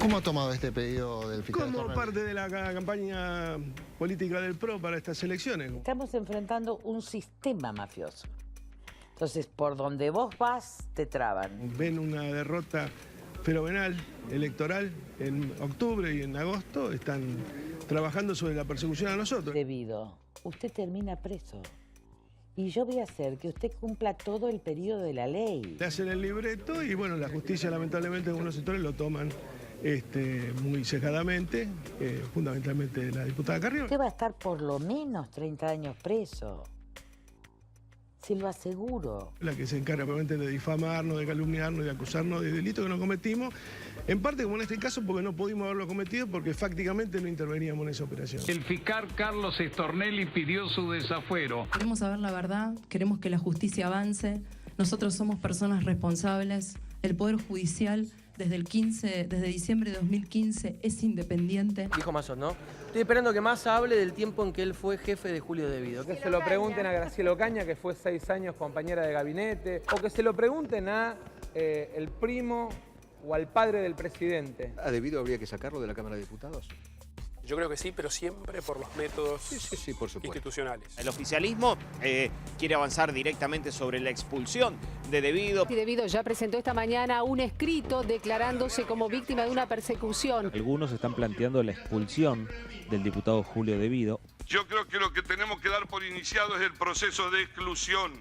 ¿Cómo ha tomado este pedido del fiscal Como Stornelli? parte de la campaña política del PRO para estas elecciones. Estamos enfrentando un sistema mafioso. Entonces, por donde vos vas, te traban. Ven una derrota fenomenal electoral en octubre y en agosto. Están trabajando sobre la persecución a nosotros. Debido, usted termina preso. Y yo voy a hacer que usted cumpla todo el periodo de la ley. Le hacen el libreto y bueno, la justicia lamentablemente en algunos sectores lo toman muy cejadamente, fundamentalmente la diputada Carrión. Usted va a estar por lo menos 30 años preso. Se lo aseguro. La que se encarga probablemente de difamarnos, de calumniarnos, de acusarnos de delitos que no cometimos. En parte, como en este caso, porque no pudimos haberlo cometido, porque fácticamente no interveníamos en esa operación. El fiscal Carlos Stornelli pidió su desafuero. Queremos saber la verdad, queremos que la justicia avance. Nosotros somos personas responsables. El Poder Judicial desde diciembre de 2015 es independiente. Dijo Mazón, ¿no? Estoy esperando que Massa hable del tiempo en que él fue jefe de Julio Debido. Que se lo pregunten a Graciela Ocaña, que fue 6 años compañera de gabinete, o que se lo pregunten a el primo o al padre del presidente. ¿A Debido habría que sacarlo de la Cámara de Diputados? Yo creo que sí, pero siempre por los métodos Sí, por supuesto. institucionales. El oficialismo quiere avanzar directamente sobre la expulsión de Debido. Y Debido ya presentó esta mañana un escrito declarándose como víctima de una persecución. Algunos están planteando la expulsión del diputado Julio Debido. Yo creo que lo que tenemos que dar por iniciado es el proceso de exclusión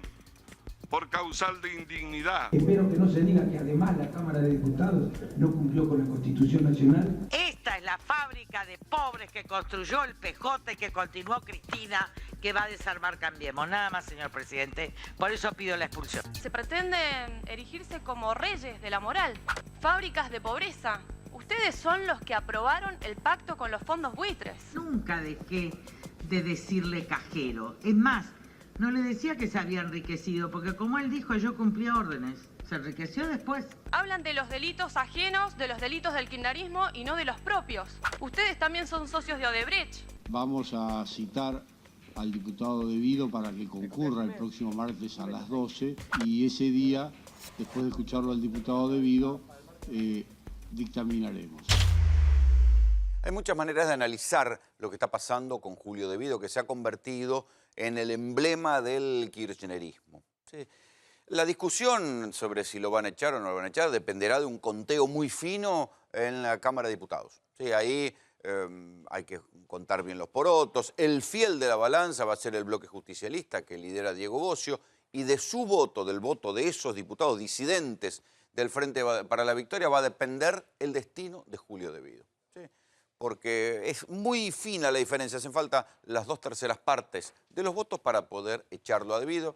por causal de indignidad. Espero que no se diga que además la Cámara de Diputados no cumplió con la Constitución Nacional. Esta es la fábrica de pobres que construyó el PJ y que continuó Cristina, que va a desarmar Cambiemos. Nada más, señor presidente. Por eso pido la expulsión. Se pretenden erigirse como reyes de la moral, fábricas de pobreza. Ustedes son los que aprobaron el pacto con los fondos buitres. Nunca dejé de decirle cajero. Es más, no le decía que se había enriquecido, porque como él dijo, yo cumplía órdenes. Se enriqueció después. Hablan de los delitos ajenos, de los delitos del kirchnerismo y no de los propios. Ustedes también son socios de Odebrecht. Vamos a citar al diputado Debido para que concurra el próximo martes a las 12 y ese día, después de escucharlo al diputado Debido, dictaminaremos. Hay muchas maneras de analizar lo que está pasando con Julio Debido, que se ha convertido en el emblema del kirchnerismo. ¿Sí? La discusión sobre si lo van a echar o no lo van a echar dependerá de un conteo muy fino en la Cámara de Diputados. ¿Sí? Ahí hay que contar bien los porotos. El fiel de la balanza va a ser el bloque justicialista que lidera Diego Bocio, y de su voto, del voto de esos diputados disidentes del Frente para la Victoria, va a depender el destino de Julio Debido. ¿Sí? Porque es muy fina la diferencia, hacen falta las 2/3 partes de los votos para poder echarlo a Debido.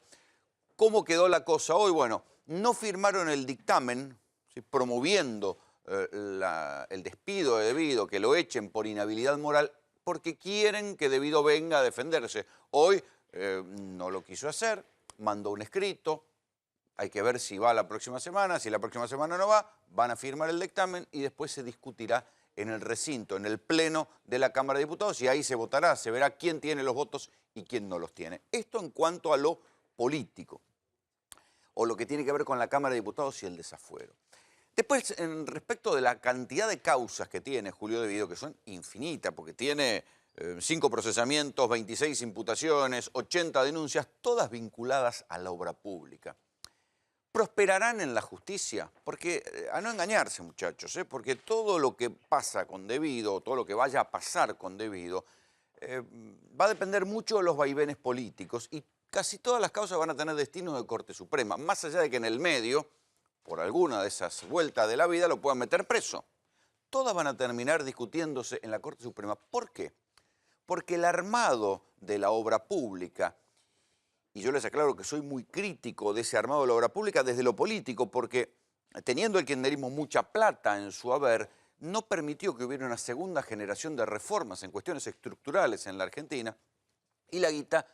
¿Cómo quedó la cosa hoy? Bueno, no firmaron el dictamen, ¿sí?, promoviendo el despido de Debido, que lo echen por inhabilidad moral, porque quieren que Debido venga a defenderse. Hoy no lo quiso hacer, mandó un escrito, hay que ver si va la próxima semana, si la próxima semana no va, van a firmar el dictamen y después se discutirá en el recinto, en el pleno de la Cámara de Diputados, y ahí se votará, se verá quién tiene los votos y quién no los tiene. Esto en cuanto a lo político, o lo que tiene que ver con la Cámara de Diputados y el desafuero. Después, respecto de la cantidad de causas que tiene Julio Debido, que son infinitas, porque tiene 5 procesamientos, 26 imputaciones, 80 denuncias, todas vinculadas a la obra pública. ¿Prosperarán en la justicia? Porque, a no engañarse, muchachos, porque todo lo que pasa con Debido, todo lo que vaya a pasar con Debido, va a depender mucho de los vaivenes políticos, y casi todas las causas van a tener destino de Corte Suprema, más allá de que en el medio, por alguna de esas vueltas de la vida, lo puedan meter preso. Todas van a terminar discutiéndose en la Corte Suprema. ¿Por qué? Porque el armado de la obra pública, y yo les aclaro que soy muy crítico de ese armado de la obra pública desde lo político, porque teniendo el kirchnerismo mucha plata en su haber, no permitió que hubiera una segunda generación de reformas en cuestiones estructurales en la Argentina, y la guita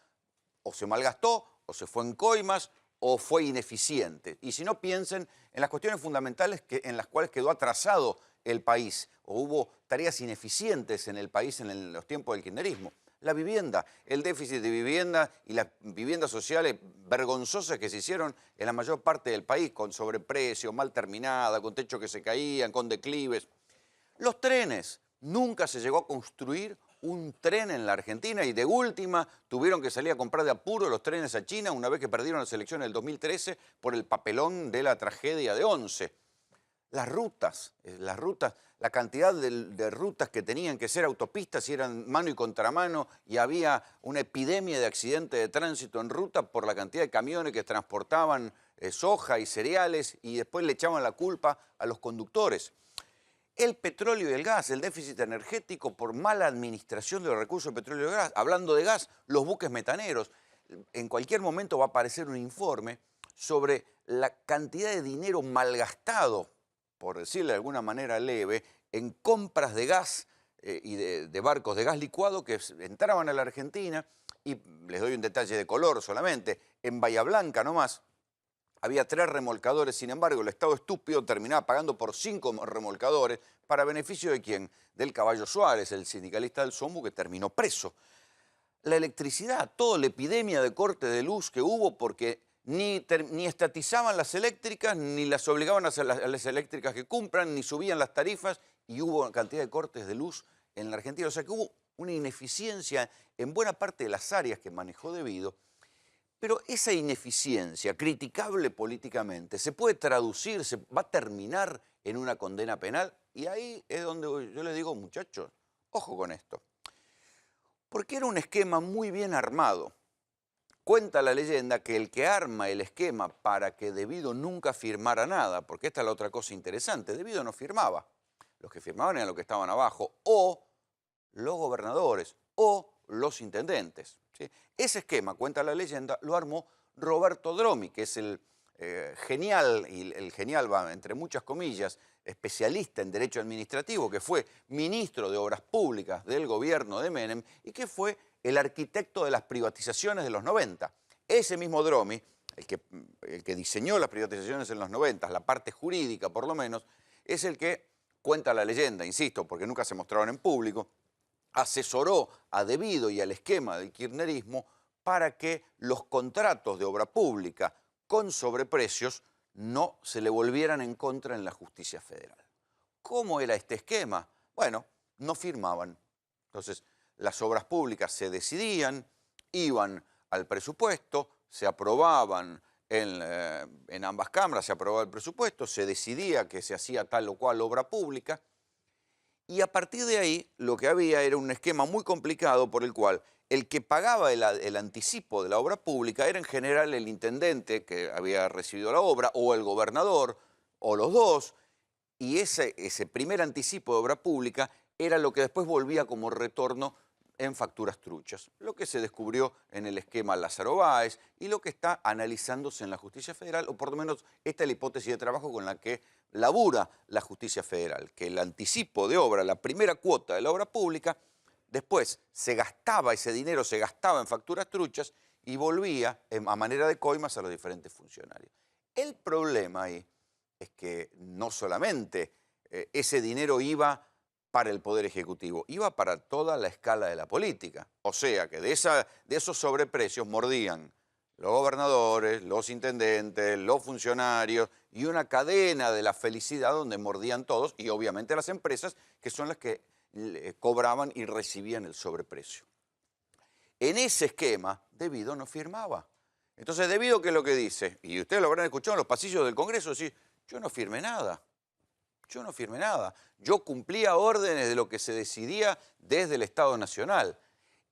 o se malgastó, o se fue en coimas, o fue ineficiente. Y si no, piensen en las cuestiones fundamentales en las cuales quedó atrasado el país, o hubo tareas ineficientes en el país en los tiempos del kirchnerismo. La vivienda, el déficit de vivienda y las viviendas sociales vergonzosas que se hicieron en la mayor parte del país, con sobreprecio, mal terminada, con techos que se caían, con declives. Los trenes. Nunca se llegó a construir un tren en la Argentina y de última tuvieron que salir a comprar de apuro los trenes a China una vez que perdieron las elecciones del 2013 por el papelón de la tragedia de Once. Las rutas, la cantidad de rutas que tenían que ser autopistas y eran mano y contramano y había una epidemia de accidentes de tránsito en ruta por la cantidad de camiones que transportaban soja y cereales y después le echaban la culpa a los conductores. El petróleo y el gas, el déficit energético por mala administración de los recursos de petróleo y gas. Hablando de gas, los buques metaneros. En cualquier momento va a aparecer un informe sobre la cantidad de dinero malgastado, por decirle de alguna manera leve, en compras de gas y de barcos de gas licuado que entraban a la Argentina. Y les doy un detalle de color solamente. En Bahía Blanca nomás había 3 remolcadores, sin embargo, el Estado estúpido terminaba pagando por 5 remolcadores, ¿para beneficio de quién? Del Caballo Suárez, el sindicalista del SOMBU, que terminó preso. La electricidad, toda la epidemia de corte de luz que hubo porque ni estatizaban las eléctricas, ni las obligaban a las eléctricas que cumplan, ni subían las tarifas, y hubo cantidad de cortes de luz en la Argentina. O sea que hubo una ineficiencia en buena parte de las áreas que manejó Devido. Pero esa ineficiencia, criticable políticamente, se puede traducir, se va a terminar en una condena penal. Y ahí es donde yo les digo, muchachos, ojo con esto. Porque era un esquema muy bien armado. Cuenta la leyenda que el que arma el esquema para que Devido nunca firmara nada, porque esta es la otra cosa interesante, Devido no firmaba. Los que firmaban eran los que estaban abajo, o los gobernadores, o los intendentes. ¿Sí? Ese esquema, cuenta la leyenda, lo armó Roberto Dromi, que es el genial, y el genial va entre muchas comillas, especialista en derecho administrativo, que fue ministro de Obras Públicas del gobierno de Menem y que fue el arquitecto de las privatizaciones de los 90. Ese mismo Dromi, el que diseñó las privatizaciones en los 90, la parte jurídica por lo menos, es el que, cuenta la leyenda, insisto, porque nunca se mostraron en público, asesoró a Devido y al esquema del kirchnerismo para que los contratos de obra pública con sobreprecios no se le volvieran en contra en la justicia federal. ¿Cómo era este esquema? Bueno, no firmaban. Entonces, las obras públicas se decidían, iban al presupuesto, se aprobaban en ambas cámaras, se aprobaba el presupuesto, se decidía que se hacía tal o cual obra pública, y a partir de ahí lo que había era un esquema muy complicado por el cual el que pagaba el anticipo de la obra pública era en general el intendente que había recibido la obra, o el gobernador, o los dos, y ese primer anticipo de obra pública era lo que después volvía como retorno en facturas truchas, lo que se descubrió en el esquema Lázaro Báez y lo que está analizándose en la justicia federal, o por lo menos esta es la hipótesis de trabajo con la que labura la justicia federal, que el anticipo de obra, la primera cuota de la obra pública, después se gastaba, ese dinero se gastaba en facturas truchas y volvía a manera de coimas a los diferentes funcionarios. El problema ahí es que no solamente ese dinero iba para el Poder Ejecutivo, iba para toda la escala de la política. O sea que de esos sobreprecios mordían los gobernadores, los intendentes, los funcionarios y una cadena de la felicidad donde mordían todos y obviamente las empresas que son las que cobraban y recibían el sobreprecio. En ese esquema, Devido no firmaba. Entonces, Devido, ¿qué es lo que dice? Y ustedes lo habrán escuchado en los pasillos del Congreso, decir, yo no firmé nada. Yo no firmé nada. Yo cumplía órdenes de lo que se decidía desde el Estado Nacional.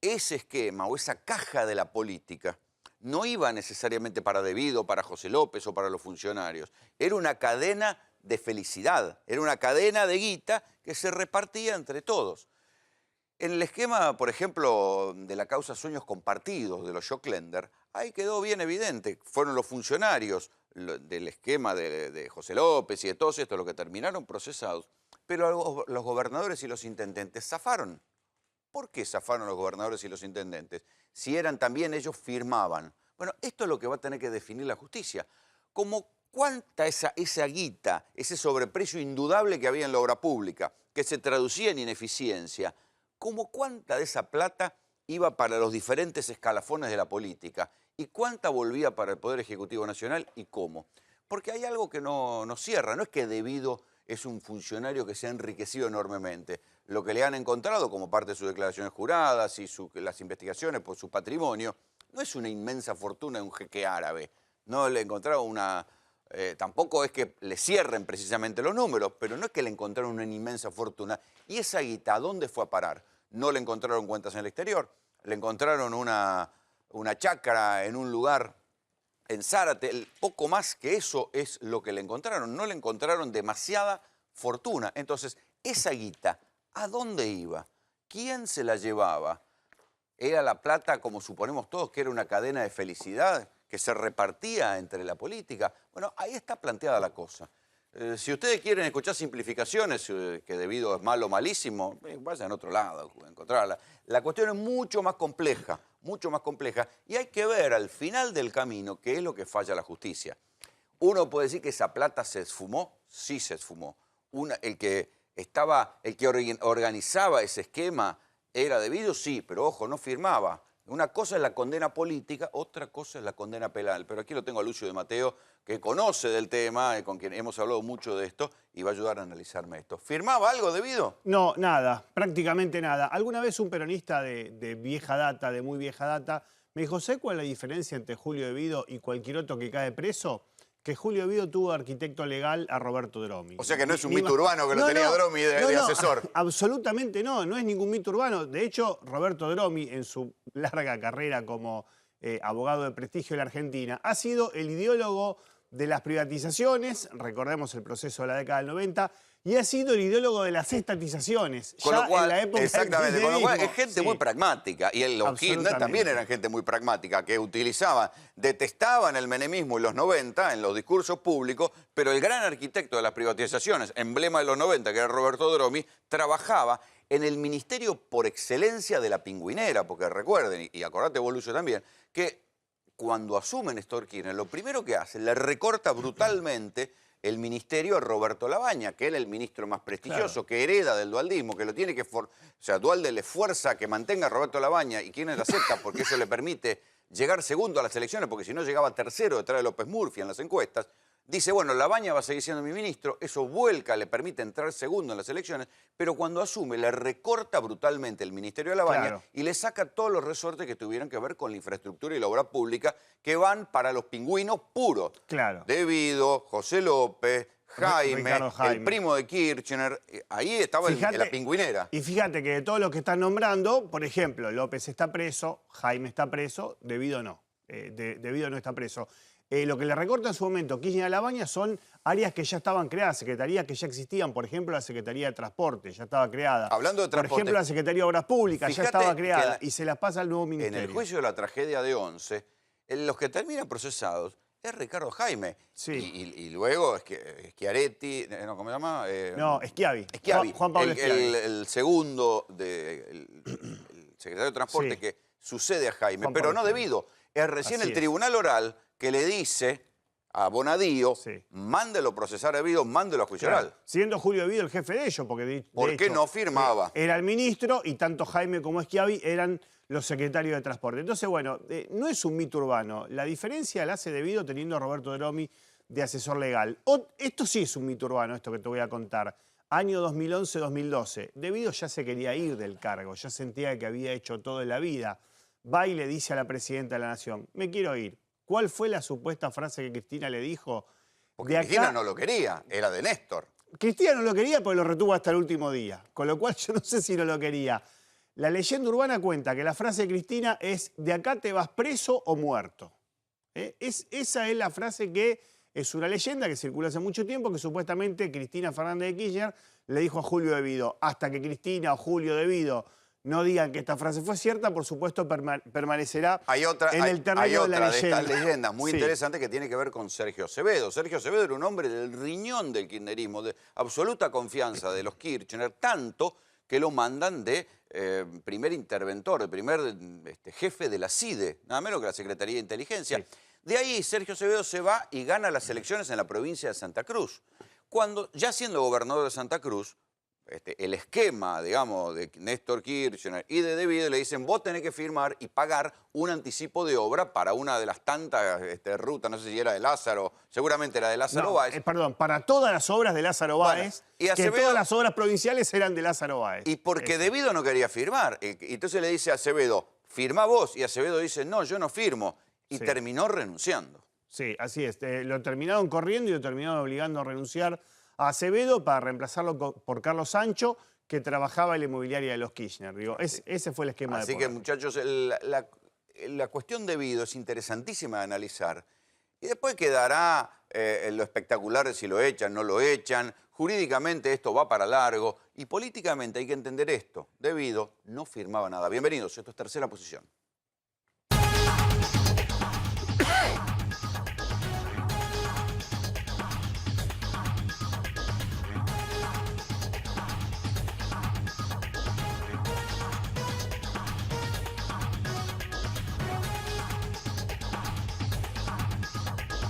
Ese esquema o esa caja de la política no iba necesariamente para Devido, para José López o para los funcionarios. Era una cadena de felicidad, era una cadena de guita que se repartía entre todos. En el esquema, por ejemplo, de la causa Sueños Compartidos de los Joclender, ahí quedó bien evidente, fueron los funcionarios del esquema de José López y de todos estos los que terminaron procesados, pero los gobernadores y los intendentes zafaron. ¿Por qué zafaron los gobernadores y los intendentes? Si eran también ellos firmaban. Bueno, esto es lo que va a tener que definir la justicia. Como cuánta esa guita, ese sobreprecio indudable que había en la obra pública, que se traducía en ineficiencia, como cuánta de esa plata iba para los diferentes escalafones de la política y cuánta volvía para el Poder Ejecutivo Nacional y cómo. Porque hay algo que no cierra, no es que Devido es un funcionario que se ha enriquecido enormemente. Lo que le han encontrado como parte de sus declaraciones juradas y las investigaciones por su patrimonio, no es una inmensa fortuna de un jeque árabe. No le encontraron una... tampoco es que le cierren precisamente los números, pero no es que le encontraron una inmensa fortuna. ¿Y esa guita a dónde fue a parar? No le encontraron cuentas en el exterior, le encontraron una chacra en un lugar en Zárate. Poco más que eso es lo que le encontraron. No le encontraron demasiada fortuna. Entonces, esa guita, ¿a dónde iba? ¿Quién se la llevaba? ¿Era la plata, como suponemos todos, que era una cadena de felicidad que se repartía entre la política? Bueno, ahí está planteada la cosa. Si ustedes quieren escuchar simplificaciones, que debido es malo o malísimo, vayan a otro lado a encontrarla. La cuestión es mucho más compleja, y hay que ver al final del camino qué es lo que falla la justicia. Uno puede decir que esa plata se esfumó, sí se esfumó. El que organizaba ese esquema era debido, sí, pero ojo, no firmaba. Una cosa es la condena política, otra cosa es la condena penal. Pero aquí lo tengo a Lucio de Mateo, que conoce del tema, con quien hemos hablado mucho de esto, y va a ayudar a analizarme esto. ¿Firmaba algo debido? No, nada, prácticamente nada. Alguna vez un peronista de vieja data, de muy vieja data, me dijo, ¿sé cuál es la diferencia entre Julio Devido y cualquier otro que cae preso? Que Julio Devido tuvo de arquitecto legal a Roberto Dromi. O sea que no es un mito urbano que lo tenía Dromi de asesor. Absolutamente no es ningún mito urbano. De hecho, Roberto Dromi, en su larga carrera como abogado de prestigio en la Argentina, ha sido el ideólogo de las privatizaciones, recordemos el proceso de la década del 90, y ha sido el ideólogo de las estatizaciones. Con lo cual, en la época exactamente, con lo cual es gente muy pragmática. Y los Kirchner también eran gente muy pragmática, que detestaban el menemismo en los 90, en los discursos públicos, pero el gran arquitecto de las privatizaciones, emblema de los 90, que era Roberto Dromi, trabajaba en el ministerio por excelencia de la pingüinera, porque recuerden, y acordate vos, Lucio, también, que cuando asume Néstor Kirchner, lo primero que hace, le recorta brutalmente el ministerio a Roberto Labaña, que era el ministro más prestigioso, que hereda del dualdismo, que lo tiene que... O sea, Dualde le fuerza a que mantenga a Roberto Labaña y Kirchner acepta porque eso le permite llegar segundo a las elecciones, porque si no llegaba tercero detrás de López Murphy en las encuestas. Dice, bueno, Labaña va a seguir siendo mi ministro, eso vuelca, le permite entrar segundo en las elecciones, pero cuando asume le recorta brutalmente el ministerio de Labaña y le saca todos los resortes que tuvieran que ver con la infraestructura y la obra pública que van para los pingüinos puros. Devido, José López, Jaime, el primo de Kirchner, ahí estaba la pingüinera. Y fíjate que de todos los que están nombrando, por ejemplo, López está preso, Jaime está preso, Devido no. Devido no está preso. Lo que le recorta en su momento Kirchner a Labaña son áreas que ya estaban creadas, secretarías que ya existían, por ejemplo, la Secretaría de Transporte, ya estaba creada. Hablando de transporte, por ejemplo, la Secretaría de Obras Públicas, ya estaba creada, y se las pasa al nuevo ministerio. En el juicio de la tragedia de Once, los que terminan procesados es Ricardo Jaime. Y luego Schiaretti, ¿no? ¿Cómo se llama? Schiavi. Juan Pablo Schiavi. El segundo, el secretario de Transporte que sucede a Jaime, pero no Devido. Es recién el tribunal oral que le dice a Bonadío, mándelo procesar a Devido, mándelo a juicio oral. Siendo Julio Devido el jefe de ellos, porque ¿por qué no firmaba? Era el ministro y tanto Jaime como Schiavi eran los secretarios de Transporte. Entonces, bueno, no es un mito urbano. La diferencia la hace Devido teniendo a Roberto Dromi de asesor legal. Esto sí es un mito urbano, esto que te voy a contar. Año 2011-2012. Devido ya se quería ir del cargo, ya sentía que había hecho todo en la vida. Va y le dice a la presidenta de la Nación, me quiero ir. ¿Cuál fue la supuesta frase que Cristina le dijo? Porque Cristina no lo quería, era de Néstor. Cristina no lo quería porque lo retuvo hasta el último día, con lo cual yo no sé si no lo quería. La leyenda urbana cuenta que la frase de Cristina es, de acá te vas preso o muerto. Esa es la frase que es una leyenda que circula hace mucho tiempo, que supuestamente Cristina Fernández de Kirchner le dijo a Julio Devido. Hasta que Cristina o Julio Devido no digan que esta frase fue cierta, por supuesto permanecerá en el terreno de la leyenda. Hay otra de estas leyendas muy interesante que tiene que ver con Sergio Acevedo. Sergio Acevedo era un hombre del riñón del kirchnerismo, de absoluta confianza de los Kirchner, tanto que lo mandan de primer interventor, de primer jefe de la CIDE, nada menos que la Secretaría de Inteligencia. De ahí Sergio Acevedo se va y gana las elecciones en la provincia de Santa Cruz. Cuando, ya siendo gobernador de Santa Cruz, el esquema, digamos, de Néstor Kirchner y de De Vido, le dicen, vos tenés que firmar y pagar un anticipo de obra para una de las tantas rutas, no sé si era de Lázaro, seguramente era de Lázaro Báez. Perdón, para todas las obras de Lázaro Báez, y que todas las obras provinciales eran de Lázaro Báez. Y porque De Vido no quería firmar. Entonces le dice a Acevedo, firma vos, y Acevedo dice, no, yo no firmo. Y terminó renunciando. Sí, así es. Lo terminaron corriendo y lo terminaron obligando a renunciar a Acevedo para reemplazarlo por Carlos Sancho, que trabajaba en la inmobiliaria de los Kirchner. Digo, ese fue el esquema de poder. Así que, muchachos, la cuestión de Vido es interesantísima de analizar. Y después quedará lo espectacular de si lo echan, no lo echan. Jurídicamente esto va para largo. Y políticamente hay que entender esto. De Vido no firmaba nada. Bienvenidos, esto es Tercera Posición.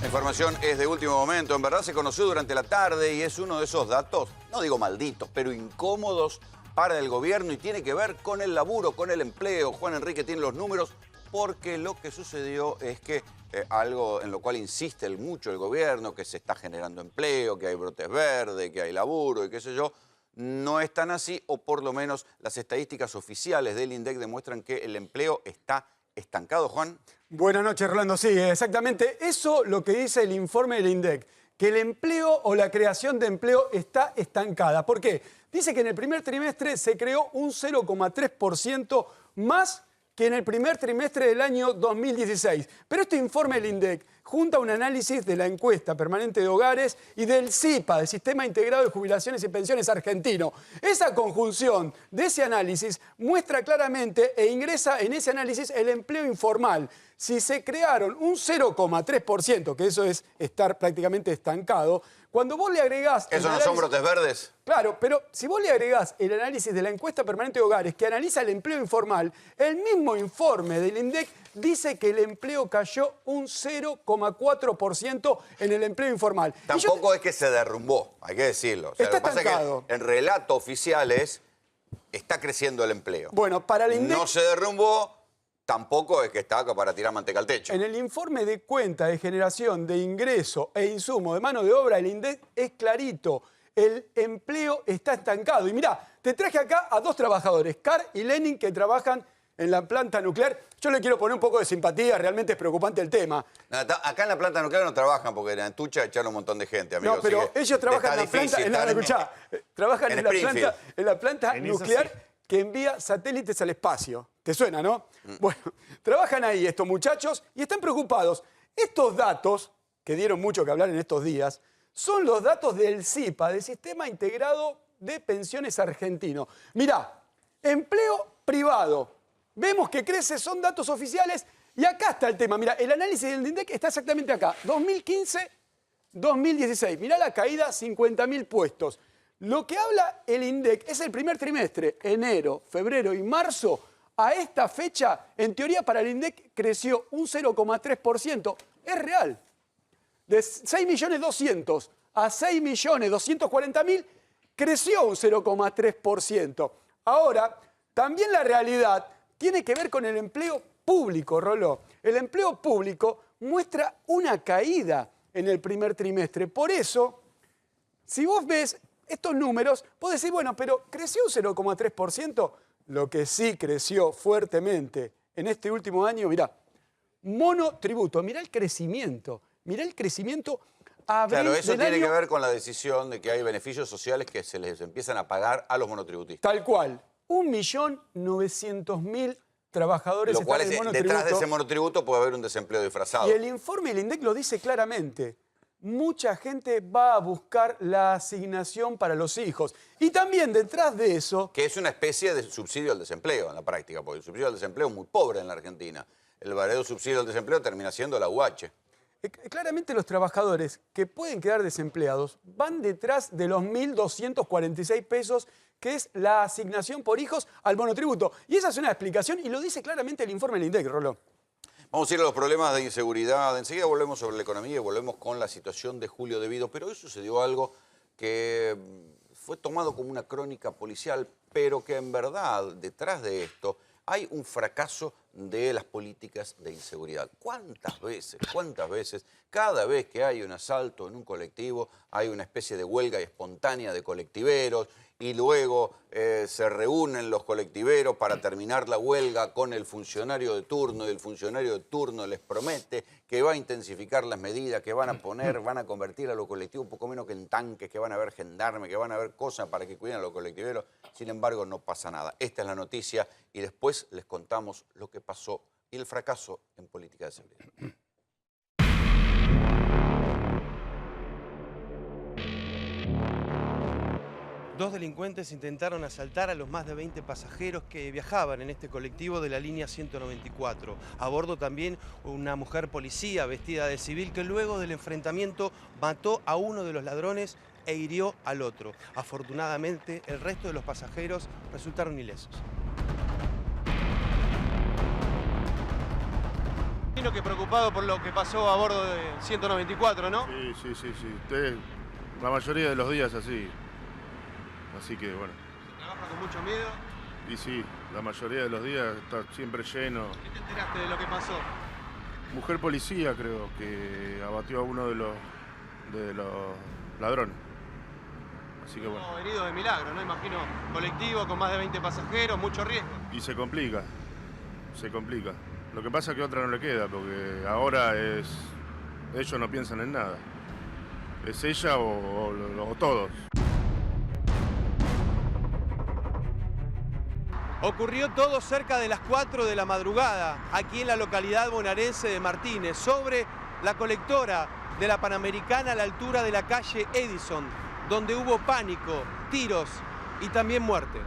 La información es de último momento. En verdad se conoció durante la tarde y es uno de esos datos, no digo malditos, pero incómodos para el gobierno y tiene que ver con el laburo, con el empleo. Juan Enrique tiene los números porque lo que sucedió es que algo en lo cual insiste mucho el gobierno, que se está generando empleo, que hay brotes verdes, que hay laburo y qué sé yo, no es tan así, o por lo menos las estadísticas oficiales del INDEC demuestran que el empleo está estancado, Juan. Buenas noches, Rolando. Sí, exactamente. Eso lo que dice el informe del INDEC, que el empleo o la creación de empleo está estancada. ¿Por qué? Dice que en el primer trimestre se creó un 0,3% más que en el primer trimestre del año 2016. Pero este informe del INDEC junta un análisis de la encuesta permanente de hogares y del SIPA, del Sistema Integrado de Jubilaciones y Pensiones argentino. Esa conjunción de ese análisis muestra claramente e ingresa en ese análisis el empleo informal. Si se crearon un 0,3%, que eso es estar prácticamente estancado, cuando vos le agregás... ¿Eso no son brotes verdes? Claro, pero si vos le agregás el análisis de la encuesta permanente de hogares que analiza el empleo informal, el mismo informe del INDEC dice que el empleo cayó un 0,4% en el empleo informal. Tampoco es que se derrumbó, hay que decirlo. O sea, está lo que pasa estancado. es que en relato oficial está creciendo el empleo. Bueno, para el INDEC... No se derrumbó, tampoco es que está para tirar manteca al techo. En el informe de cuenta de generación de ingreso e insumo de mano de obra, el INDEC es clarito. El empleo está estancado. Y mirá, te traje acá a dos trabajadores, Carl y Lenin, que trabajan en la planta nuclear. Yo le quiero poner un poco de simpatía, realmente es preocupante el tema. Acá en la planta nuclear no trabajan porque en Antucha echaron un montón de gente, amigo. No, pero ellos trabajan en la planta, trabajan en la planta nuclear que envía satélites al espacio. ¿Te suena, no? Bueno, trabajan ahí estos muchachos y están preocupados. Estos datos, que dieron mucho que hablar en estos días, son los datos del SIPA, del Sistema Integrado de Pensiones Argentino. Mirá, empleo privado. Vemos que crece, son datos oficiales y acá está el tema. Mirá, el análisis del INDEC está exactamente acá. 2015-2016. Mirá la caída, 50.000 puestos. Lo que habla el INDEC es el primer trimestre, enero, febrero y marzo. A esta fecha, en teoría para el INDEC creció un 0,3%. Es real. De 6.200.000 a 6.240.000 creció un 0,3%. Ahora, también la realidad tiene que ver con el empleo público, Roló. El empleo público muestra una caída en el primer trimestre. Por eso, si vos ves estos números, vos decís, bueno, pero ¿creció un 0,3%? Lo que sí creció fuertemente en este último año, mirá, monotributo, mirá el crecimiento Claro, eso tiene que ver con la decisión de que hay beneficios sociales que se les empiezan a pagar a los monotributistas. Tal cual. 1.900.000 trabajadores Lo cual están en es, monotributo. detrás de ese monotributo puede haber un desempleo disfrazado. Y el informe del INDEC lo dice claramente. Mucha gente va a buscar la asignación para los hijos. Y también detrás de eso... Que es una especie de subsidio al desempleo en la práctica, porque el subsidio al desempleo es muy pobre en la Argentina. El verdadero subsidio al desempleo termina siendo la UH. Claramente los trabajadores que pueden quedar desempleados van detrás de los 1.246 pesos que es la asignación por hijos al monotributo. Y esa es una explicación y lo dice claramente el informe del INDEC, Roló. Vamos a ir a los problemas de inseguridad. Enseguida volvemos sobre la economía y volvemos con la situación de Julio De Vido. Pero hoy sucedió algo que fue tomado como una crónica policial, pero que en verdad detrás de esto hay un fracaso de las políticas de inseguridad. ¿Cuántas veces, cada vez que hay un asalto en un colectivo, hay una especie de huelga espontánea de colectiveros y luego se reúnen los colectiveros para terminar la huelga con el funcionario de turno y el funcionario de turno les promete que va a intensificar las medidas, que van a convertir a los colectivos un poco menos que en tanques, que van a haber gendarmes, que van a haber cosas para que cuiden a los colectiveros? Sin embargo, no pasa nada. Esta es la noticia y después les contamos lo que pasó y el fracaso en política de seguridad. Dos delincuentes intentaron asaltar a los más de 20 pasajeros que viajaban en este colectivo de la línea 194. A bordo también una mujer policía vestida de civil que luego del enfrentamiento mató a uno de los ladrones e hirió al otro. Afortunadamente, el resto de los pasajeros resultaron ilesos. Imagino que preocupado por lo que pasó a bordo de 194, ¿no? Sí. La mayoría de los días así. Así que bueno. ¿Se trabaja con mucho miedo? Y sí, la mayoría de los días está siempre lleno. ¿Qué te enteraste de lo que pasó? Mujer policía creo que abatió a uno de los ladrones. Así que bueno. Herido de milagro, ¿no? Imagino colectivo con más de 20 pasajeros, mucho riesgo. Y se complica. Lo que pasa es que a otra no le queda, porque ahora ellos no piensan en nada. Es ella o todos. Ocurrió todo cerca de las 4 de la madrugada, aquí en la localidad bonaerense de Martínez, sobre la colectora de la Panamericana a la altura de la calle Edison, donde hubo pánico, tiros y también muerte.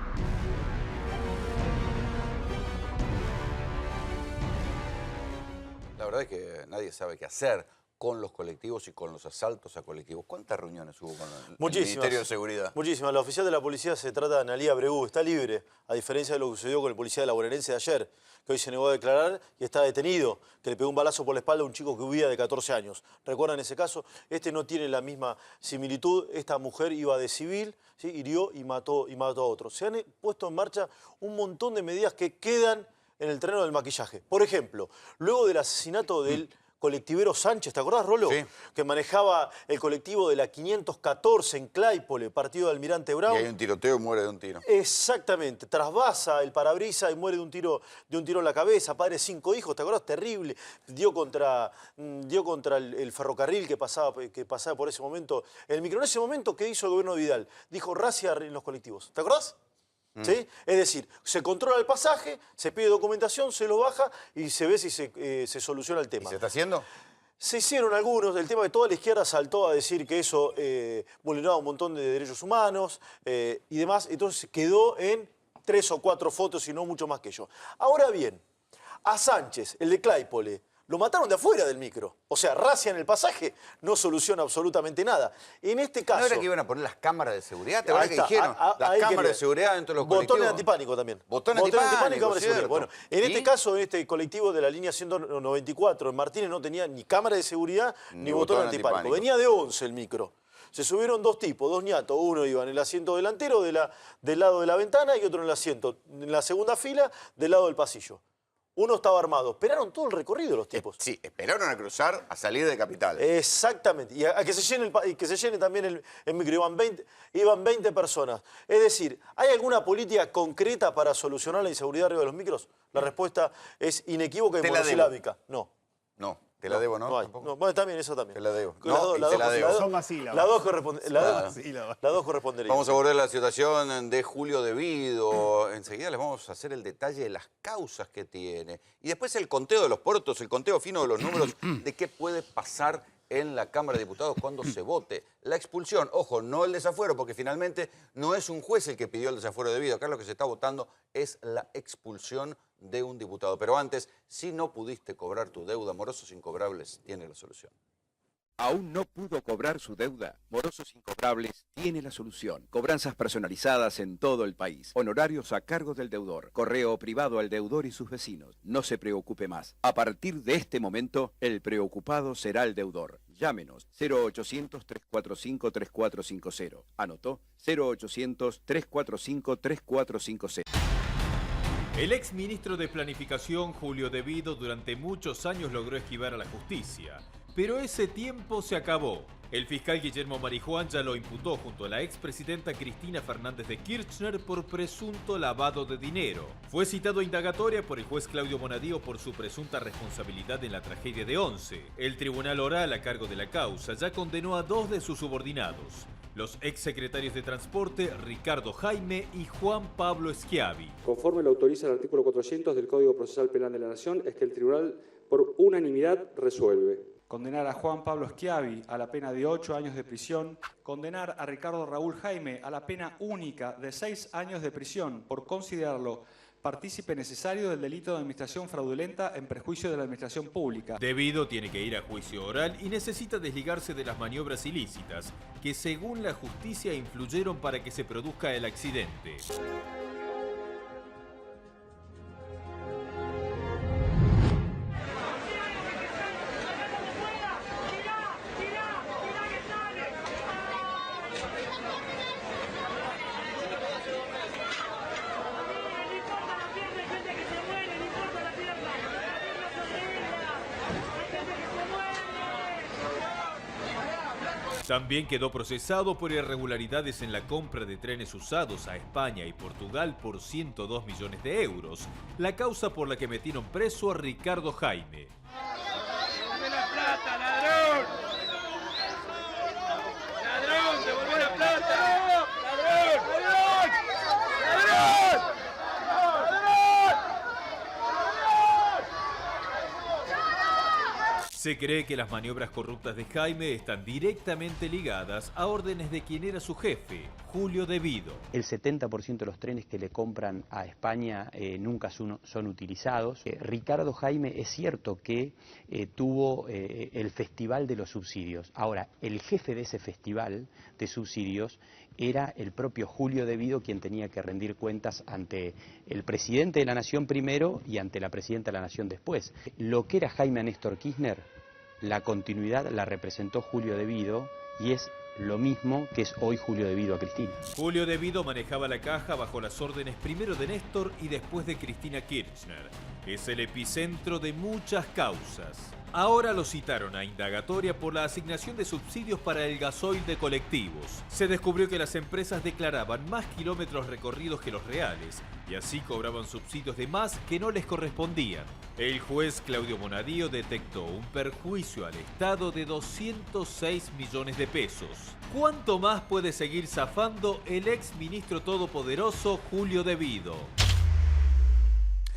La verdad es que nadie sabe qué hacer con los colectivos y con los asaltos a colectivos. ¿Cuántas reuniones hubo con el Ministerio de Seguridad? Muchísimas. La oficial de la policía se trata de Analía Bregú, está libre, a diferencia de lo que sucedió con el policía de la bonaerense de ayer, que hoy se negó a declarar y está detenido, que le pegó un balazo por la espalda a un chico que huía de 14 años. ¿Recuerdan ese caso? Este no tiene la misma similitud. Esta mujer iba de civil, ¿sí? Hirió y mató a otro. Se han puesto en marcha un montón de medidas que quedan en el terreno del maquillaje. Por ejemplo, luego del asesinato del colectivero Sánchez, ¿te acordás, Rolo? Sí. Que manejaba el colectivo de la 514 en Claypole, partido de Almirante Brown. Y hay un tiroteo y muere de un tiro. Exactamente. Trasvasa el parabrisas y muere de un tiro en la cabeza. Padre de 5 hijos, ¿te acordás? Terrible. Dio contra el ferrocarril que pasaba por ese momento. El micro. En ese momento, ¿qué hizo el gobierno de Vidal? Dijo racia en los colectivos. ¿Te acordás? ¿Sí? Es decir, se controla el pasaje, se pide documentación, se lo baja y se ve si se soluciona el tema. ¿Y se está haciendo? Se hicieron algunos. El tema de toda la izquierda saltó a decir que eso vulneraba un montón de derechos humanos y demás. Entonces quedó en 3 o 4 fotos y no mucho más que yo. Ahora bien, a Sánchez, el de Claypole, lo mataron de afuera del micro. O sea, racia en el pasaje no soluciona absolutamente nada. En este caso... ¿No era que iban a poner las cámaras de seguridad? ¿Te acuerdas que dijeron? Las cámaras de seguridad dentro de los colectivos. Botones antipánico también. Botones antipánico, cámara de seguridad. Bueno, en este caso, en este colectivo de la línea 194 en Martínez no tenía ni cámara de seguridad ni botón antipánico. Venía de 11 el micro. Se subieron 2 tipos, 2 ñatos. Uno iba en el asiento delantero del lado de la ventana y otro en el asiento, en la segunda fila, del lado del pasillo. Uno estaba armado. Esperaron todo el recorrido los tipos. Sí, esperaron a cruzar, a salir de Capital. Exactamente. Y a que se llene también el micro. Iban 20 personas. Es decir, ¿hay alguna política concreta para solucionar la inseguridad arriba de los micros? La respuesta es inequívoca y monosilábica. No. No. Te la debo, ¿no? No hay. No, bueno, también, eso también. Te la debo. Te la debo. Son más sílabas. Las dos corresponderían. Vamos a abordar la situación de Julio de Vido. Enseguida les vamos a hacer el detalle de las causas que tiene. Y después el conteo de los portos, el conteo fino de los números de qué puede pasar en la Cámara de Diputados cuando se vote. La expulsión, ojo, no el desafuero, porque finalmente no es un juez el que pidió el desafuero debido. Acá lo que se está votando es la expulsión de un diputado. Pero antes, si no pudiste cobrar tu deuda, Morosos Incobrables tiene la solución. ¿Aún no pudo cobrar su deuda? Morosos Incobrables tiene la solución. Cobranzas personalizadas en todo el país. Honorarios a cargo del deudor. Correo privado al deudor y sus vecinos. No se preocupe más. A partir de este momento, el preocupado será el deudor. Llámenos 0800-345-3450. ¿Anotó? 0800-345-3450. El ex ministro de Planificación, Julio De Vido, durante muchos años logró esquivar a la justicia. Pero ese tiempo se acabó. El fiscal Guillermo Marijuán ya lo imputó junto a la expresidenta Cristina Fernández de Kirchner por presunto lavado de dinero. Fue citado a indagatoria por el juez Claudio Bonadío por su presunta responsabilidad en la tragedia de Once. El tribunal oral a cargo de la causa ya condenó a 2 de sus subordinados, los exsecretarios de Transporte Ricardo Jaime y Juan Pablo Schiavi. Conforme lo autoriza el artículo 400 del Código Procesal Penal de la Nación, es que el tribunal por unanimidad resuelve. Condenar a Juan Pablo Schiavi a la pena de 8 años de prisión. Condenar a Ricardo Raúl Jaime a la pena única de 6 años de prisión por considerarlo partícipe necesario del delito de administración fraudulenta en perjuicio de la administración pública. De Vido tiene que ir a juicio oral y necesita desligarse de las maniobras ilícitas que, según la justicia, influyeron para que se produzca el accidente. También quedó procesado por irregularidades en la compra de trenes usados a España y Portugal por 102 millones de euros, la causa por la que metieron preso a Ricardo Jaime. ¡Devuelve la plata, ladrón! ¡Ladrón, devuelve la plata! ¡Ladrón! ¡Ladrón! ¡Ladrón! Se cree que las maniobras corruptas de Jaime están directamente ligadas a órdenes de quien era su jefe, Julio De Vido. El 70% de los trenes que le compran a España nunca son utilizados. Ricardo Jaime es cierto que tuvo el Festival de los Subsidios. Ahora, el jefe de ese festival de subsidios era el propio Julio De Vido, quien tenía que rendir cuentas ante el presidente de la Nación primero y ante la presidenta de la Nación después. Lo que era Jaime a Néstor Kirchner, la continuidad la representó Julio De Vido y es lo mismo que es hoy Julio De Vido a Cristina. Julio De Vido manejaba la caja bajo las órdenes primero de Néstor y después de Cristina Kirchner. Es el epicentro de muchas causas. Ahora lo citaron a indagatoria por la asignación de subsidios para el gasoil de colectivos. Se descubrió que las empresas declaraban más kilómetros recorridos que los reales y así cobraban subsidios de más que no les correspondían. El juez Claudio Bonadío detectó un perjuicio al Estado de 206 millones de pesos. ¿Cuánto más puede seguir zafando el ex ministro todopoderoso Julio De Vido?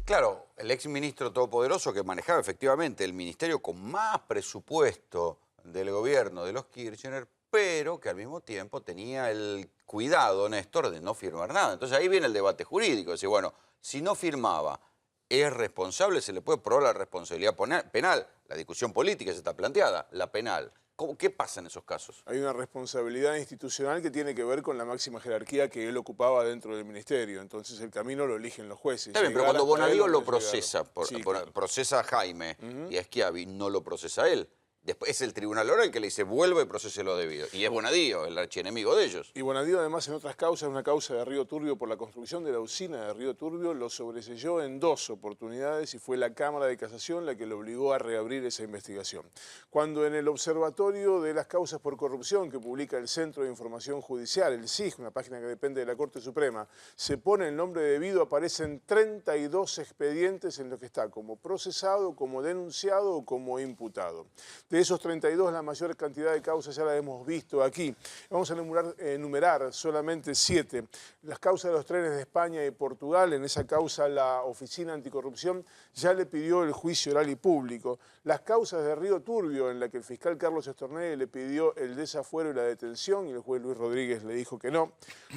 Claro, el ex ministro todopoderoso que manejaba efectivamente el ministerio con más presupuesto del gobierno de los Kirchner, pero que al mismo tiempo tenía el cuidado, Néstor, de no firmar nada. Entonces ahí viene el debate jurídico. Decir, bueno, si no firmaba, ¿es responsable? ¿Se le puede probar la responsabilidad penal? La discusión política ya está planteada, la penal. ¿Qué pasa en esos casos? Hay una responsabilidad institucional que tiene que ver con la máxima jerarquía que él ocupaba dentro del ministerio. Entonces el camino lo eligen los jueces. Está bien, pero cuando Bonadío lo procesa, procesa a Jaime y a Schiavi, no lo procesa él. Después es el tribunal oral el que le dice, vuelve y procese lo debido. Y es Bonadío, el archienemigo de ellos. Y Bonadío además en otras causas, una causa de Río Turbio por la construcción de la usina de Río Turbio, lo sobreseyó en 2 oportunidades y fue la Cámara de Casación la que lo obligó a reabrir esa investigación. Cuando en el Observatorio de las Causas por Corrupción que publica el Centro de Información Judicial, el CIJ, una página que depende de la Corte Suprema, se pone el nombre de Vido, aparecen 32 expedientes en los que está como procesado, como denunciado o como imputado. De esos 32, la mayor cantidad de causas ya la hemos visto aquí. Vamos a enumerar solamente 7. Las causas de los trenes de España y Portugal, en esa causa la Oficina Anticorrupción ya le pidió el juicio oral y público. Las causas de Río Turbio, en la que el fiscal Carlos Stornelli le pidió el desafuero y la detención, y el juez Luis Rodríguez le dijo que no.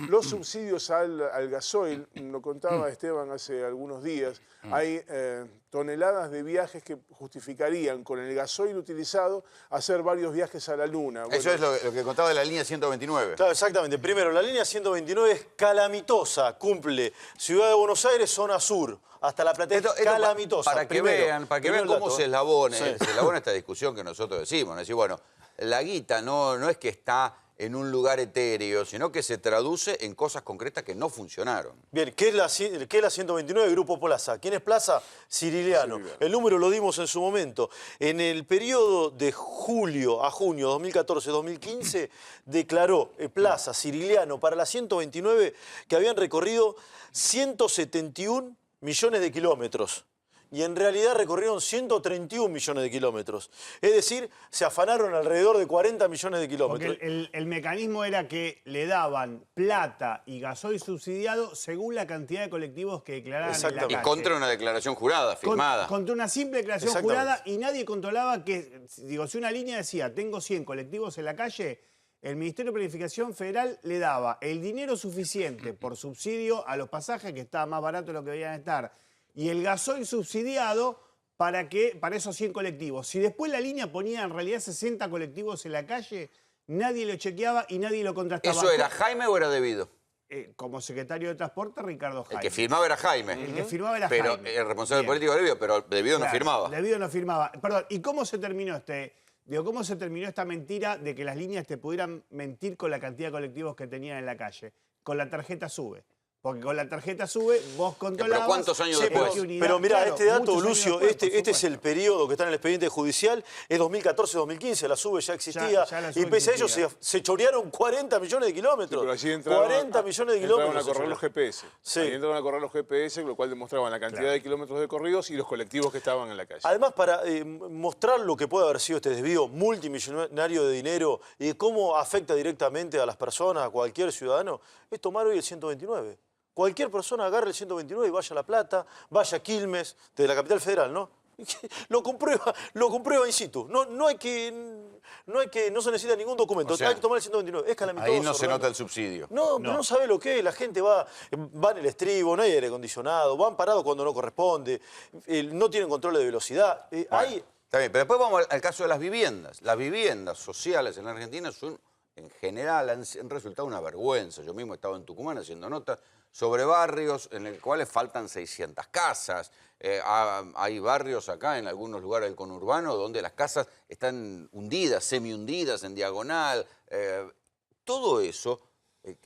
Los subsidios al gasoil, lo contaba Esteban hace algunos días, hay toneladas de viajes que justificarían con el gasoil utilizado hacer varios viajes a la Luna. Eso es lo que contaba de la línea 129. Claro, exactamente. Primero, la línea 129 es calamitosa, cumple Ciudad de Buenos Aires, zona sur, hasta La Plata. Es calamitosa. Para que vean cómo se eslabona esta discusión que nosotros decimos. Es decir, bueno, la guita no es que está en un lugar etéreo, sino que se traduce en cosas concretas que no funcionaron. Bien, ¿qué es la 129? Grupo Plaza. ¿Quién es Plaza? Siciliano. El número lo dimos en su momento. En el periodo de julio a junio 2014-2015 declaró Plaza Siciliano para la 129 que habían recorrido 171 millones de kilómetros. Y en realidad recorrieron 131 millones de kilómetros. Es decir, se afanaron alrededor de 40 millones de kilómetros. Porque el mecanismo era que le daban plata y gasoil subsidiado según la cantidad de colectivos que declaraban en la calle. Y contra una declaración jurada, firmada. Contra una simple declaración jurada, y nadie controlaba que, digo, si una línea decía, tengo 100 colectivos en la calle, el Ministerio de Planificación Federal le daba el dinero suficiente por subsidio a los pasajes, que estaba más barato de lo que debían estar, y el gasoil subsidiado para esos 100 colectivos. Si después la línea ponía en realidad 60 colectivos en la calle, nadie lo chequeaba y nadie lo contrastaba. ¿Eso era Jaime o era Devido? Como secretario de Transporte, Ricardo Jaime. El que firmaba era Jaime. El que firmaba era Pero Jaime. el responsable político era Devido, pero Devido no firmaba. Devido no firmaba. Perdón, ¿y cómo se terminó cómo se terminó esta mentira de que las líneas te pudieran mentir con la cantidad de colectivos que tenían en la calle? Con la tarjeta SUBE. Porque con la tarjeta SUBE vos controlabas... ¿Pero cuántos años después? Pero mirá, claro, este dato, Lucio, después, este es el periodo que está en el expediente judicial, es 2014-2015, la SUBE ya existía, ya la y SUBE pese a ello existía. se chorearon 40 millones de kilómetros. Pero allí 40 millones de kilómetros. Entraban a correr los GPS. Sí. Ahí entraban a correr los GPS, lo cual demostraban la cantidad de kilómetros de corridos y los colectivos que estaban en la calle. Además, para mostrar lo que puede haber sido este desvío multimillonario de dinero y cómo afecta directamente a las personas, a cualquier ciudadano, es tomar hoy el 129. Cualquier persona agarre el 129 y vaya a La Plata, vaya a Quilmes, de la capital federal, ¿no? Lo comprueba in situ. No se necesita ningún documento. O sea, hay que tomar el 129. Es calamitoso. Ahí no se nota el subsidio. No sabe lo que es. La gente va en el estribo, no hay aire acondicionado, van parados cuando no corresponde, no tienen control de velocidad. Está bien, pero después vamos al caso de las viviendas. Las viviendas sociales en la Argentina son, en general, han resultado una vergüenza. Yo mismo he estado en Tucumán haciendo notas sobre barrios en los cuales faltan 600 casas. Hay barrios acá, en algunos lugares del conurbano, donde las casas están hundidas, semi-hundidas, en diagonal. Todo eso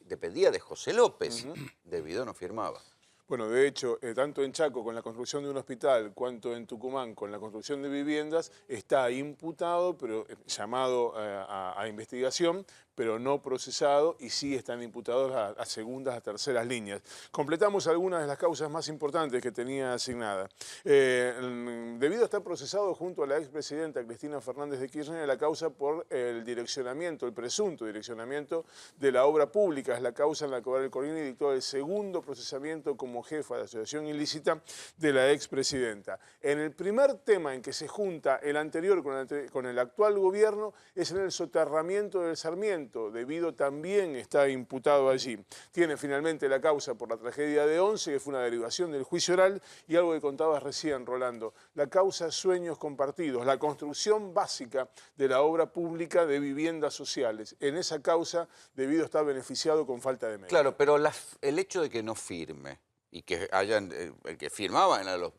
dependía de José López. Devido no firmaba. Bueno, de hecho, tanto en Chaco con la construcción de un hospital, cuanto en Tucumán con la construcción de viviendas, está imputado, pero llamado a investigación, pero no procesado, y sí están imputados a segundas, a terceras líneas. Completamos algunas de las causas más importantes que tenía asignada. Debido a estar procesado junto a la expresidenta Cristina Fernández de Kirchner, la causa por el direccionamiento, el presunto direccionamiento de la obra pública, es la causa en la que el Corrini dictó el segundo procesamiento como jefa de asociación ilícita de la expresidenta. En el primer tema en que se junta el anterior con el actual gobierno es en el soterramiento del Sarmiento. Debido también está imputado allí. Tiene finalmente la causa por la tragedia de Once, que fue una derivación del juicio oral, y algo que contabas recién, Rolando, la causa Sueños Compartidos, la construcción básica de la obra pública de viviendas sociales. En esa causa, Debido está beneficiado con falta de medios. Claro, pero el hecho de que no firme y que el que firmaba eran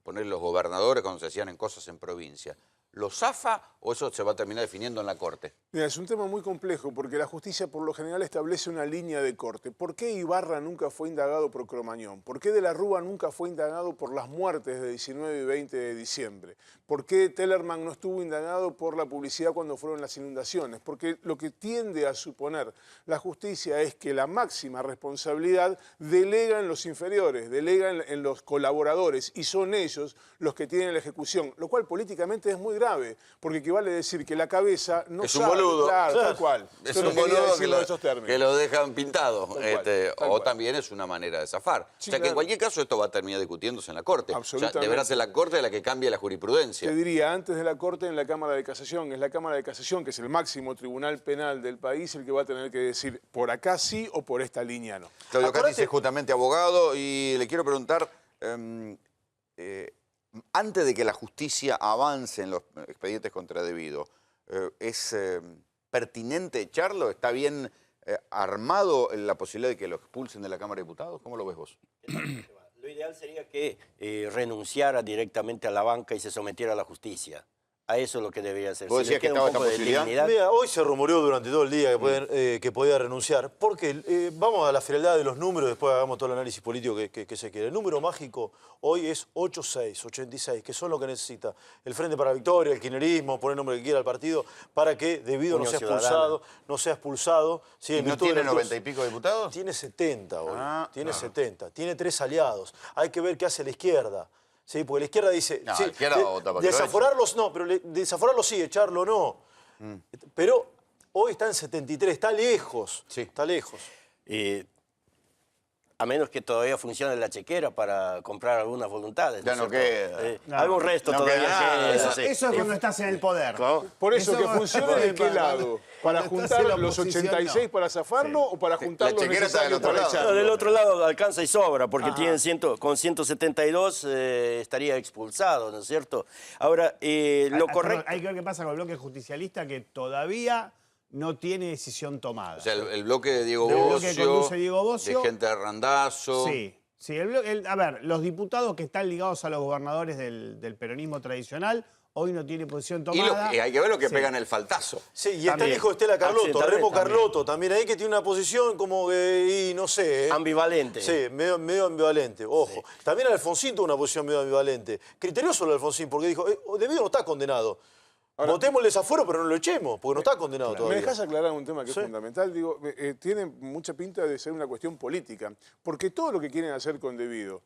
poner los gobernadores cuando se hacían en cosas en provincia, ¿lo zafa o eso se va a terminar definiendo en la Corte? Mira, es un tema muy complejo porque la justicia por lo general establece una línea de corte. ¿Por qué Ibarra nunca fue indagado por Cromañón? ¿Por qué De la Rúa nunca fue indagado por las muertes de 19 y 20 de diciembre? ¿Por qué Tellerman no estuvo indagado por la publicidad cuando fueron las inundaciones? Porque lo que tiende a suponer la justicia es que la máxima responsabilidad delega en los inferiores, delega en los colaboradores, y son ellos los que tienen la ejecución, lo cual políticamente es muy grave, porque equivale a decir que la cabeza no es un boludo. Claro, tal cual. Es un boludo que lo dejan pintado. Tal también es una manera de zafar. Sí, o sea que en cualquier caso esto va a terminar discutiéndose en la Corte. Absolutamente. O sea, deberá ser la Corte la que cambie la jurisprudencia. Te diría, antes de la Corte, en la Cámara de Casación. Es la Cámara de Casación, que es el máximo tribunal penal del país, el que va a tener que decir por acá sí o por esta línea no. Claudio Cátiz es justamente abogado y le quiero preguntar... antes de que la justicia avance en los expedientes contra debido, ¿es pertinente echarlo? ¿Está bien armado la posibilidad de que lo expulsen de la Cámara de Diputados? ¿Cómo lo ves vos? Lo ideal sería que renunciara directamente a la banca y se sometiera a la justicia. A eso es lo que debería hacer. ¿Vos decías que estaba esta posibilidad? Mira, hoy se rumoreó durante todo el día que podía renunciar, porque vamos a la frialdad de los números, después hagamos todo el análisis político que se quiere. El número mágico hoy es 86, 86, que son lo que necesita el Frente para la Victoria, el kirchnerismo, poner el nombre que quiera al partido, para que Debido no sea expulsado. Sí, ¿Y no tiene 90 y pico diputados? Tiene 70 hoy, tiene 70, tiene 3 aliados. Hay que ver qué hace la izquierda. Sí, porque la izquierda dice... No, sí, la izquierda vota para que lo desaforarlos no, pero desaforarlos sí, echarlo no. Pero hoy está en 73, está lejos. Sí. Está lejos. A menos que todavía funcione la chequera para comprar algunas voluntades. Ya no queda. Algún resto no todavía queda. Eso es cuando estás en el poder. Por eso, que cuando- funcione ¿de qué lado? ¿Para juntar en la los oposición, 86 no. para zafarlo o para juntar los chequera está del necesarios otro para lado. echarlo? Del otro lado alcanza y sobra, porque Ajá. con 172 estaría expulsado, ¿no es cierto? Ahora, lo correcto... Hay que ver qué pasa con el bloque justicialista, que todavía no tiene decisión tomada. O sea, el bloque de Diego El bloque Bocio, que conduce Diego Bocio. de gente de Randazzo. Sí. Sí, a ver, los diputados que están ligados a los gobernadores del peronismo tradicional, hoy no tiene posición tomada. Y hay que ver lo que Sí. pegan el faltazo. Sí, y está También. el hijo de Estela Carlotto, Accidentalmente Remo también. Carlotto, también ahí que tiene una posición como que, y no sé. Ambivalente. Sí, medio ambivalente, ojo. También Alfonsín tuvo una posición medio ambivalente. Criterioso el Alfonsín, porque dijo, Debido no está condenado. Ahora, Votemos el desafuero, pero no lo echemos, porque no está condenado ¿Me todavía. dejas aclarar un tema que Sí. es fundamental? Digo, tiene mucha pinta de ser una cuestión política, porque todo lo que quieren hacer con Debido,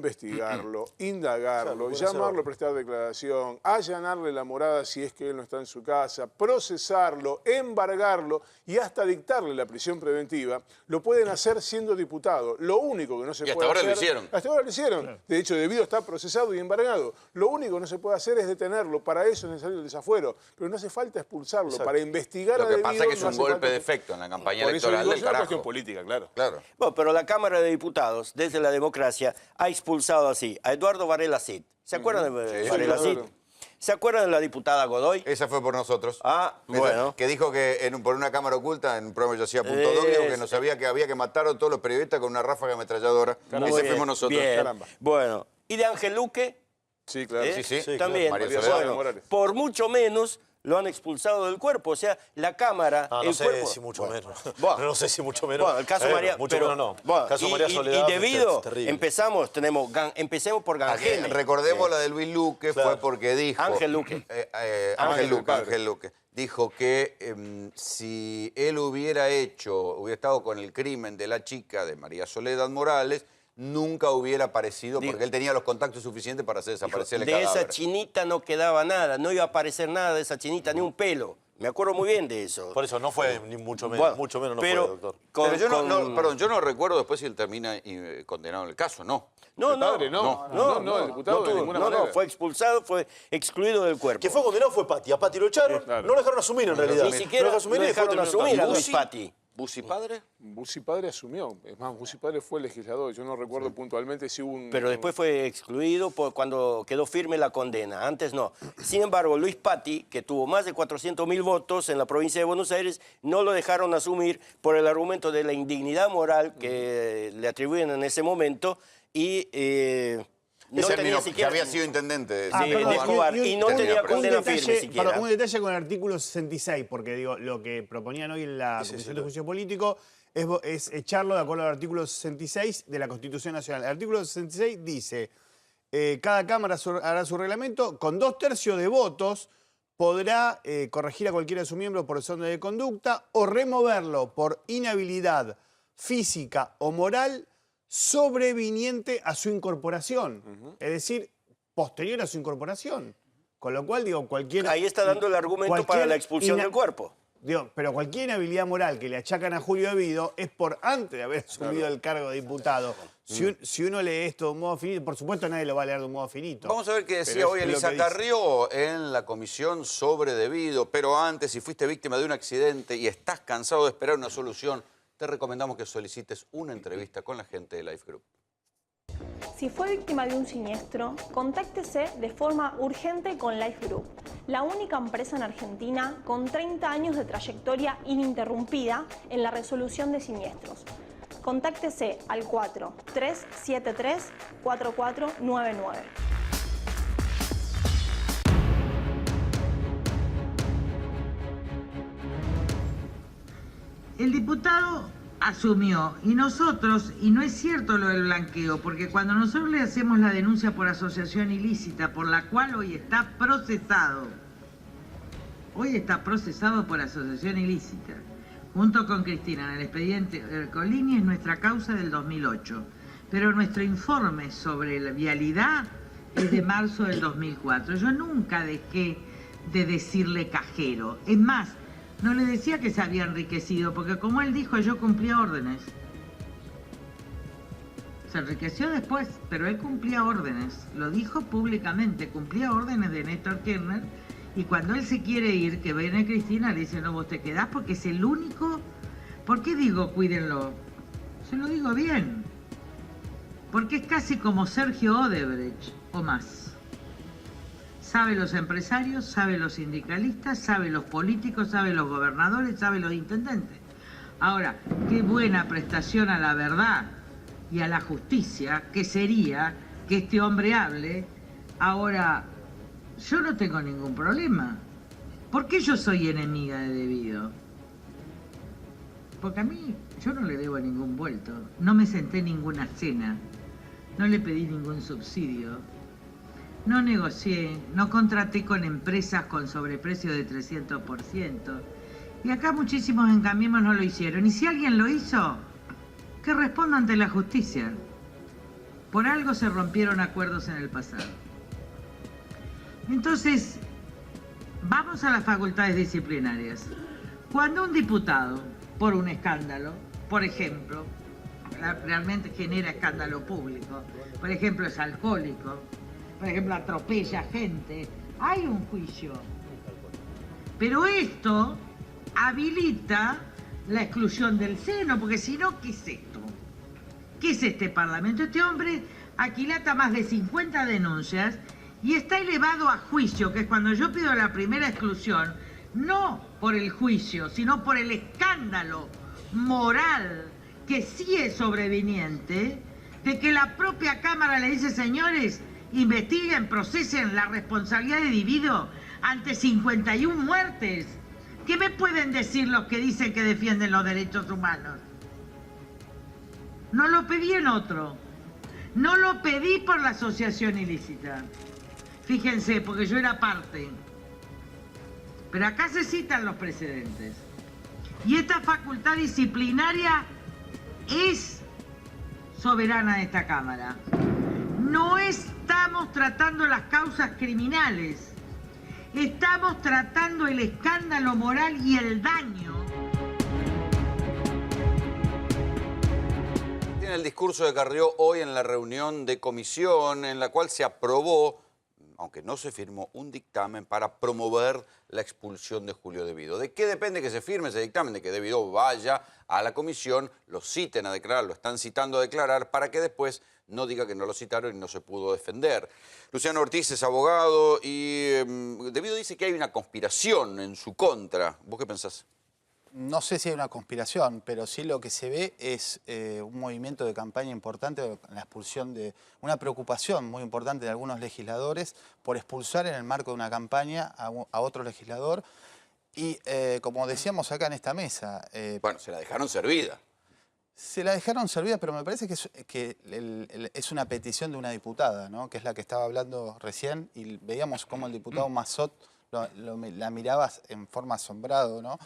investigarlo, indagarlo, Claro, puede llamarlo ser. a prestar declaración, allanarle la morada si es que él no está en su casa, procesarlo, embargarlo y hasta dictarle la prisión preventiva, lo pueden hacer siendo diputado. Lo único que no se Y hasta puede ahora hacer... lo hicieron. Hasta ahora lo hicieron. Claro. De hecho, Debido está procesado y embargado. Lo único que no se puede hacer es detenerlo. Para eso es necesario el desafuero. Pero no hace falta expulsarlo. Exacto. Para investigar Lo a que Debido pasa es que es no un hace golpe falta de que- efecto en la campaña Por eso electoral digo, del es una carajo. cuestión política, claro. Claro. Bueno, pero la Cámara de Diputados, desde la democracia, ha expulsado así a Eduardo Varela Cid. ¿Se acuerdan de Sí, Varela Cid? claro. ¿Se acuerdan de la diputada Godoy? Esa fue por nosotros. Ah, Esa, bueno. que dijo que por una cámara oculta, en un programa que yo hacía Punto Es- Doc, dijo que no sabía que había que matar a todos los periodistas con una ráfaga ametralladora. Muy Ese bien, fuimos nosotros. bien. Caramba. Bueno, ¿y de Ángel Luque? Sí, claro. ¿Eh? Sí, sí. También. María María Soledad. Soledad Morales. Por mucho menos lo han expulsado del cuerpo. O sea, la Cámara, No el sé cuerpo... si mucho menos. Bueno. No sé si mucho menos. Bueno, el caso María... Mucho pero- menos no. bueno, El caso y, María y- Soledad y debido, es terrible. empecemos por Gangene. Recordemos la de Luis Luque, Claro. fue porque dijo... Ángel Luque. Ángel Luque, padre. Ángel Luque. Dijo que si él hubiera estado con el crimen de la chica de María Soledad Morales, nunca hubiera aparecido porque él tenía los contactos suficientes para hacer desaparecer el De cadáver. esa chinita no quedaba nada, no iba a aparecer nada de esa chinita, ni un pelo. Me acuerdo muy bien de eso. Por eso no fue ni mucho menos. Bueno, Mucho menos no pero fue, doctor. Pero yo no recuerdo después si él termina condenado en el caso, ¿no? No, El padre no, el diputado de ninguna no, manera. fue expulsado, fue excluido del cuerpo. Que fue condenado fue Patti. A Patti lo echaron, Claro. no lo dejaron asumir en realidad. Ni siquiera no lo dejaron asumir a Luis Bussi. Patti. ¿Bussi padre? Bussi padre asumió. Es más, Bussi padre fue legislador. Yo no recuerdo puntualmente si hubo un... Pero después fue excluido cuando quedó firme la condena, antes no. Sin embargo, Luis Patti, que tuvo más de 400.000 votos en la provincia de Buenos Aires, no lo dejaron asumir por el argumento de la indignidad moral que le atribuyen en ese momento y no Ese tenía que siquiera... había sido intendente. Sí, de Escobar, y no tenía condena firme siquiera. Un detalle con el artículo 66, porque digo, lo que proponían hoy en la Comisión de Juicio Político es echarlo de acuerdo al artículo 66 de la Constitución Nacional. El artículo 66 dice, cada Cámara hará su reglamento, con 2/3 de votos podrá corregir a cualquiera de sus miembros por desorden de conducta o removerlo por inhabilidad física o moral sobreviniente a su incorporación. Es decir, posterior a su incorporación. Con lo cual, digo, cualquier... Ahí está dando el argumento para la expulsión del cuerpo. Digo, pero cualquier inhabilidad moral que le achacan a Julio Debido es por antes de haber asumido el cargo de diputado. Si uno lee esto de un modo finito, por supuesto nadie lo va a leer de un modo finito. Vamos a ver qué Pero decía es hoy lo Elisa que dice. Carrió en la comisión sobre Debido. Pero antes, si fuiste víctima de un accidente y estás cansado de esperar una solución, te recomendamos que solicites una entrevista con la gente de Life Group. Si fue víctima de un siniestro, contáctese de forma urgente con Life Group, la única empresa en Argentina con 30 años de trayectoria ininterrumpida en la resolución de siniestros. Contáctese al 4373-4499. El diputado asumió y nosotros, y no es cierto lo del blanqueo, porque cuando nosotros le hacemos la denuncia por asociación ilícita, por la cual hoy está procesado por asociación ilícita, junto con Cristina en el expediente Ercolini, es nuestra causa del 2008, pero nuestro informe sobre la vialidad es de marzo del 2004. Yo nunca dejé de decirle cajero, es más, no le decía que se había enriquecido, porque como él dijo, yo cumplía órdenes. Se enriqueció después, pero él cumplía órdenes. Lo dijo públicamente, cumplía órdenes de Néstor Kirchner. Y cuando él se quiere ir, que viene Cristina, le dice, no, vos te quedás porque es el único... ¿Por qué digo cuídenlo? Se lo digo bien. Porque es casi como Sergio Odebrecht, o más. Sabe los empresarios, sabe los sindicalistas, sabe los políticos, sabe los gobernadores, sabe los intendentes. Ahora, qué buena prestación a la verdad y a la justicia que sería que este hombre hable. Ahora, yo no tengo ningún problema. ¿Por qué yo soy enemiga de Debido? Porque a mí, yo no le debo ningún vuelto. No me senté en ninguna cena. No le pedí ningún subsidio. No negocié, no contraté con empresas con sobreprecio de 300%. Y acá muchísimos en Cambiemos no lo hicieron. Y si alguien lo hizo, que responda ante la justicia. Por algo se rompieron acuerdos en el pasado. Entonces, vamos a las facultades disciplinarias. Cuando un diputado, por un escándalo, por ejemplo, realmente genera escándalo público, por ejemplo, es alcohólico, por ejemplo, atropella gente, hay un juicio. Pero esto habilita la exclusión del seno, porque si no, ¿qué es esto? ¿Qué es este Parlamento? Este hombre aquilata más de 50 denuncias y está elevado a juicio, que es cuando yo pido la primera exclusión, no por el juicio, sino por el escándalo moral que sí es sobreviniente, de que la propia Cámara le dice, señores, investiguen, procesen la responsabilidad de Debido ante 51 muertes. ¿Qué me pueden decir los que dicen que defienden los derechos humanos? No lo pedí en otro. No lo pedí por la asociación ilícita. Fíjense, porque yo era parte. Pero acá se citan los precedentes. Y esta facultad disciplinaria es soberana de esta Cámara. No estamos tratando las causas criminales. Estamos tratando el escándalo moral y el daño. Tiene el discurso de Carrió hoy en la reunión de comisión en la cual se aprobó, aunque no se firmó, un dictamen para promover la expulsión de Julio Debido. ¿De qué depende que se firme ese dictamen? De que Debido vaya a la comisión, lo citen a declarar, lo están citando a declarar, para que después no diga que no lo citaron y no se pudo defender. Luciano Ortiz es abogado y Debido dice que hay una conspiración en su contra. ¿Vos qué pensás? No sé si hay una conspiración, pero sí lo que se ve es un movimiento de campaña importante, la expulsión de una preocupación muy importante de algunos legisladores por expulsar en el marco de una campaña a otro legislador. Y como decíamos acá en esta mesa... bueno, se la dejaron servida. Se la dejaron servida, pero me parece que es una petición de una diputada, ¿no? Que es la que estaba hablando recién, y veíamos cómo el diputado Mazzot la miraba en forma asombrado, ¿no?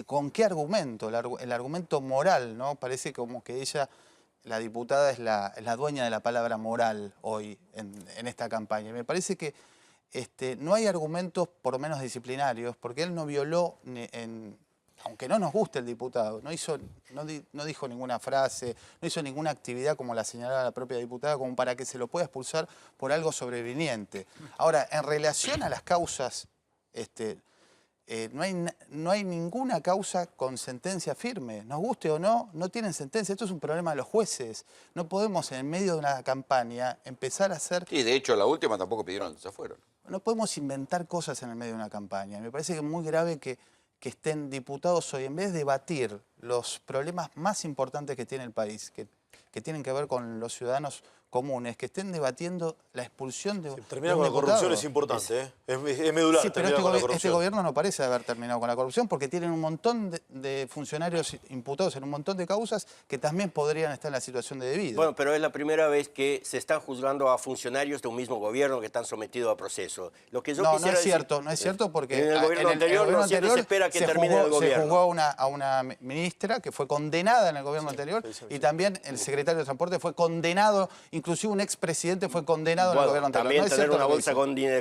¿Con qué argumento? El argumento moral, ¿no? Parece como que ella, la diputada, es la dueña de la palabra moral hoy en esta campaña. Me parece que no hay argumentos por lo menos disciplinarios, porque él no violó, aunque no nos guste el diputado, no dijo ninguna frase, no hizo ninguna actividad como la señalaba la propia diputada, como para que se lo pueda expulsar por algo sobreviniente. Ahora, en relación a las causas no hay ninguna causa con sentencia firme. Nos guste o no, no tienen sentencia. Esto es un problema de los jueces. No podemos en medio de una campaña empezar a hacer... Sí, de hecho, la última tampoco pidieron desafuero. No podemos inventar cosas en el medio de una campaña. Me parece que es muy grave que estén diputados hoy, en vez de debatir los problemas más importantes que tiene el país, que tienen que ver con los ciudadanos comunes, que estén debatiendo la expulsión de Terminar con la corrupción es importante, ¿eh? Es medular. Sí, pero este gobierno no parece haber terminado con la corrupción porque tienen un montón de funcionarios imputados en un montón de causas que también podrían estar en la situación de debido. Bueno, pero es la primera vez que se están juzgando a funcionarios de un mismo gobierno que están sometidos a proceso. Lo que yo no, quisiera no es decir, cierto, no es cierto porque en el gobierno anterior no siempre se espera que termine el gobierno. Se juzgó a una ministra que fue condenada en el gobierno anterior y también el secretario de Transporte fue condenado, inclusive un expresidente fue condenado en el gobierno anterior. También no tener una bolsa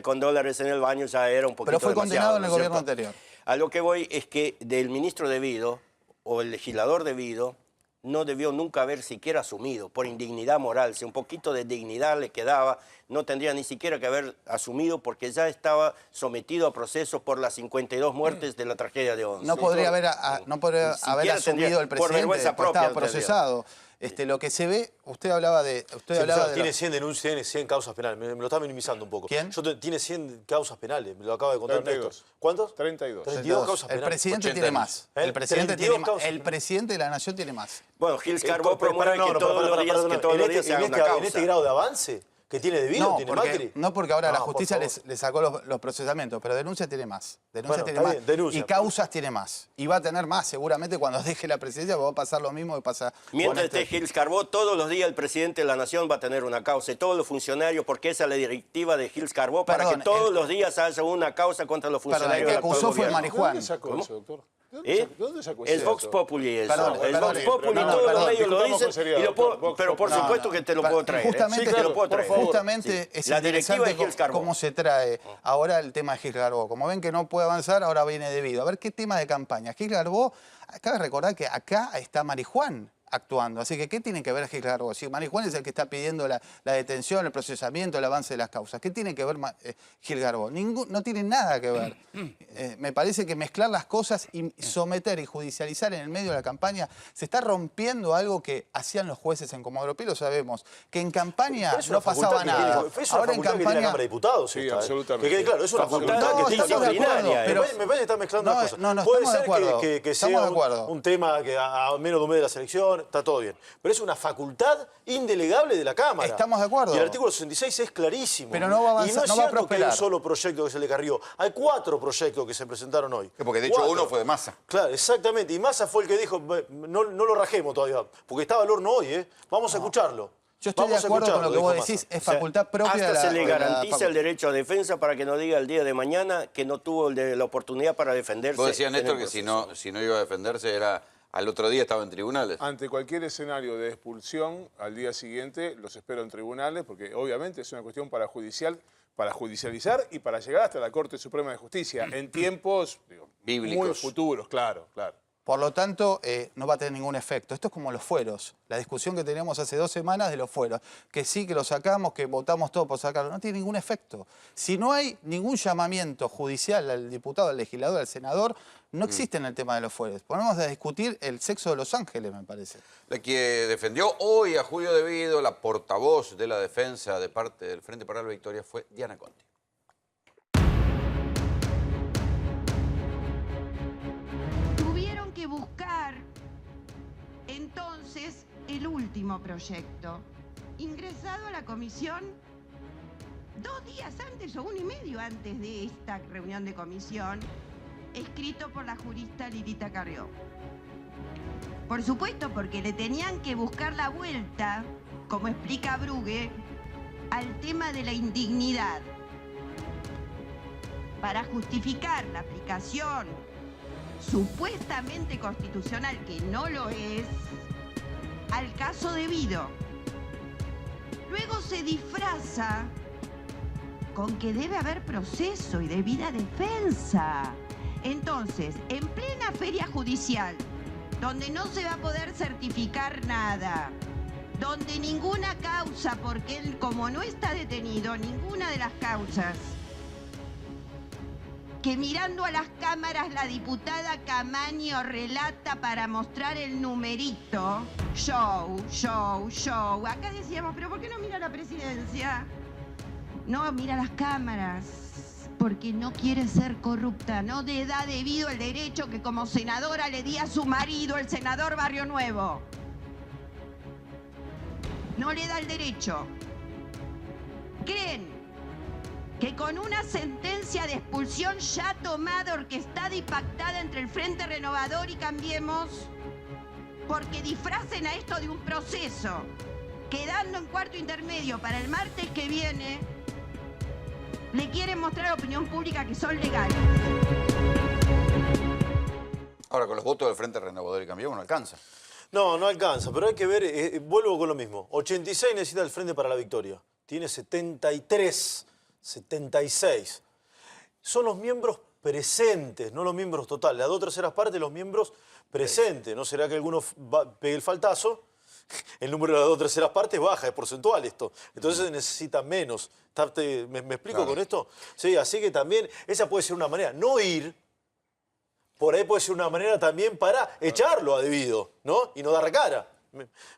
con dólares en el baño ya era un poquito Pero fue condenado demasiado, en el gobierno anterior. A lo que voy es que del ministro debido o el legislador debido no debió nunca haber siquiera asumido por indignidad moral. Si un poquito de dignidad le quedaba, no tendría ni siquiera que haber asumido porque ya estaba sometido a proceso por las 52 muertes de la tragedia de Once. No podría haber asumido el presidente, porque estaba procesado. Lo que se ve, usted hablaba de... Tiene 100 denuncias, tiene 100 causas penales. Me lo está minimizando un poco. ¿Quién? Tiene 100 causas penales, me lo acaba de contar 32. Néstor. ¿Cuántos? 32. 32 causas penales. El presidente tiene más. El presidente de la nación tiene más. Bueno, Gils Carbó promueve que todos los días se haga una causa. ¿En este grado de avance que tiene debido tiene Macri? No, porque ahora la justicia le sacó los procesamientos, pero denuncia tiene más. Y causas tiene más. Y va a tener más seguramente cuando deje la presidencia, va a pasar lo mismo que pasa... Mientras esté Gils Carbó, todos los días el presidente de la nación va a tener una causa. Y todos los funcionarios, porque esa es la directiva de Gils Carbó, para que todos los días haya una causa contra los funcionarios. El que acusó fue Marijuán. ¿Cómo? Eso, doctor? ¿Dónde sacó eso? Es Vox Populi eso. Perdón, es Vox Populi, todos los medios lo dicen, pero por supuesto que te lo puedo traer. Justamente es interesante cómo se trae ahora el tema de Gils Carbó. Como ven que no puede avanzar, ahora viene debido. A ver qué tema de campaña. Gils Carbó, cabe recordar que acá está Marijuán actuando. Así que, ¿qué tiene que ver Gils Carbó? Si Marijuán es el que está pidiendo la detención, el procesamiento, el avance de las causas. ¿Qué tiene que ver Gils Carbó? No tiene nada que ver. Me parece que mezclar las cosas y someter y judicializar en el medio de la campaña se está rompiendo algo que hacían los jueces en Comodoro Pi, lo sabemos, que en campaña no pasaba nada. Ahora en campaña... que tiene la Cámara de Diputados. Sí, absolutamente. Que quede claro, es una facultad que tiene disciplinaria. Me parece que está mezclando las cosas. Puede ser que sea un tema que a menos de un mes de la selección, está todo bien. Pero es una facultad indelegable de la Cámara. Estamos de acuerdo. Y el artículo 66 es clarísimo. Pero no va a avanzar, y no es cierto que hay un solo proyecto que se le carrió. Hay 4 proyectos que se presentaron hoy. Porque de hecho uno fue de Massa. Claro, exactamente. Y Massa fue el que dijo, no lo rajemos todavía, porque estaba al horno hoy, ¿eh? Vamos a escucharlo. Yo estoy de acuerdo con lo que vos decís, es facultad propia de la... Hasta se le garantiza el derecho a defensa para que no diga el día de mañana que no tuvo la oportunidad para defenderse. Vos decías, Néstor, que si no iba a defenderse era... Al otro día estaba en tribunales. Ante cualquier escenario de expulsión, al día siguiente los espero en tribunales, porque obviamente es una cuestión para judicializar y para llegar hasta la Corte Suprema de Justicia, en tiempos bíblicos, muy futuros, claro. Por lo tanto, no va a tener ningún efecto. Esto es como los fueros. La discusión que teníamos hace 2 semanas de los fueros. Que sí, que lo sacamos, que votamos todo por sacarlo. No tiene ningún efecto. Si no hay ningún llamamiento judicial al diputado, al legislador, al senador, no existe en el tema de los fueros. Ponemos a discutir el sexo de los ángeles, me parece. La que defendió hoy a Julio Debido, la portavoz de la defensa de parte del Frente para la Victoria, fue Diana Conti. Que buscar entonces el último proyecto ingresado a la comisión 2 días antes o 1 y medio antes de esta reunión de comisión, escrito por la jurista Lilita Carrió. Por supuesto, porque le tenían que buscar la vuelta, como explica Brugge, al tema de la indignidad para justificar la aplicación supuestamente constitucional, que no lo es, al caso debido. Luego se disfraza con que debe haber proceso y debida defensa. Entonces, en plena feria judicial, donde no se va a poder certificar nada, donde ninguna causa, porque él como no está detenido, ninguna de las causas que mirando a las cámaras la diputada Camaño relata para mostrar el numerito. Show, show, show. Acá decíamos, pero ¿por qué no mira la presidencia? No, mira las cámaras. Porque no quiere ser corrupta. No le da debido el derecho que como senadora le di a su marido, el senador Barrio Nuevo. No le da el derecho. ¿Creen que con una sentencia de expulsión ya tomada, orquestada y pactada entre el Frente Renovador y Cambiemos, porque disfracen a esto de un proceso, quedando en cuarto intermedio para el martes que viene, le quieren mostrar a la opinión pública que son legales? Ahora, con los votos del Frente Renovador y Cambiemos no alcanza. No, no alcanza, pero hay que ver, vuelvo con lo mismo. 86 necesita el Frente para la Victoria. Tiene 73, 76. Son los miembros presentes, no los miembros totales. Las 2/3 partes, los miembros presentes. ¿No será que alguno pegue el faltazo? El número de las 2/3 partes baja, es porcentual esto. Entonces se necesita menos. ¿Me explico Claro. con esto? Sí, así que también esa puede ser una manera. No ir, por ahí puede ser una manera también para echarlo a debido, ¿no? Y no dar cara.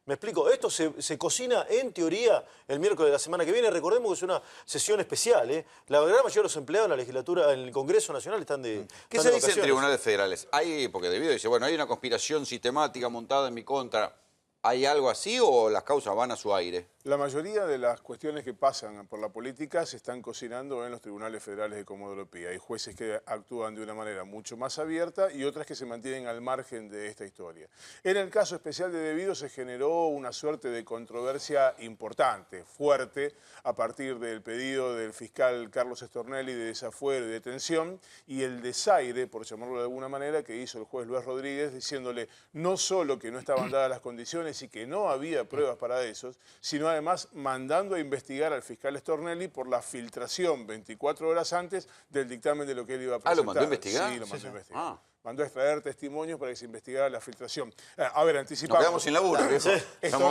¿Me explico? Esto se cocina en teoría el miércoles de la semana que viene. Recordemos que es una sesión especial, ¿eh? La gran mayoría de los empleados en la legislatura, en el Congreso Nacional, están de ¿Qué están se de dice en vacaciones. tribunales federales? Porque Debido dice, bueno, hay una conspiración sistemática montada en mi contra. ¿Hay algo así o las causas van a su aire? La mayoría de las cuestiones que pasan por la política se están cocinando en los tribunales federales de Comodoro Pi. Hay jueces que actúan de una manera mucho más abierta y otras que se mantienen al margen de esta historia. En el caso especial de Debido se generó una suerte de controversia importante, fuerte, a partir del pedido del fiscal Carlos Stornelli de desafuero y detención y el desaire, por llamarlo de alguna manera, que hizo el juez Luis Rodríguez diciéndole no solo que no estaban dadas las condiciones y que no había pruebas para eso, sino además mandando a investigar al fiscal Stornelli por la filtración 24 horas antes del dictamen de lo que él iba a presentar. ¿Lo mandó a investigar? Sí, lo mandó a investigar. Ah. Mandó a extraer testimonios para que se investigara la filtración. A ver, anticipamos. Nos quedamos sin laburo, viejo. Un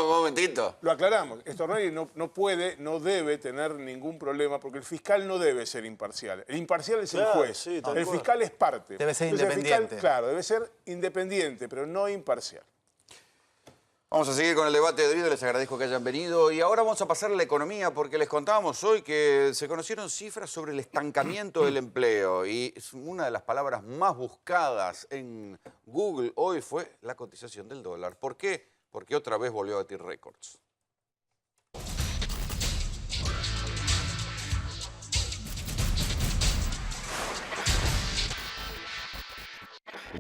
momentito. Lo aclaramos. Stornelli no puede, no debe tener ningún problema porque el fiscal no debe ser imparcial. El imparcial es el juez. Sí, tal el cual. fiscal es parte. Debe ser Entonces, independiente. El fiscal, claro, debe ser independiente, pero no imparcial. Vamos a seguir con el debate de Debido, les agradezco que hayan venido. Y ahora vamos a pasar a la economía, porque les contábamos hoy que se conocieron cifras sobre el estancamiento del empleo. Y una de las palabras más buscadas en Google hoy fue la cotización del dólar. ¿Por qué? Porque otra vez volvió a batir récords.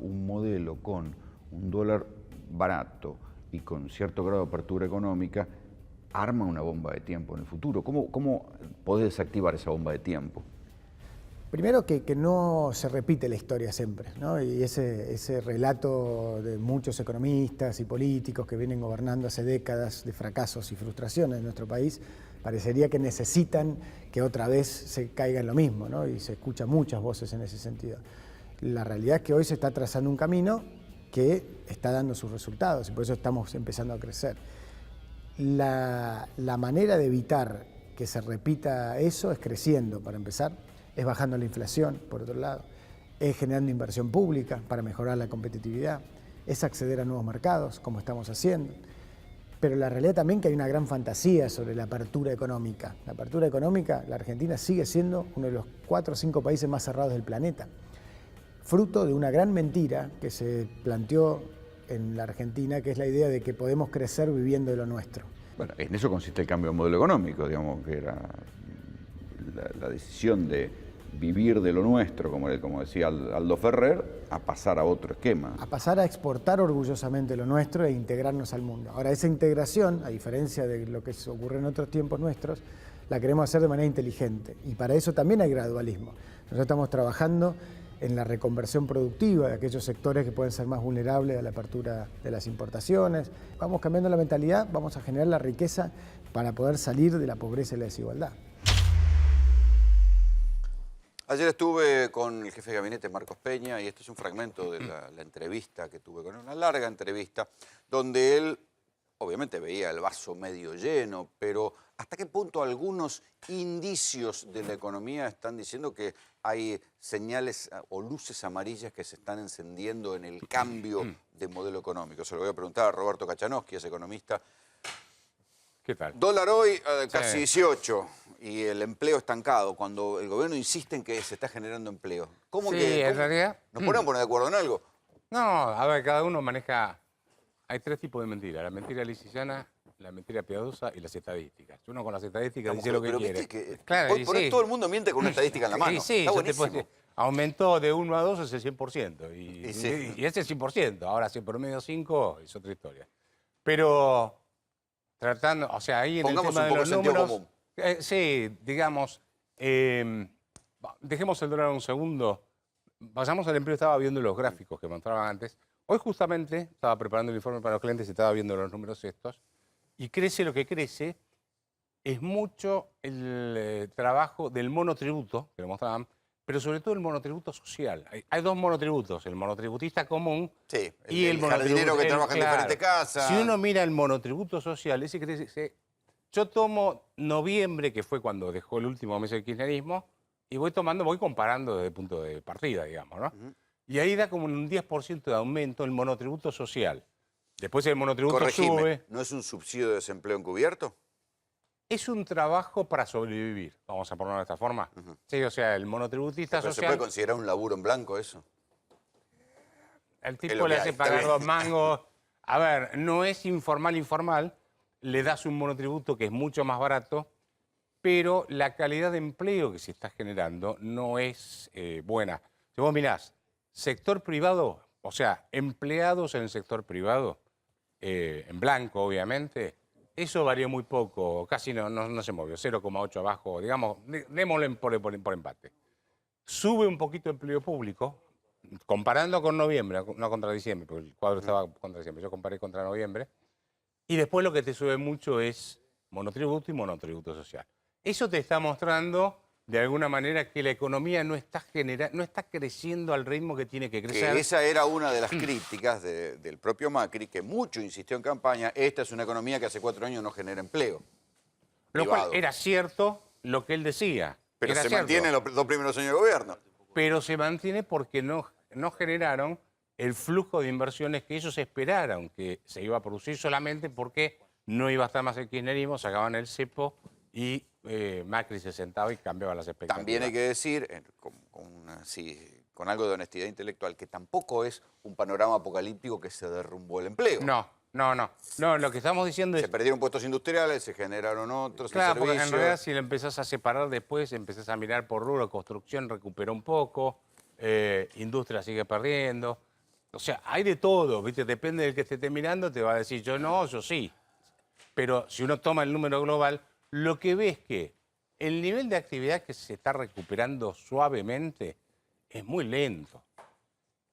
Un modelo con un dólar barato y con cierto grado de apertura económica arma una bomba de tiempo en el futuro. ¿Cómo podés desactivar esa bomba de tiempo? Primero que no se repite la historia siempre, ¿no? Y ese relato de muchos economistas y políticos que vienen gobernando hace décadas de fracasos y frustraciones en nuestro país, parecería que necesitan que otra vez se caiga en lo mismo, ¿no? Y se escuchan muchas voces en ese sentido. La realidad es que hoy se está trazando un camino que está dando sus resultados y por eso estamos empezando a crecer. La manera de evitar que se repita eso es creciendo, para empezar, es bajando la inflación, por otro lado, es generando inversión pública para mejorar la competitividad, es acceder a nuevos mercados, como estamos haciendo. Pero la realidad también que hay una gran fantasía sobre la apertura económica. La apertura económica, la Argentina sigue siendo uno de los 4 o 5 países más cerrados del planeta, fruto de una gran mentira que se planteó en la Argentina, que es la idea de que podemos crecer viviendo de lo nuestro. Bueno, en eso consiste el cambio de modelo económico, digamos, que era la decisión de vivir de lo nuestro, como decía Aldo Ferrer, a pasar a otro esquema. A pasar a exportar orgullosamente lo nuestro e integrarnos al mundo. Ahora, esa integración, a diferencia de lo que ocurre en otros tiempos nuestros, la queremos hacer de manera inteligente. Y para eso también hay gradualismo. Nosotros estamos trabajando en la reconversión productiva de aquellos sectores que pueden ser más vulnerables a la apertura de las importaciones. Vamos cambiando la mentalidad, vamos a generar la riqueza para poder salir de la pobreza y la desigualdad. Ayer estuve con el jefe de gabinete, Marcos Peña, y este es un fragmento de la entrevista que tuve con él, una larga entrevista, donde él obviamente veía el vaso medio lleno, pero ¿Hasta qué punto algunos indicios de la economía están diciendo que hay señales o luces amarillas que se están encendiendo en el cambio de modelo económico? Se lo voy a preguntar a Roberto Kachanowski, es economista. ¿Qué tal? Dólar hoy casi Sí. 18 y el empleo estancado, cuando el gobierno insiste en que se está generando empleo. ¿Cómo Sí, que en realidad... nos ponemos a poner de acuerdo en algo? No, a ver, cada uno maneja... Hay tres tipos de mentiras. La mentira lisiciana, la mentira piadosa y las estadísticas. Uno con las estadísticas dice lo que pero quiere. viste que Claro, hoy por hoy todo el mundo miente con una estadística en la mano. Y sí, Está yo te buenísimo. puedo decir, aumentó de 1 a 2 es el 100%. Y sí. ese es 100%. Ahora, si promedio 5 es otra historia. Pero tratando, o sea, ahí en Pongamos el tema un de poco los sentido números... común. Sí, digamos, dejemos el dólar un segundo. Vayamos al empleo, estaba viendo los gráficos que mostraban antes. Hoy justamente estaba preparando el informe para los clientes y estaba viendo los números estos. Y crece lo que crece. Es mucho el trabajo del monotributo, que lo mostraban, pero sobre todo el monotributo social. Hay dos monotributos, el monotributista común y el jardinero que trabaja en claro. diferentes casas. Si uno mira el monotributo social, ese crece. Yo tomo noviembre, que fue cuando dejó el último mes el kirchnerismo, y voy comparando desde el punto de partida, digamos, ¿no? Y ahí da como un 10% de aumento el monotributo social. Después el monotributo Corregime, sube. ¿no es un subsidio de desempleo encubierto? Es un trabajo para sobrevivir, vamos a ponerlo de esta forma. Sí, o sea, el monotributista Pero social... ¿se puede considerar un laburo en blanco eso? El Es tipo lo le que hace hay, está pagar bien. 2 mangos. A ver, no es informal, le das un monotributo que es mucho más barato, pero la calidad de empleo que se está generando no es buena. Si vos mirás, sector privado, o sea, empleados en el sector privado, en blanco obviamente, eso varió muy poco, casi no se movió, 0,8 abajo, digamos, démosle por empate. Sube un poquito el empleo público, comparando con noviembre, no contra diciembre, porque el cuadro estaba contra diciembre, yo comparé contra noviembre, y después lo que te sube mucho es monotributo y monotributo social. Eso te está mostrando, de alguna manera, que la economía no está creciendo al ritmo que tiene que crecer. Que esa era una de las críticas del propio Macri, que mucho insistió en campaña, esta es una economía que hace 4 años no genera empleo. Lo privado. cual era cierto lo que él decía. Pero era se cierto. mantiene los 2 primeros años de gobierno. Pero se mantiene porque no generaron el flujo de inversiones que ellos esperaron que se iba a producir solamente porque no iba a estar más el kirchnerismo, sacaban el cepo y Macri se sentaba y cambiaba las expectativas. También hay que decir, con algo de honestidad intelectual, que tampoco es un panorama apocalíptico que se derrumbó el empleo. No, lo que estamos diciendo es... Se perdieron puestos industriales, se generaron otros, Claro, porque en servicios. realidad si lo empezás a separar después, empezás a mirar por rubro, construcción recuperó un poco, industria sigue perdiendo. O sea, hay de todo, ¿viste? Depende del que te esté mirando, te va a decir yo no, yo sí. Pero si uno toma el número global, lo que ve es que el nivel de actividad que se está recuperando suavemente es muy lento.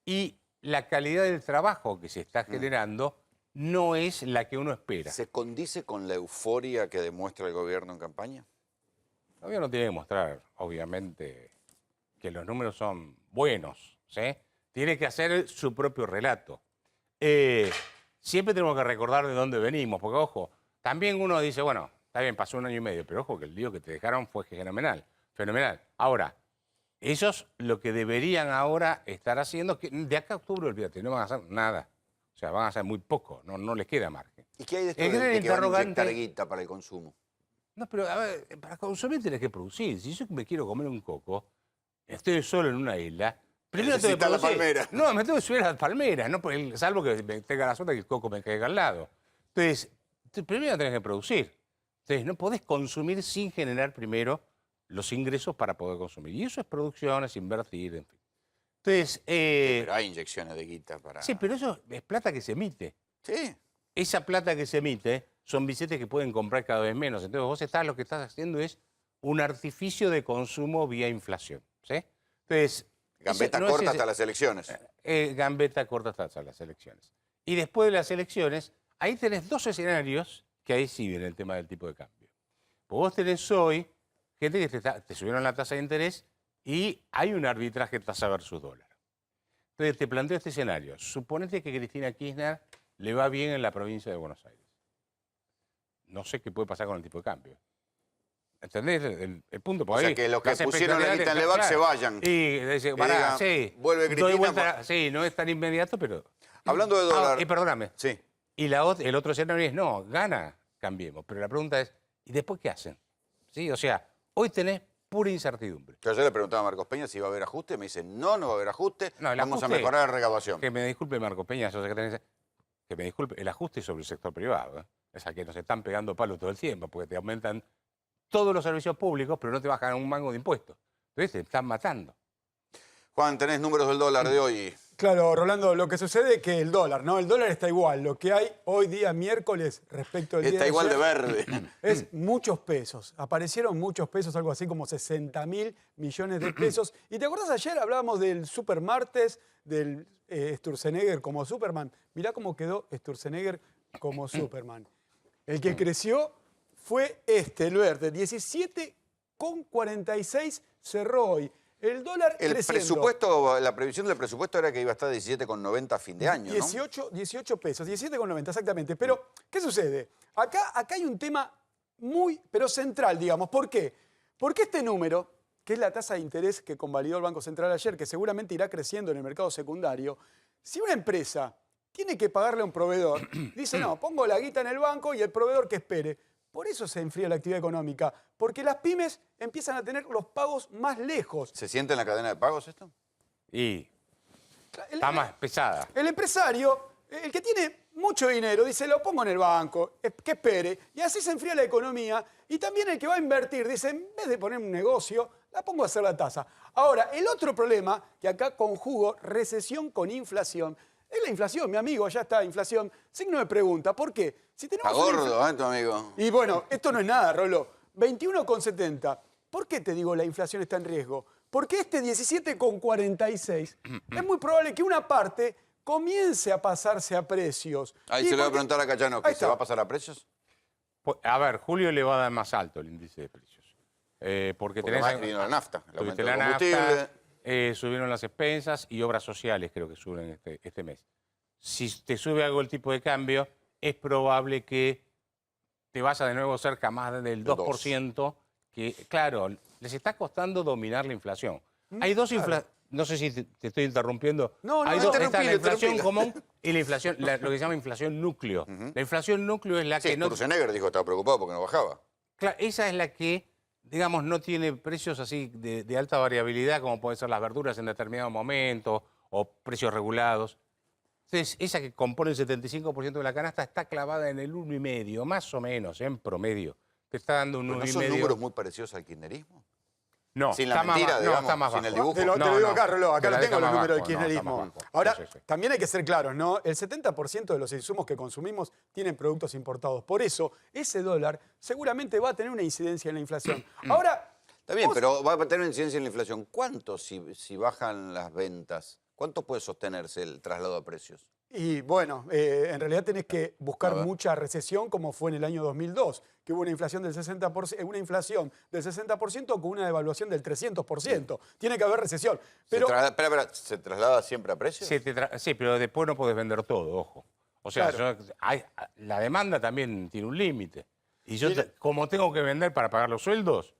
Y la calidad del trabajo que se está generando no es la que uno espera. ¿Se condice con la euforia que demuestra el gobierno en campaña? El gobierno tiene que mostrar, obviamente, que los números son buenos, ¿sí? Tiene que hacer su propio relato. Siempre tenemos que recordar de dónde venimos, porque, ojo, también uno dice, bueno, está bien, pasó 1 año y medio, pero ojo que el lío que te dejaron fue fenomenal. Ahora, ellos lo que deberían ahora estar haciendo, que de acá a octubre, olvídate, no van a hacer nada. O sea, van a hacer muy poco, no les queda margen. ¿Y qué hay de esto El gran de que van a inyectar interrogante... guita para el consumo? No, pero a ver, para consumir tenés que producir. Si yo me quiero comer un coco, estoy solo en una isla, primero tengo que Necesitas la producir. palmera. No, me tengo que subir a las palmeras, no, salvo que me tenga la suerte que el coco me caiga al lado. Entonces, primero tenés que producir. Entonces, no podés consumir sin generar primero los ingresos para poder consumir. Y eso es producción, es invertir, en fin. Entonces, Pero hay inyecciones de guita para... sí, pero eso es plata que se emite. Sí. Esa plata que se emite son billetes que pueden comprar cada vez menos. Entonces lo que estás haciendo es un artificio de consumo vía inflación. ¿Sí? Entonces, Gambeta corta hasta las elecciones. Gambeta corta hasta las elecciones. Y después de las elecciones, ahí tenés 2 escenarios que ahí sí viene el tema del tipo de cambio. Pues vos tenés hoy gente que te subieron la tasa de interés y hay un arbitraje tasa versus dólar. Entonces te planteo este escenario. Suponete que Cristina Kirchner le va bien en la provincia de Buenos Aires. No sé qué puede pasar con el tipo de cambio. ¿Entendés el punto? O sea, que los que pusieron la guita en Levac se vayan. Y dice, pará, sí. Vuelve Cristina. Vuelta, sí, no es tan inmediato, pero... Hablando de dólar... y perdóname. Sí. Y el otro escenario es, no, gana, cambiemos. Pero la pregunta es, ¿y después qué hacen? ¿Sí? O sea, hoy tenés pura incertidumbre. Yo le preguntaba a Marcos Peña si iba a haber ajuste. Me dice, no va a haber ajuste. No, vamos a mejorar la recaudación. Que me disculpe Marcos Peña, que me disculpe, el ajuste es sobre el sector privado. Es a que nos están pegando palos todo el tiempo, porque te aumentan todos los servicios públicos, pero no te bajan un mango de impuestos. Entonces te están matando. Juan, ¿tenés números del dólar de hoy? Claro, Rolando, lo que sucede es que el dólar, ¿no? El dólar está igual. Lo que hay hoy día miércoles respecto al día Está de igual ayer, de verde. es muchos pesos. Aparecieron muchos pesos, algo así como 60.000 millones de pesos. ¿Y te acordás ayer hablábamos del Supermartes, del Sturzenegger como Superman? Mirá cómo quedó Sturzenegger como Superman. El que creció fue el verde, 17,46 cerró hoy. El dólar creciendo. La previsión del presupuesto era que iba a estar 17,90 a fin de año, 18 pesos, 17,90 exactamente. Pero, ¿qué sucede? Acá hay un tema pero central, digamos. ¿Por qué? Porque este número, que es la tasa de interés que convalidó el Banco Central ayer, que seguramente irá creciendo en el mercado secundario, si una empresa tiene que pagarle a un proveedor, dice, no, pongo la guita en el banco y el proveedor que espere. Por eso se enfría la actividad económica, porque las pymes empiezan a tener los pagos más lejos. ¿Se siente en la cadena de pagos esto? Y está más pesada. El empresario, el que tiene mucho dinero, dice, lo pongo en el banco, que espere, y así se enfría la economía. Y también el que va a invertir, dice, en vez de poner un negocio, la pongo a hacer la tasa. Ahora, el otro problema, que acá conjugo recesión con inflación, es la inflación, mi amigo, ya está, inflación. Signo de pregunta, ¿por qué? Si tenemos está gordo, tu amigo. Y bueno, esto no es nada, Rolo. 21,70. ¿Por qué te digo la inflación está en riesgo? Porque 17,46 es muy probable que una parte comience a pasarse a precios. Ahí se le va a preguntar a Cayano, ¿que se va a pasar a precios? A ver, julio le va a dar más alto el índice de precios. Porque tenés vino la nafta, el aumento la del combustible. nafta, subieron las expensas y obras sociales creo que suben este mes. Si te sube algo el tipo de cambio, es probable que te vaya de nuevo cerca más del 2%, que claro, les está costando dominar la inflación. Hay dos inflaciones, no sé si te estoy interrumpiendo. No, hay dos, está la inflación común y la inflación, lo que se llama inflación núcleo. La inflación núcleo es la que no... Sturzenegger dijo que estaba preocupado porque no bajaba. Claro, esa es la que, digamos, no tiene precios así de alta variabilidad como pueden ser las verduras en determinado momento o precios regulados. Entonces, esa que compone el 75% de la canasta está clavada en el 1,5, más o menos, en promedio. Te está dando un 1,5. ¿No son números muy parecidos al kirchnerismo? No, sin la mentira, digamos, está más sin el bajo. dibujo. Te lo digo acá, Roló, acá no tengo los números del bajo, kirchnerismo. Ahora, también hay que ser claros, ¿no? El 70% de los insumos que consumimos tienen productos importados. Por eso, ese dólar seguramente va a tener una incidencia en la inflación. Ahora... Está bien, pero va a tener una incidencia en la inflación. ¿Cuánto si bajan las ventas? ¿Cuánto puede sostenerse el traslado a precios? Y bueno, en realidad tenés que buscar mucha recesión como fue en el año 2002, que hubo una inflación del 60%, con una devaluación del 300%. Tiene que haber recesión. Pero, ¿Se traslada siempre a precios? Sí, pero después no podés vender todo, ojo. O sea, Claro. la demanda también tiene un límite. Y yo, como tengo que vender para pagar los sueldos,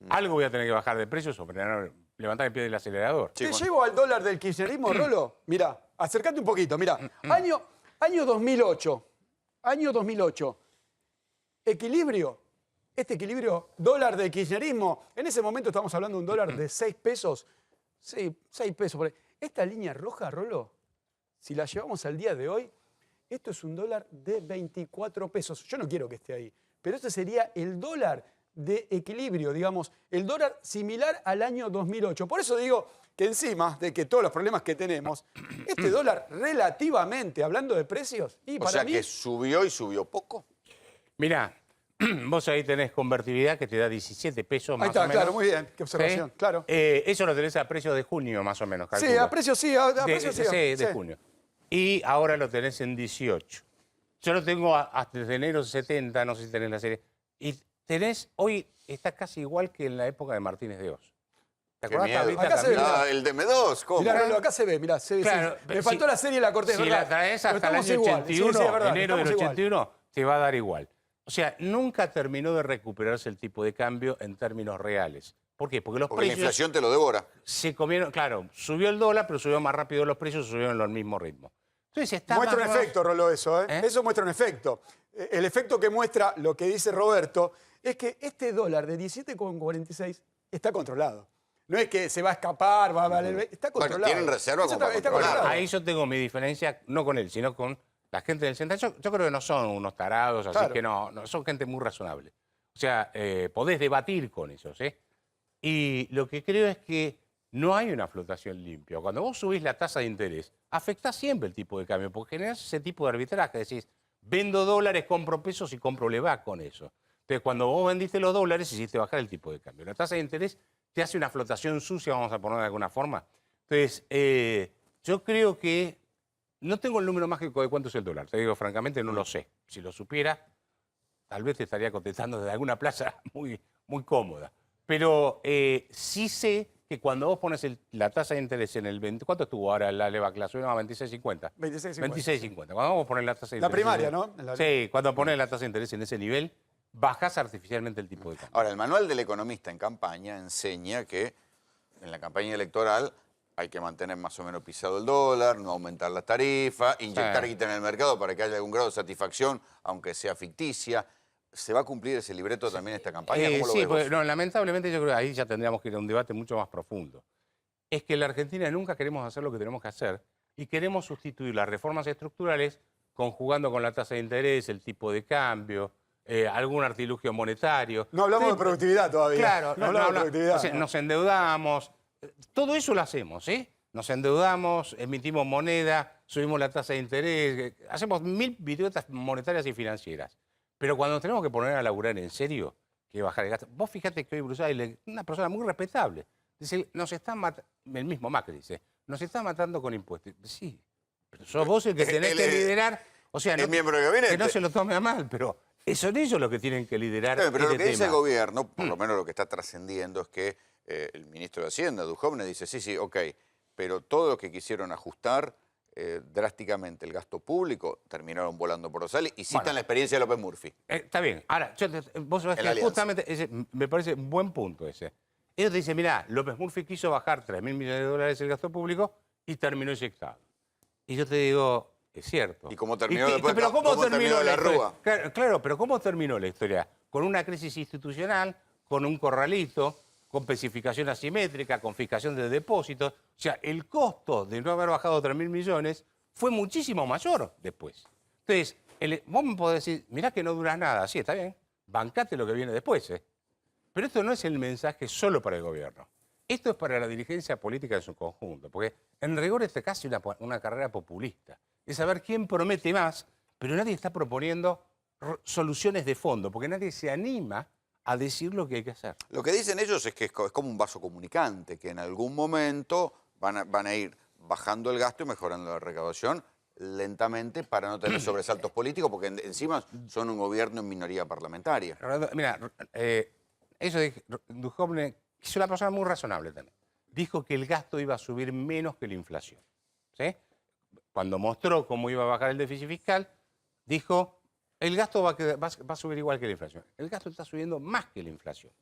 algo voy a tener que bajar de precios o levantar el pie del acelerador. ¿te llevo al dólar del kirchnerismo, Rolo? Mirá, acércate un poquito, mirá. Año 2008. Año 2008. Equilibrio. Este equilibrio, dólar del kirchnerismo. En ese momento estamos hablando de un dólar de 6 pesos. Sí, 6 pesos por ahí. Esta línea roja, Rolo, si la llevamos al día de hoy, esto es un dólar de 24 pesos. Yo no quiero que esté ahí, pero este sería el dólar de equilibrio, digamos, el dólar similar al año 2008. Por eso digo que encima de que todos los problemas que tenemos, este dólar relativamente, hablando de precios, y para o sea mí... que subió y subió poco. Mirá, vos ahí tenés convertibilidad que te da 17 pesos más Ahí está, o menos. claro, muy bien, qué observación, ¿Sí? claro. Eso lo tenés a precio de junio más o menos, calculo. Sí, a precio sí, a precio sí. De junio. Y ahora lo tenés en 18. Yo lo tengo hasta enero 70, no sé si tenés la serie. Y tenés, hoy está casi igual que en la época de Martínez de Oz. ¿Te acordás? Acá se ve, el de M2, ¿cómo? Mirá, Rolo, acá se ve, mirá, se ve. Claro, me faltó la serie y la corté, Si la traes hasta el año 81, enero del 81, te va a dar igual. O sea, nunca terminó de recuperarse el tipo de cambio en términos reales. ¿Por qué? Porque los Porque precios... la inflación te lo devora. Se comieron, claro, subió el dólar, pero subió más rápido los precios, subieron al mismo ritmo. Entonces está muestra un más... efecto, Rolo, eso, ¿eh? Eso muestra un efecto. El efecto que muestra lo que dice Roberto es que este dólar de 17,46 está controlado. No es que se va a escapar, va a valer... Está controlado. Bueno, tienen reserva como para controlar. Ahí yo tengo mi diferencia, no con él, sino con la gente del central. Yo creo que no son unos tarados, así que no, son gente muy razonable. O sea, podés debatir con ellos, ¿eh? Y lo que creo es que no hay una flotación limpia. Cuando vos subís la tasa de interés, afecta siempre el tipo de cambio, porque generás ese tipo de arbitraje. Decís, vendo dólares, compro pesos y compro LEVA con eso. Entonces, cuando vos vendiste los dólares, hiciste bajar el tipo de cambio. La tasa de interés te hace una flotación sucia, vamos a poner de alguna forma. Entonces, yo creo que no tengo el número mágico de cuánto es el dólar. Te digo, francamente, no lo sé. Si lo supiera, tal vez te estaría contestando desde alguna plaza muy, muy cómoda. Pero sí sé que cuando vos pones la tasa de interés en el 20... ¿Cuánto estuvo ahora la LEVA clase? No, 26.50. 26.50. Cuando vamos a poner la tasa de interés... La primaria, ¿no? Sí, cuando pones la tasa de interés en ese nivel, bajás artificialmente el tipo de cambio. Ahora, el manual del economista en campaña enseña que en la campaña electoral hay que mantener más o menos pisado el dólar, no aumentar las tarifas, inyectar guita en el mercado para que haya algún grado de satisfacción, aunque sea ficticia. ¿Se va a cumplir ese libreto también en esta campaña? ¿Cómo lo Sí, ves vos? porque, no, lamentablemente yo creo que ahí ya tendríamos que ir a un debate mucho más profundo. Es que en la Argentina nunca queremos hacer lo que tenemos que hacer y queremos sustituir las reformas estructurales conjugando con la tasa de interés, el tipo de cambio, algún artilugio monetario. No hablamos de productividad todavía. Claro, no hablamos de productividad. O sea, nos endeudamos, todo eso lo hacemos, ¿sí? Nos endeudamos, emitimos moneda, subimos la tasa de interés, hacemos 1000 viruetas monetarias y financieras. Pero cuando tenemos que poner a laburar en serio, que bajar el gasto. Vos fíjate que hoy Brusáez, una persona muy respetable, dice, nos están matando, el mismo Macri dice, nos están matando con impuestos. Sí, pero sos vos el que tenés que liderar. O sea, no, miembro del gabinete. Que no se lo tome a mal, pero son ellos los que tienen que liderar Pero lo este que dice tema. el gobierno, por lo menos lo que está trascendiendo, es que el ministro de Hacienda, Duhovne, dice, sí, ok, pero todo lo que quisieron ajustar drásticamente el gasto público, terminaron volando por los aires y citan la experiencia de López Murphy. Está bien. Ahora, vos sabés que justamente me parece un buen punto ese. Ellos te dicen, mirá, López Murphy quiso bajar 3.000 millones de dólares el gasto público y terminó inyectado. Y yo te digo, es cierto. ¿Y cómo terminó después? Pero ¿cómo terminó la Rúa? Claro, pero ¿cómo terminó la historia? Con una crisis institucional, con un corralito, con especificación asimétrica, confiscación de depósitos. O sea, el costo de no haber bajado 3.000 millones fue muchísimo mayor después. Entonces, vos me podés decir, mirá que no dura nada. Sí, está bien, bancate lo que viene después. Pero esto no es el mensaje solo para el gobierno. Esto es para la dirigencia política en su conjunto. Porque en rigor es casi una carrera populista. Es saber quién promete más, pero nadie está proponiendo soluciones de fondo, porque nadie se anima a decir lo que hay que hacer. Lo que dicen ellos es que es como un vaso comunicante, que en algún momento van a ir bajando el gasto y mejorando la recaudación lentamente para no tener sobresaltos políticos, porque encima son un gobierno en minoría parlamentaria. Mira, eso de Duhovne es una persona muy razonable también. Dijo que el gasto iba a subir menos que la inflación. ¿Sí? Cuando mostró cómo iba a bajar el déficit fiscal, dijo, el gasto va a subir igual que la inflación. El gasto está subiendo más que la inflación.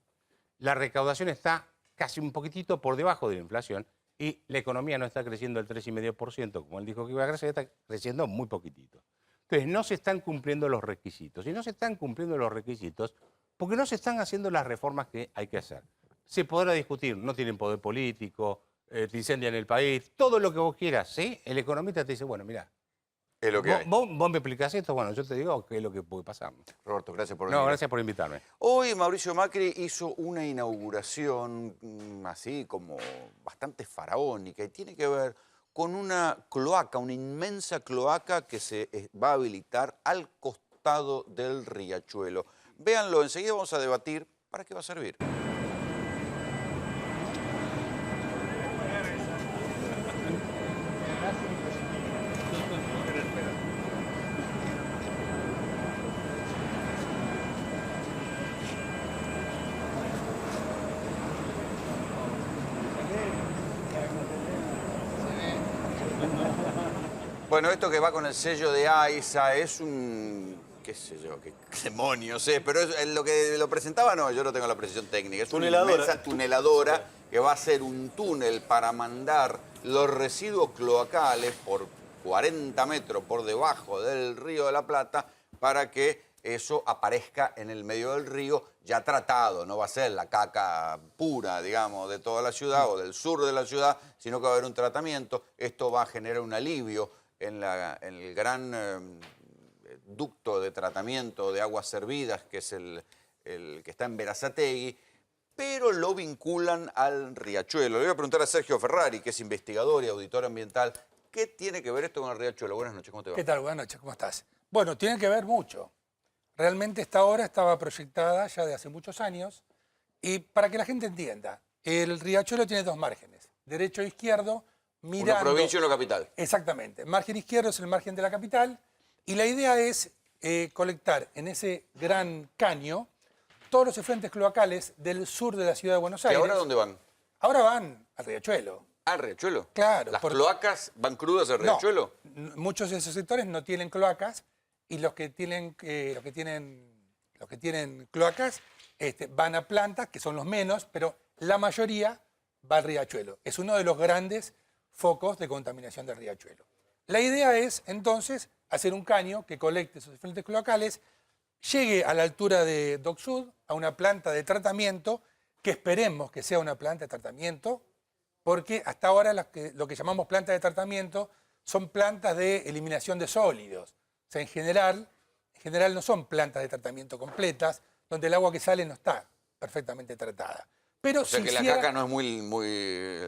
La recaudación está casi un poquitito por debajo de la inflación y la economía no está creciendo al 3,5%, como él dijo que iba a crecer, está creciendo muy poquitito. Entonces, no se están cumpliendo los requisitos. Y no se están cumpliendo los requisitos porque no se están haciendo las reformas que hay que hacer. Se podrá discutir, no tienen poder político, te incendian el país, todo lo que vos quieras, ¿sí? El economista te dice, bueno, mirá, es lo que hay. Vos me explicás esto, bueno, yo te digo qué es lo que puede pasar. Roberto, gracias por venir. venir. No, gracias por invitarme. Hoy Mauricio Macri hizo una inauguración así como bastante faraónica y tiene que ver con una cloaca, una inmensa cloaca que se va a habilitar al costado del riachuelo. Véanlo, enseguida vamos a debatir para qué va a servir. Bueno, esto que va con el sello de AISA es un qué sé yo, qué demonios es, pero lo que lo presentaba no, yo no tengo la precisión técnica. Es Tuneladora. una inmensa tuneladora que va a ser un túnel para mandar los residuos cloacales por 40 metros por debajo del Río de la Plata para que eso aparezca en el medio del río ya tratado. No va a ser la caca pura, digamos, de toda la ciudad o del sur de la ciudad, sino que va a haber un tratamiento. Esto va a generar un alivio en el gran ducto de tratamiento de aguas servidas, que es el que está en Berazategui, pero lo vinculan al riachuelo. Le voy a preguntar a Sergio Ferrari, que es investigador y auditor ambiental, ¿qué tiene que ver esto con el riachuelo? Buenas noches, ¿cómo te va? ¿Qué tal? Buenas noches, ¿cómo estás? Bueno, tiene que ver mucho. Realmente esta obra estaba proyectada ya de hace muchos años y para que la gente entienda, el riachuelo tiene dos márgenes, derecho e izquierdo, mirando... Una provincia y una capital. Exactamente. Margen izquierdo es el margen de la capital y la idea es colectar en ese gran caño todos los efluentes cloacales del sur de la ciudad de Buenos Aires. ¿Y ahora dónde van? Ahora van al riachuelo. ¿Al riachuelo? Claro. ¿Las cloacas van crudas al riachuelo? No, muchos de esos sectores no tienen cloacas y los que tienen cloacas van a plantas, que son los menos, pero la mayoría va al riachuelo. Es uno de los grandes focos de contaminación del riachuelo. La idea es, entonces, hacer un caño que colecte esos efluentes cloacales, llegue a la altura de Dock Sud, a una planta de tratamiento, que esperemos que sea una planta de tratamiento, porque hasta ahora lo que llamamos plantas de tratamiento son plantas de eliminación de sólidos. O sea, en general no son plantas de tratamiento completas, donde el agua que sale no está perfectamente tratada. Pero o sea si que la caca no es muy...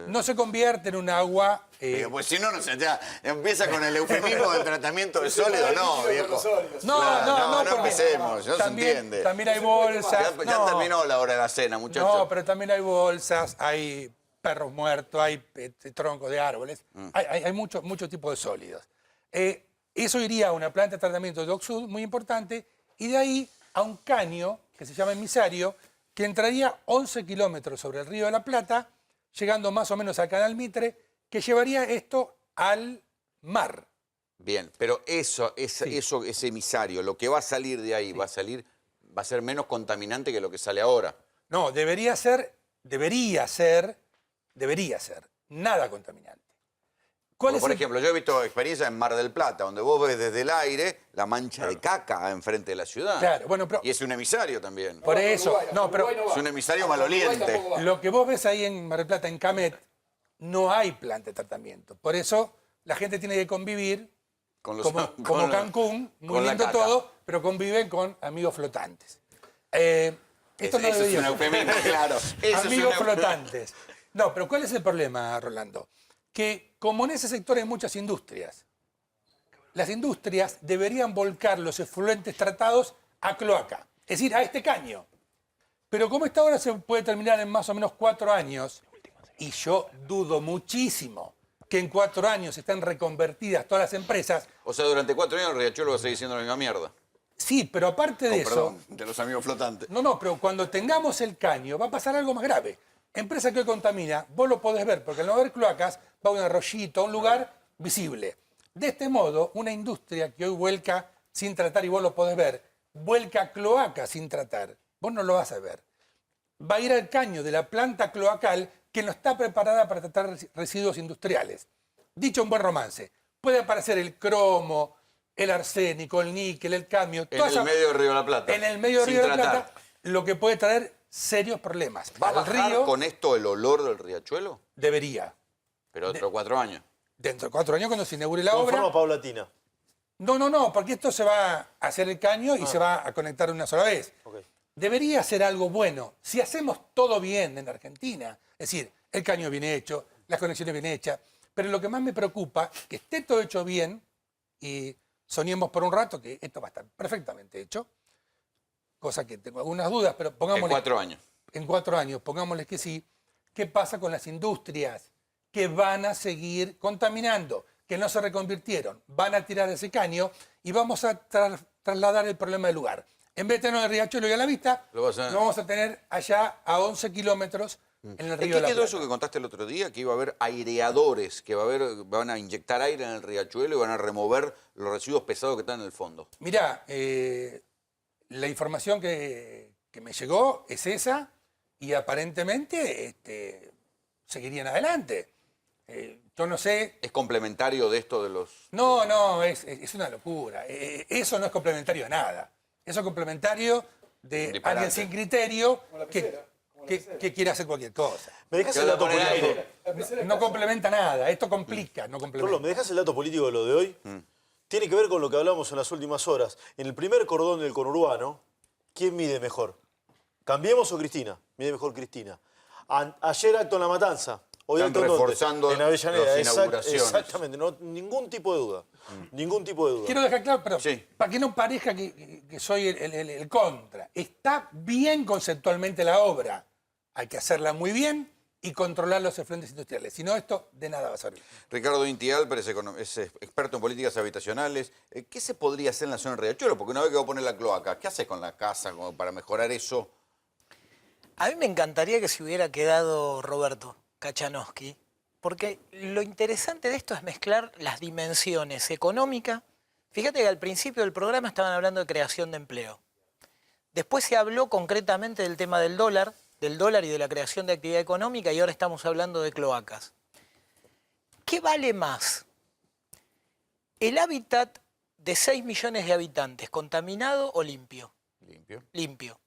no se convierte en un agua... pues si no, ya empieza con el eufemismo del tratamiento de sólido, no, viejo. No empecemos, no se entiende. También hay bolsas... Ya terminó la hora de la cena, muchachos. No, pero también hay bolsas, hay perros muertos, hay troncos de árboles, hay muchos tipos de sólidos. Eso iría a una planta de tratamiento de Dock Sud, muy importante, y de ahí a un caño que se llama emisario, que entraría 11 kilómetros sobre el Río de la Plata, llegando más o menos al Canal Mitre, que llevaría esto al mar. Bien, pero ese emisario, lo que va a salir de ahí, va a ser menos contaminante que lo que sale ahora. No, debería ser nada contaminante. Por ejemplo, yo he visto experiencias en Mar del Plata, donde vos ves desde el aire la mancha de caca enfrente de la ciudad. Claro, bueno, pero... Y es un emisario también. Por eso, es un emisario maloliente. Lo que vos ves ahí en Mar del Plata, en Camet, no hay planta de tratamiento. Por eso la gente tiene que convivir como Cancún, muy lindo todo, pero conviven con amigos flotantes. Esto no es un eufemismo, claro. Amigos flotantes. No, pero ¿cuál es el problema, Rolando? Que como en ese sector hay muchas industrias, las industrias deberían volcar los efluentes tratados a cloaca, es decir, a este caño. Pero como esta obra se puede terminar en más o menos 4 años, y yo dudo muchísimo que en 4 años estén reconvertidas todas las empresas... O sea, durante 4 años el riachuelo va a seguir siendo la misma mierda. Sí, pero aparte de eso... Perdón, de los amigos flotantes. No, pero cuando tengamos el caño va a pasar algo más grave. Empresa que hoy contamina, vos lo podés ver, porque al no haber cloacas va a un arroyito, a un lugar visible. De este modo, una industria que hoy vuelca sin tratar, y vos lo podés ver, vuelca cloaca sin tratar, vos no lo vas a ver. Va a ir al caño de la planta cloacal que no está preparada para tratar residuos industriales. Dicho en buen romance, puede aparecer el cromo, el arsénico, el níquel, el cadmio... En el medio del Río de la Plata. En el medio del Río de la Plata, lo que puede traer serios problemas. ¿Va a bajar con esto el olor del riachuelo? Debería. Pero dentro de 4 años. Dentro de 4 años, cuando se inaugure la obra... ¿De forma paulatina? No, porque esto se va a hacer el caño y se va a conectar una sola vez. Okay. Debería ser algo bueno. Si hacemos todo bien en Argentina, es decir, el caño bien hecho, las conexiones bien hechas, pero lo que más me preocupa es que esté todo hecho bien y soñemos por un rato que esto va a estar perfectamente hecho, cosa que tengo algunas dudas, pero pongámosle... En 4 años. En 4 años, pongámosles que sí. ¿Qué pasa con las industrias que van a seguir contaminando, que no se reconvirtieron? Van a tirar ese caño y vamos a trasladar el problema del lugar. En vez de tener el riachuelo y a la vista, lo vamos a tener allá a 11 kilómetros en el ¿En río qué de la quedó Plata. eso que contaste el otro día? Que iba a haber aireadores, que van a inyectar aire en el riachuelo y van a remover los residuos pesados que están en el fondo. Mirá, la información que me llegó es esa y aparentemente seguirían adelante. Yo no sé... ¿Es complementario de esto de los...? No, es una locura. Eso no es complementario a nada. Eso es complementario de Disparate. alguien sin criterio que quiere hacer cualquier cosa. ¿Me dejas el dato político? No complementa nada, esto complica, no complementa. Carlos, ¿me dejas el dato político de lo de hoy? Tiene que ver con lo que hablamos en las últimas horas. En el primer cordón del conurbano, ¿quién mide mejor? ¿Cambiemos o Cristina? Mide mejor Cristina. Ayer acto en La Matanza, hoy Están acto en reforzando en Avellaneda. las inauguraciones. Exactamente, ningún tipo de duda. Ningún tipo de duda. Quiero dejar claro, pero para que no parezca que soy el contra. Está bien conceptualmente la obra. Hay que hacerla muy bien y controlar los efluentes industriales. Si no, esto de nada va a servir. Ricardo Inti Álvarez es experto en políticas habitacionales. ¿Qué se podría hacer en la zona del riachuelo? Porque una vez que va a poner la cloaca, ¿qué haces con la casa como para mejorar eso? A mí me encantaría que se hubiera quedado Roberto Kachanowski, porque lo interesante de esto es mezclar las dimensiones económicas. Fíjate que al principio del programa estaban hablando de creación de empleo. Después se habló concretamente del tema del dólar y de la creación de actividad económica, y ahora estamos hablando de cloacas. ¿Qué vale más? ¿El hábitat de 6 millones de habitantes, contaminado o limpio? Limpio. Limpio.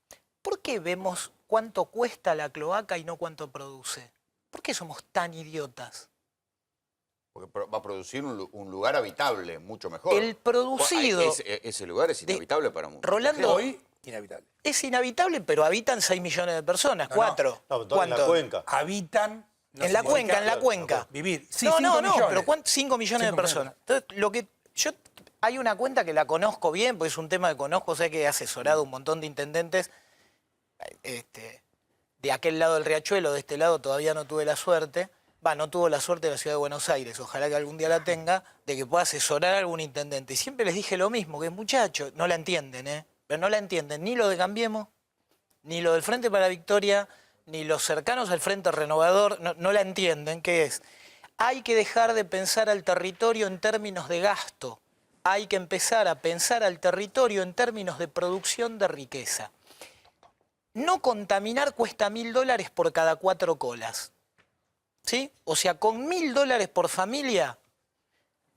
¿Por qué vemos cuánto cuesta la cloaca y no cuánto produce? ¿Por qué somos tan idiotas? Porque va a producir un lugar habitable mucho mejor. El producido... Ese lugar es inhabitable para muchos. Rolando, Hoy, inhabitable. es inhabitable, pero habitan 6 millones de personas, 4. En la cuenca. Habitan... En la cuenca. Vivir. Sí, No, 5 millones. pero 5 millones de personas. Entonces, hay una cuenta que la conozco bien, porque es un tema que conozco, sé que he asesorado un montón de intendentes de aquel lado del riachuelo, de este lado todavía no tuve la suerte. No tuvo la suerte de la Ciudad de Buenos Aires, ojalá que algún día la tenga, de que pueda asesorar a algún intendente. Y siempre les dije lo mismo, que muchachos, no la entienden, pero no la entienden ni lo de Cambiemos, ni lo del Frente para la Victoria, ni los cercanos al Frente Renovador, no la entienden, que es, hay que dejar de pensar al territorio en términos de gasto, hay que empezar a pensar al territorio en términos de producción de riqueza. No contaminar cuesta $1000 por cada 4 colas. ¿Sí? O sea, con $1000 por familia,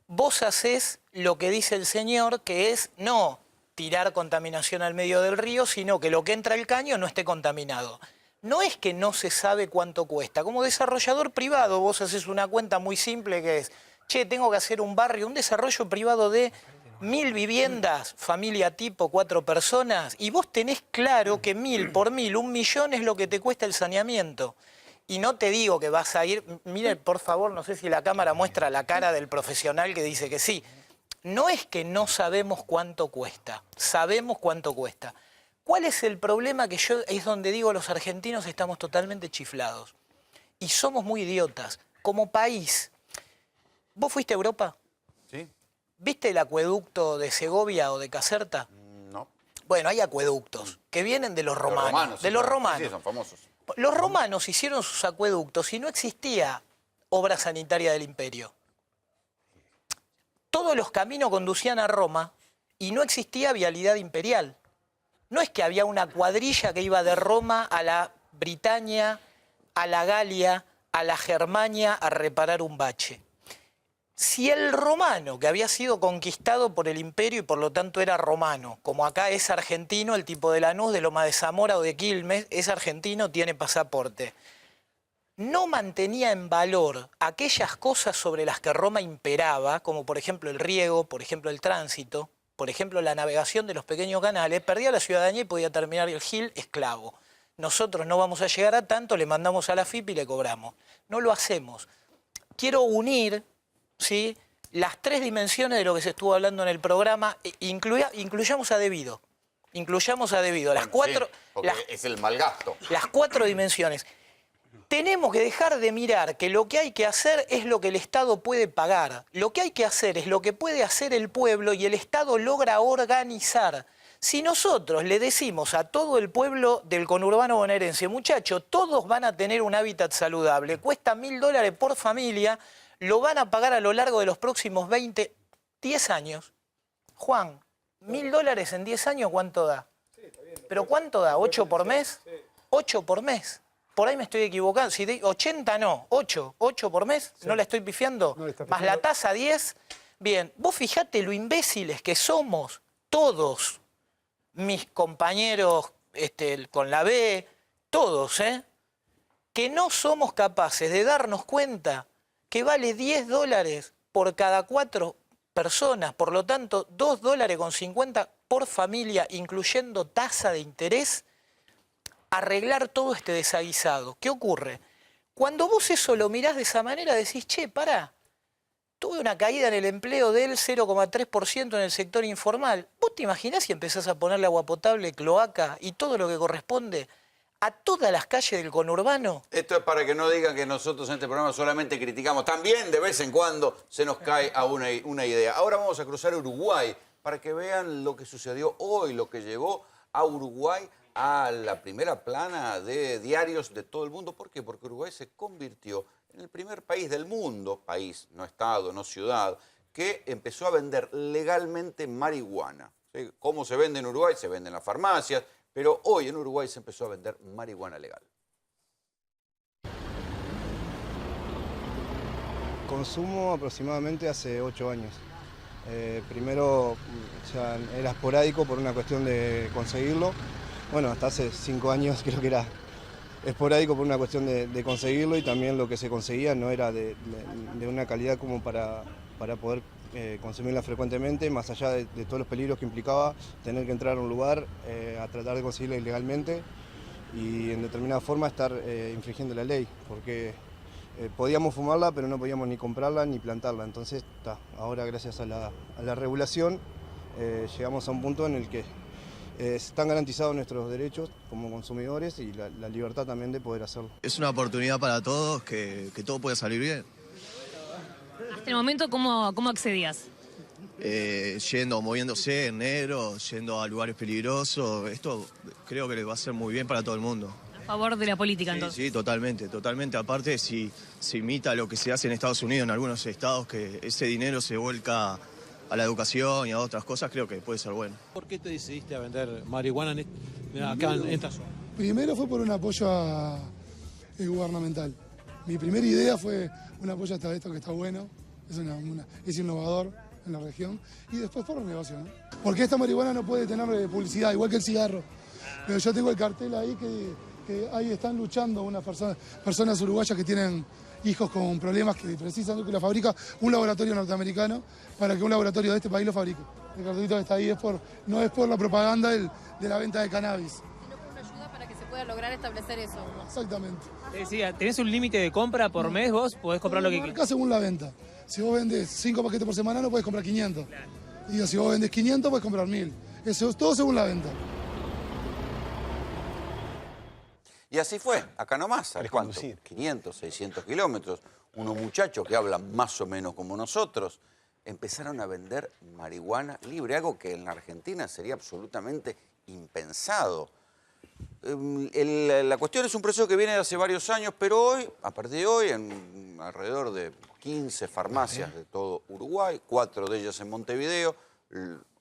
vos hacés lo que dice el señor, que es no tirar contaminación al medio del río, sino que lo que entra al caño no esté contaminado. No es que no se sabe cuánto cuesta. Como desarrollador privado, vos haces una cuenta muy simple que es, che, tengo que hacer un barrio, un desarrollo privado de 1000 viviendas, familia tipo, 4 personas, y vos tenés claro que 1000 por 1000, 1 millón es lo que te cuesta el saneamiento. Y no te digo que vas a ir, mire, por favor, no sé si la cámara muestra la cara del profesional que dice que sí. No es que no sabemos cuánto cuesta, sabemos cuánto cuesta. ¿Cuál es el problema? Que yo es donde digo los argentinos estamos totalmente chiflados. Y somos muy idiotas. Como país, ¿vos fuiste a Europa? Sí. ¿Viste el acueducto de Segovia o de Caserta? No. Bueno, hay acueductos que vienen de los romanos. De los romanos. Sí, son famosos. Los romanos hicieron sus acueductos y no existía obra sanitaria del imperio. Todos los caminos conducían a Roma y no existía vialidad imperial. No es que había una cuadrilla que iba de Roma a la Britania, a la Galia, a la Germania a reparar un bache. Si el romano, que había sido conquistado por el imperio y por lo tanto era romano, como acá es argentino, el tipo de Lanús, de Loma de Zamora o de Quilmes, es argentino, tiene pasaporte, no mantenía en valor aquellas cosas sobre las que Roma imperaba, como por ejemplo el riego, por ejemplo el tránsito, por ejemplo la navegación de los pequeños canales, perdía la ciudadanía y podía terminar el Gil esclavo. Nosotros no vamos a llegar a tanto, le mandamos a la FIP y le cobramos. No lo hacemos. Quiero unir... ¿sí? Las 3 dimensiones de lo que se estuvo hablando en el programa, incluyamos a debido. Incluyamos a debido. Las 4, sí, porque es el mal gasto. Las 4 dimensiones. Tenemos que dejar de mirar que lo que hay que hacer es lo que el Estado puede pagar. Lo que hay que hacer es lo que puede hacer el pueblo y el Estado logra organizar. Si nosotros le decimos a todo el pueblo del conurbano bonaerense, muchachos, todos van a tener un hábitat saludable, cuesta $1000 por familia, lo van a pagar a lo largo de los próximos 10 años. Juan, $1000 en 10 años, ¿cuánto da? ¿Pero cuánto da? ¿8 por mes? 8 por mes. Por ahí me estoy equivocando. Si de 80 no, 8 por mes, ¿no la estoy pifiando? Más la tasa 10. Bien, vos fijate lo imbéciles que somos todos, mis compañeros con la B, todos, que no somos capaces de darnos cuenta que vale $10 por cada 4 personas, por lo tanto $2,50 por familia, incluyendo tasa de interés, arreglar todo este desaguisado. ¿Qué ocurre? Cuando vos eso lo mirás de esa manera, decís, che, pará, tuve una caída en el empleo del 0,3% en el sector informal. ¿Vos te imaginás si empezás a ponerle agua potable, cloaca y todo lo que corresponde a todas las calles del conurbano? Esto es para que no digan que nosotros en este programa solamente criticamos. También de vez en cuando se nos cae a una idea. Ahora vamos a cruzar Uruguay para que vean lo que sucedió hoy, lo que llevó a Uruguay a la primera plana de diarios de todo el mundo. ¿Por qué? Porque Uruguay se convirtió en el primer país del mundo, país, no estado, no ciudad, que empezó a vender legalmente marihuana. ¿Sí? ¿Cómo se vende en Uruguay? Se vende en las farmacias, pero hoy en Uruguay se empezó a vender marihuana legal. Consumo aproximadamente hace 8 años. Primero ya era esporádico por una cuestión de conseguirlo. Bueno, hasta hace 5 años creo que era esporádico por una cuestión de conseguirlo, y también lo que se conseguía no era de una calidad como para poder consumirla frecuentemente, más allá de todos los peligros que implicaba tener que entrar a un lugar a tratar de conseguirla ilegalmente y en determinada forma estar infringiendo la ley, porque podíamos fumarla pero no podíamos ni comprarla ni plantarla. Entonces, ahora gracias a la regulación llegamos a un punto en el que están garantizados nuestros derechos como consumidores y la libertad también de poder hacerlo. Es una oportunidad para todos, que todo pueda salir bien. Hasta el momento, ¿cómo accedías? Moviéndose en negro, yendo a lugares peligrosos. Esto creo que va a ser muy bien para todo el mundo. A favor de la política, entonces. Sí, totalmente. Aparte, si se imita lo que se hace en Estados Unidos, en algunos estados, que ese dinero se vuelca a la educación y a otras cosas, creo que puede ser bueno. ¿Por qué te decidiste a vender marihuana acá en esta zona? Primero fue por un apoyo gubernamental. Mi primera idea fue un apoyo hasta esto que está bueno, es innovador en la región, y después por el negocio, ¿no? Porque esta marihuana no puede tener publicidad, igual que el cigarro. Pero yo tengo el cartel ahí que ahí están luchando unas personas uruguayas que tienen hijos con problemas que precisan que la fabrica un laboratorio norteamericano para que un laboratorio de este país lo fabrique. El cartelito que está ahí no es por la propaganda de la venta de cannabis. Sino por una ayuda para que se pueda lograr establecer eso. Exactamente. Te decía, ¿tenés un límite de compra por mes vos? ¿Podés comprar lo que quieras? Acá según la venta. Si vos vendes 5 paquetes por semana, no podés comprar 500. Y si vos vendes 500, podés comprar 1000. Eso es todo según la venta. Y así fue, acá nomás, ¿a cuánto? 500, 600 kilómetros. Unos muchachos que hablan más o menos como nosotros empezaron a vender marihuana libre, algo que en la Argentina sería absolutamente impensado. La cuestión es un proceso que viene de hace varios años, pero hoy, a partir de hoy, en alrededor de 15 farmacias de todo Uruguay, 4 de ellas en Montevideo,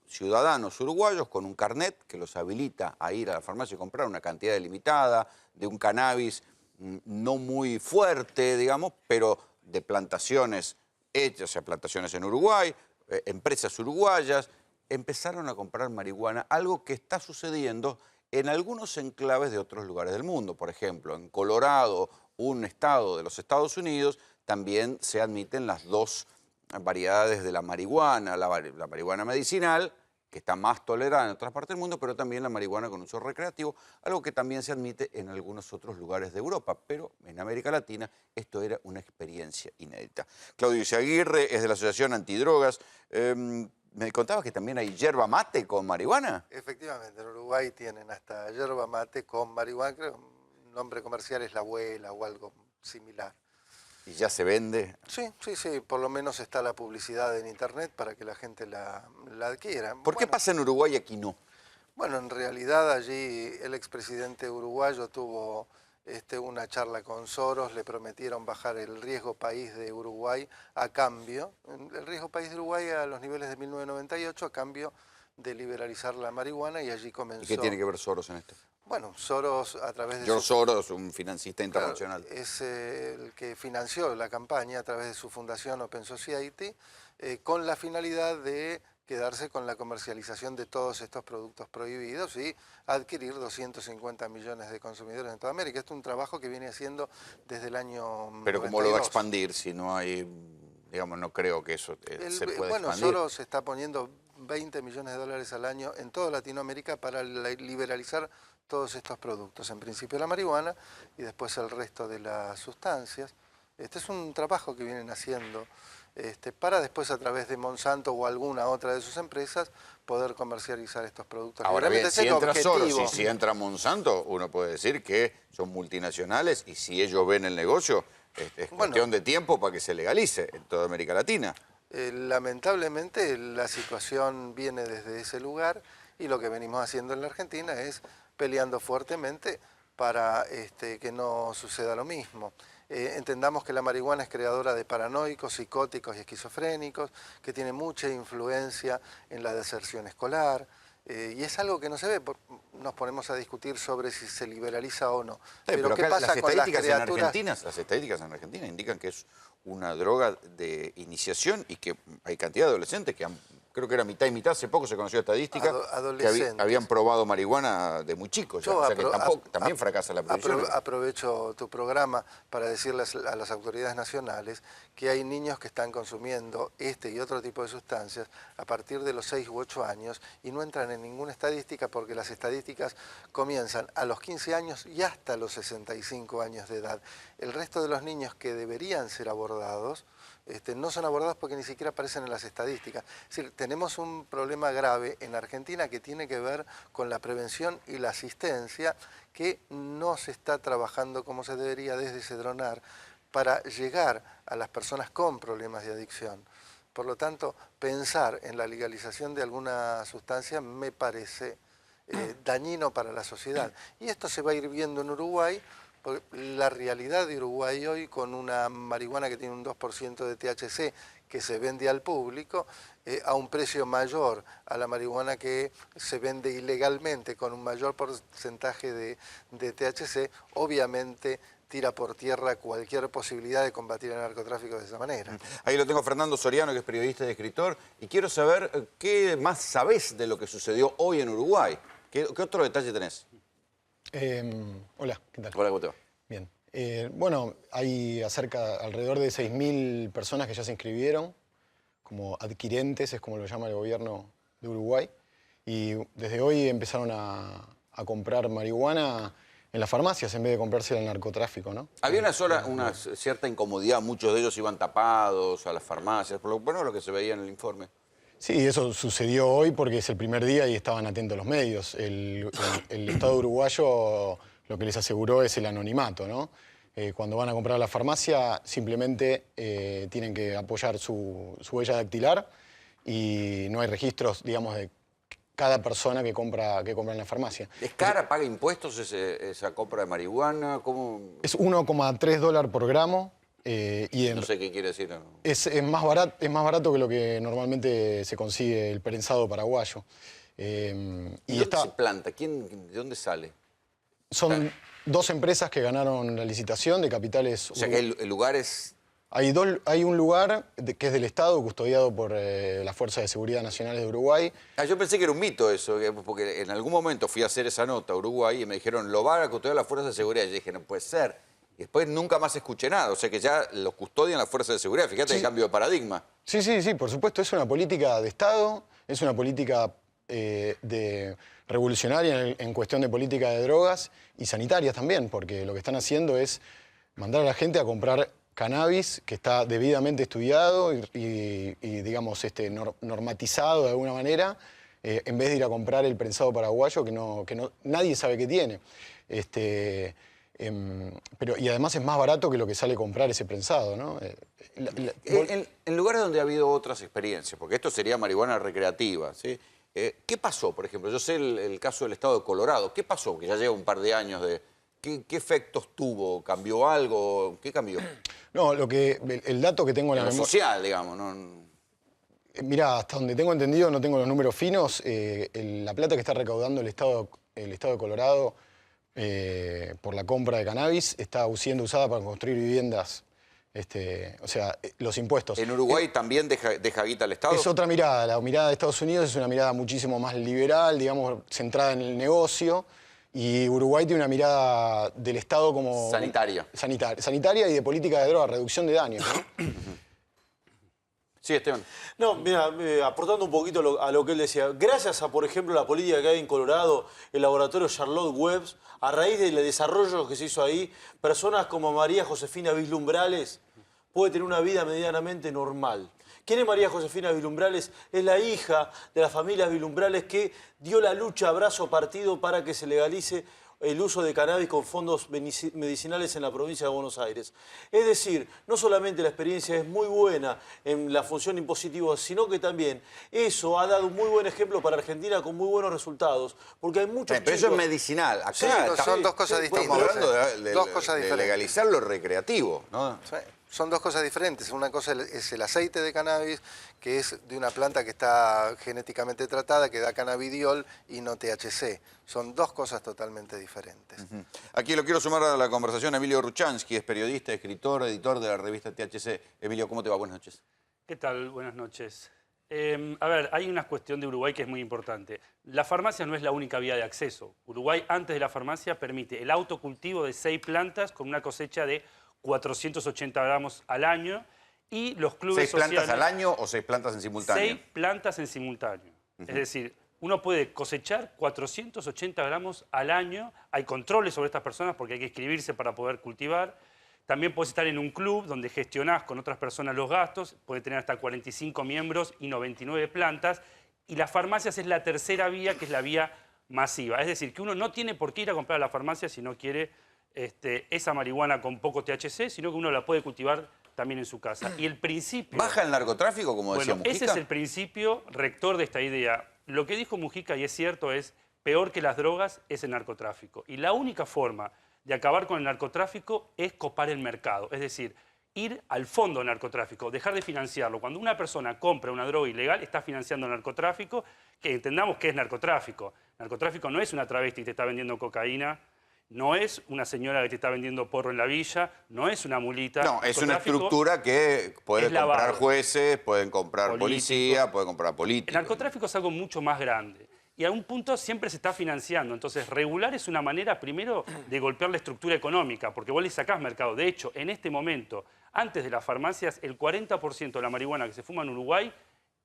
ciudadanos uruguayos con un carnet que los habilita a ir a la farmacia y comprar una cantidad delimitada de un cannabis no muy fuerte, digamos, pero de plantaciones hechas, o sea, plantaciones en Uruguay, empresas uruguayas, empezaron a comprar marihuana, algo que está sucediendo en algunos enclaves de otros lugares del mundo. Por ejemplo, en Colorado, un estado de los Estados Unidos, también se admiten las dos variedades de la marihuana, la marihuana medicinal, que está más tolerada en otras partes del mundo, pero también la marihuana con uso recreativo, algo que también se admite en algunos otros lugares de Europa, pero en América Latina esto era una experiencia inédita. Claudio Izaguirre es de la Asociación Antidrogas. Me contabas que también hay yerba mate con marihuana. Efectivamente, en Uruguay tienen hasta yerba mate con marihuana, creo que el nombre comercial es la abuela o algo similar. ¿Y ya se vende? Sí, por lo menos está la publicidad en internet para que la gente la adquiera. ¿Por qué pasa en Uruguay y aquí no? Bueno, en realidad allí el expresidente uruguayo tuvo una charla con Soros, le prometieron bajar el riesgo país de Uruguay a cambio, el riesgo país de Uruguay a los niveles de 1998 a cambio de liberalizar la marihuana y allí comenzó... ¿Y qué tiene que ver Soros en esto? Bueno, Soros a través de... George Soros, un financista internacional. Claro, es el que financió la campaña a través de su fundación Open Society con la finalidad de quedarse con la comercialización de todos estos productos prohibidos y adquirir 250 millones de consumidores en toda América. Esto es un trabajo que viene haciendo desde el año Pero 92. ¿cómo lo va a expandir si no hay, digamos, no creo que eso se pueda bueno, expandir? Soros está poniendo 20 millones de dólares al año en toda Latinoamérica para liberalizar todos estos productos. En principio la marihuana y después el resto de las sustancias. Este es un trabajo que vienen haciendo para después a través de Monsanto o alguna otra de sus empresas poder comercializar estos productos. Ahora bien, si entra Soros y si entra Monsanto, uno puede decir que son multinacionales y si ellos ven el negocio, es cuestión de tiempo para que se legalice en toda América Latina. Lamentablemente la situación viene desde ese lugar y lo que venimos haciendo en la Argentina es peleando fuertemente para que no suceda lo mismo. Entendamos que la marihuana es creadora de paranoicos, psicóticos y esquizofrénicos, que tiene mucha influencia en la deserción escolar, y es algo que no se ve. Nos ponemos a discutir sobre si se liberaliza o no. Pero ¿qué pasa con las criaturas? Las estadísticas en Argentina indican que es una droga de iniciación y que hay cantidad de adolescentes que creo que era mitad y mitad, hace poco se conoció estadística, que habían probado marihuana de muy chicos, o sea que también fracasa la prohibición. Aprovecho tu programa para decirles a las autoridades nacionales que hay niños que están consumiendo este y otro tipo de sustancias a partir de los 6 u 8 años y no entran en ninguna estadística porque las estadísticas comienzan a los 15 años y hasta los 65 años de edad. El resto de los niños que deberían ser abordados no son abordados porque ni siquiera aparecen en las estadísticas. Es decir, tenemos un problema grave en Argentina que tiene que ver con la prevención y la asistencia que no se está trabajando como se debería desde Cedronar para llegar a las personas con problemas de adicción. Por lo tanto, pensar en la legalización de alguna sustancia me parece dañino para la sociedad. Y esto se va a ir viendo en Uruguay. Porque la realidad de Uruguay hoy, con una marihuana que tiene un 2% de THC que se vende al público, a un precio mayor a la marihuana que se vende ilegalmente con un mayor porcentaje de THC, obviamente tira por tierra cualquier posibilidad de combatir el narcotráfico de esa manera. Ahí lo tengo Fernando Soriano, que es periodista y escritor, y quiero saber qué más sabés de lo que sucedió hoy en Uruguay. ¿Qué otro detalle tenés? Hola, ¿qué tal? Hola, ¿cómo te va? Bien. Bueno, hay alrededor de 6.000 personas que ya se inscribieron como adquirentes, es como lo llama el gobierno de Uruguay, y desde hoy empezaron a comprar marihuana en las farmacias en vez de comprarse el narcotráfico, ¿no? Había una cierta incomodidad, muchos de ellos iban tapados a las farmacias, por lo que se veía en el informe. Sí, eso sucedió hoy porque es el primer día y estaban atentos los medios. El Estado uruguayo lo que les aseguró es el anonimato, ¿no? Cuando van a comprar a la farmacia simplemente tienen que apoyar su huella dactilar y no hay registros, digamos, de cada persona que compra en la farmacia. ¿Es cara? ¿Paga impuestos esa compra de marihuana? ¿Cómo? Es $1,3 por gramo. No sé qué quiere decir. ¿No? Es más barato que lo que normalmente se consigue el prensado paraguayo. ¿Y dónde se planta? ¿De dónde sale? Son dos empresas que ganaron la licitación de capitales. O sea que el lugar es... Hay un lugar que es del Estado, custodiado por las Fuerzas de Seguridad Nacionales de Uruguay. Yo pensé que era un mito eso, porque en algún momento fui a hacer esa nota a Uruguay y me dijeron, lo van a custodiar las Fuerzas de Seguridad. Y yo dije, no puede ser. Y después nunca más escuché nada, o sea que ya los custodian las fuerzas de seguridad. Fíjate el cambio de paradigma. Sí, por supuesto, es una política de Estado, es una política revolucionaria en cuestión de política de drogas y sanitarias también, porque lo que están haciendo es mandar a la gente a comprar cannabis que está debidamente estudiado y digamos, normatizado de alguna manera, en vez de ir a comprar el prensado paraguayo que nadie sabe que tiene. Y además es más barato que lo que sale comprar ese prensado, ¿no? En lugares donde ha habido otras experiencias, porque esto sería marihuana recreativa, ¿sí? ¿Qué pasó, por ejemplo? Yo sé el caso del estado de Colorado. ¿Qué pasó? Que ya lleva un par de años de... ¿Qué efectos tuvo? ¿Cambió algo? ¿Qué cambió? No, el dato que tengo en la Lo memoria... social, digamos, ¿no? Mirá, hasta donde tengo entendido, no tengo los números finos, la plata que está recaudando el estado de Colorado por la compra de cannabis está siendo usada para construir viviendas, o sea, los impuestos. ¿En Uruguay también deja guita el Estado? Es otra mirada, la mirada de Estados Unidos es una mirada muchísimo más liberal, digamos, centrada en el negocio, y Uruguay tiene una mirada del Estado como... Sanitaria y de política de droga, reducción de daños, ¿no? Sí, Esteban. No, mira, aportando un poquito a lo que él decía, gracias a, por ejemplo, la política que hay en Colorado, el laboratorio Charlotte Webs, a raíz del desarrollo que se hizo ahí, personas como María Josefina Vislumbrales puede tener una vida medianamente normal. ¿Quién es María Josefina Vislumbrales? Es la hija de las familias Vislumbrales que dio la lucha a brazo partido para que se legalice el uso de cannabis con fondos medicinales en la provincia de Buenos Aires. Es decir, no solamente la experiencia es muy buena en la función impositiva, sino que también eso ha dado un muy buen ejemplo para Argentina con muy buenos resultados, porque hay muchos Pero eso es medicinal. Acá Sí, son dos cosas distintas. Estamos hablando Dos cosas de diferentes. legalizar lo recreativo, ¿no? Sí, son dos cosas diferentes. Una cosa es el aceite de cannabis, que es de una planta que está genéticamente tratada, que da cannabidiol y no THC. Son dos cosas totalmente diferentes. Aquí lo quiero sumar a la conversación a Emilio Ruchansky, es periodista, escritor, editor de la revista THC. Emilio, ¿cómo te va? Buenas noches. ¿Qué tal? Buenas noches. A ver, hay una cuestión de Uruguay que es muy importante. La farmacia no es la única vía de acceso. Uruguay, antes de la farmacia, permite el autocultivo de 6 plantas con una cosecha de 480 gramos al año y los clubes sociales... ¿6 plantas al año o 6 plantas en simultáneo? 6 plantas en simultáneo. Es decir, uno puede cosechar 480 gramos al año. Hay controles sobre estas personas porque hay que inscribirse para poder cultivar. También puedes estar en un club donde gestionás con otras personas los gastos. Puede tener hasta 45 miembros y 99 plantas. Y las farmacias es la tercera vía, que es la vía masiva. Es decir, que uno no tiene por qué ir a comprar a la farmacia si no quiere esa marihuana con poco THC, sino que uno la puede cultivar también en su casa. Y el principio... ¿Baja el narcotráfico, como decía Mujica? Ese es el principio rector de esta idea. Lo que dijo Mujica, y es cierto, es peor que las drogas es el narcotráfico. Y la única forma de acabar con el narcotráfico es copar el mercado. Es decir, ir al fondo del narcotráfico, dejar de financiarlo. Cuando una persona compra una droga ilegal, está financiando el narcotráfico, que entendamos qué es narcotráfico. Narcotráfico no es una travesti que te está vendiendo cocaína, no es una señora que te está vendiendo porro en la villa, no es una mulita. No, es una estructura que puede comprar jueces, pueden comprar policía, pueden comprar políticos. El narcotráfico es algo mucho más grande. Y a un punto siempre se está financiando. Entonces, regular es una manera, primero, de golpear la estructura económica, porque vos le sacás mercado. De hecho, en este momento, antes de las farmacias, el 40% de la marihuana que se fuma en Uruguay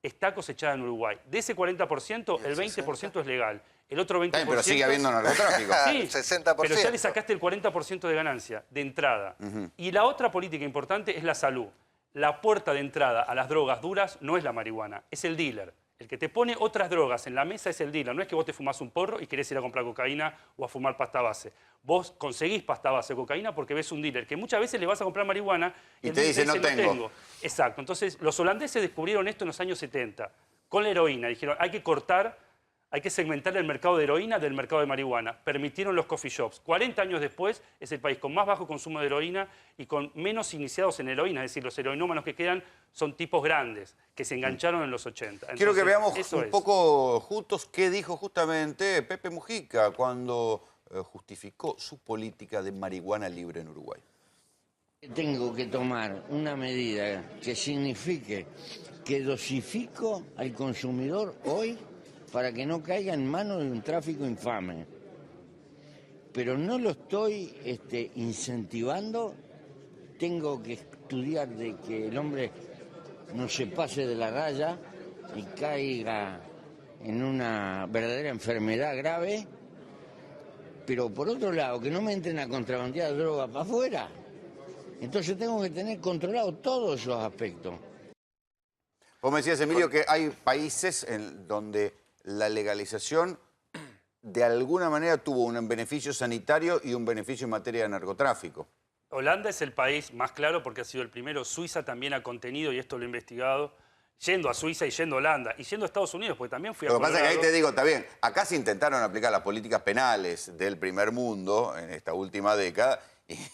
está cosechada en Uruguay. De ese 40%, el 20% es legal. El otro 20%... Pero sigue habiendo narcotráfico. Sí, 60%. pero ya le sacaste el 40% de ganancia, de entrada. Y la otra política importante es la salud. La puerta de entrada a las drogas duras no es la marihuana, es el dealer. El que te pone otras drogas en la mesa es el dealer. No es que vos te fumás un porro y querés ir a comprar cocaína o a fumar pasta base. Vos conseguís pasta base de cocaína porque ves un dealer que muchas veces le vas a comprar marihuana y te dice no tengo. Exacto. Entonces, los holandeses descubrieron esto en los años 70 con la heroína. Dijeron, hay que cortar, hay que segmentar el mercado de heroína del mercado de marihuana. Permitieron los coffee shops. 40 años después es el país con más bajo consumo de heroína y con menos iniciados en heroína. Es decir, los heroinómanos que quedan son tipos grandes que se engancharon en los 80. Entonces, quiero que veamos un poco juntos qué dijo justamente Pepe Mujica cuando justificó su política de marihuana libre en Uruguay. Tengo que tomar una medida que signifique que dosifico al consumidor hoy para que no caiga en manos de un tráfico infame. Pero no lo estoy incentivando. Tengo que estudiar de que el hombre no se pase de la raya y caiga en una verdadera enfermedad grave. Pero por otro lado, que no me entren a contrabandear droga para afuera. Entonces tengo que tener controlado todos esos aspectos. Vos me decías, Emilio, que hay países en donde la legalización de alguna manera tuvo un beneficio sanitario y un beneficio en materia de narcotráfico. Holanda es el país más claro porque ha sido el primero. Suiza también ha contenido, y esto lo he investigado, yendo a Suiza y yendo a Holanda, y yendo a Estados Unidos, porque también fui a Lo que pasa es que ahí Colorado. te digo, está bien, acá se intentaron aplicar las políticas penales del primer mundo en esta última década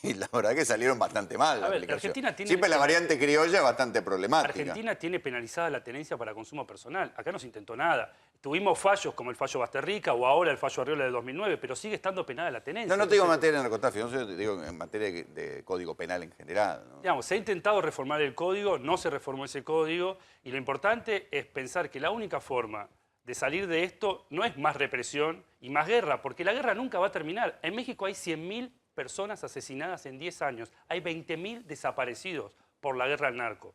y la verdad que salieron bastante mal la A ver, aplicación. Argentina tiene- Siempre la variante criolla es bastante problemática. Argentina tiene penalizada la tenencia para consumo personal. Acá no se intentó nada. Tuvimos fallos como el fallo Basterrica o ahora el fallo Arriola de 2009, pero sigue estando penada la tenencia. No te digo en Entonces, materia de narcotráfico, no sé, te digo en materia de código penal en general, ¿no? digamos, se ha intentado reformar el código, no se reformó ese código, y lo importante es pensar que la única forma de salir de esto no es más represión y más guerra, porque la guerra nunca va a terminar. En México hay 100.000 personas asesinadas en 10 años, hay 20.000 desaparecidos por la guerra al narco.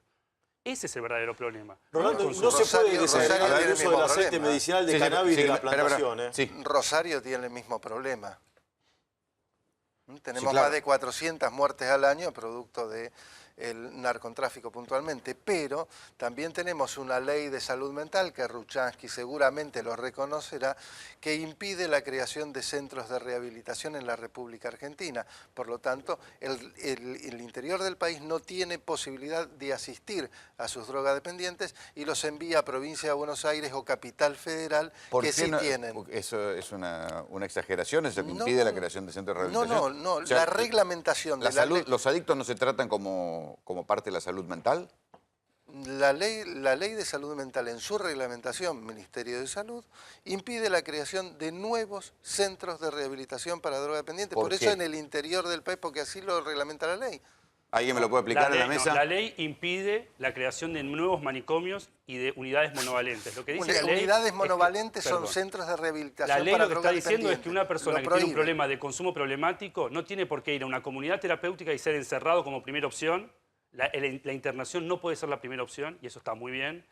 Ese es el verdadero problema. Rolando, el no se consumo. puede desacreditar el tiene el uso del mismo aceite problema. medicinal de Sí, sí, cannabis sí, de la espera, plantación. sí. Rosario tiene el mismo problema. Tenemos Sí, claro. más de 400 muertes al año producto de el narcotráfico puntualmente, pero también tenemos una ley de salud mental que Ruchansky seguramente lo reconocerá, que impide la creación de centros de rehabilitación en la República Argentina. Por lo tanto, el interior del país no tiene posibilidad de asistir a sus drogadependientes y los envía a provincia de Buenos Aires o capital federal, ¿Por que qué sí no? tienen. ¿Eso es una exageración? ¿Eso que No, impide la creación de centros de No, rehabilitación? no, O sea, la reglamentación de la la salud, ley. ¿los adictos no se tratan como parte de la salud mental? La ley de salud mental en su reglamentación, Ministerio de Salud, impide la creación de nuevos centros de rehabilitación para drogodependientes. ¿Por Por eso qué? en el interior del país, porque así lo reglamenta la ley. ¿Alguien me lo puede explicar en la ley, mesa? la ley impide la creación de nuevos manicomios y de unidades monovalentes. Lo que dice la ley Unidades es que- monovalentes son perdón. centros de La rehabilitación ley para lo que está diciendo es drogodependientes. que una persona Lo que tiene un prohíbe. problema de consumo problemático no tiene por qué ir a una comunidad terapéutica y ser encerrado como primera opción. La internación no puede ser la primera opción, y eso está muy bien.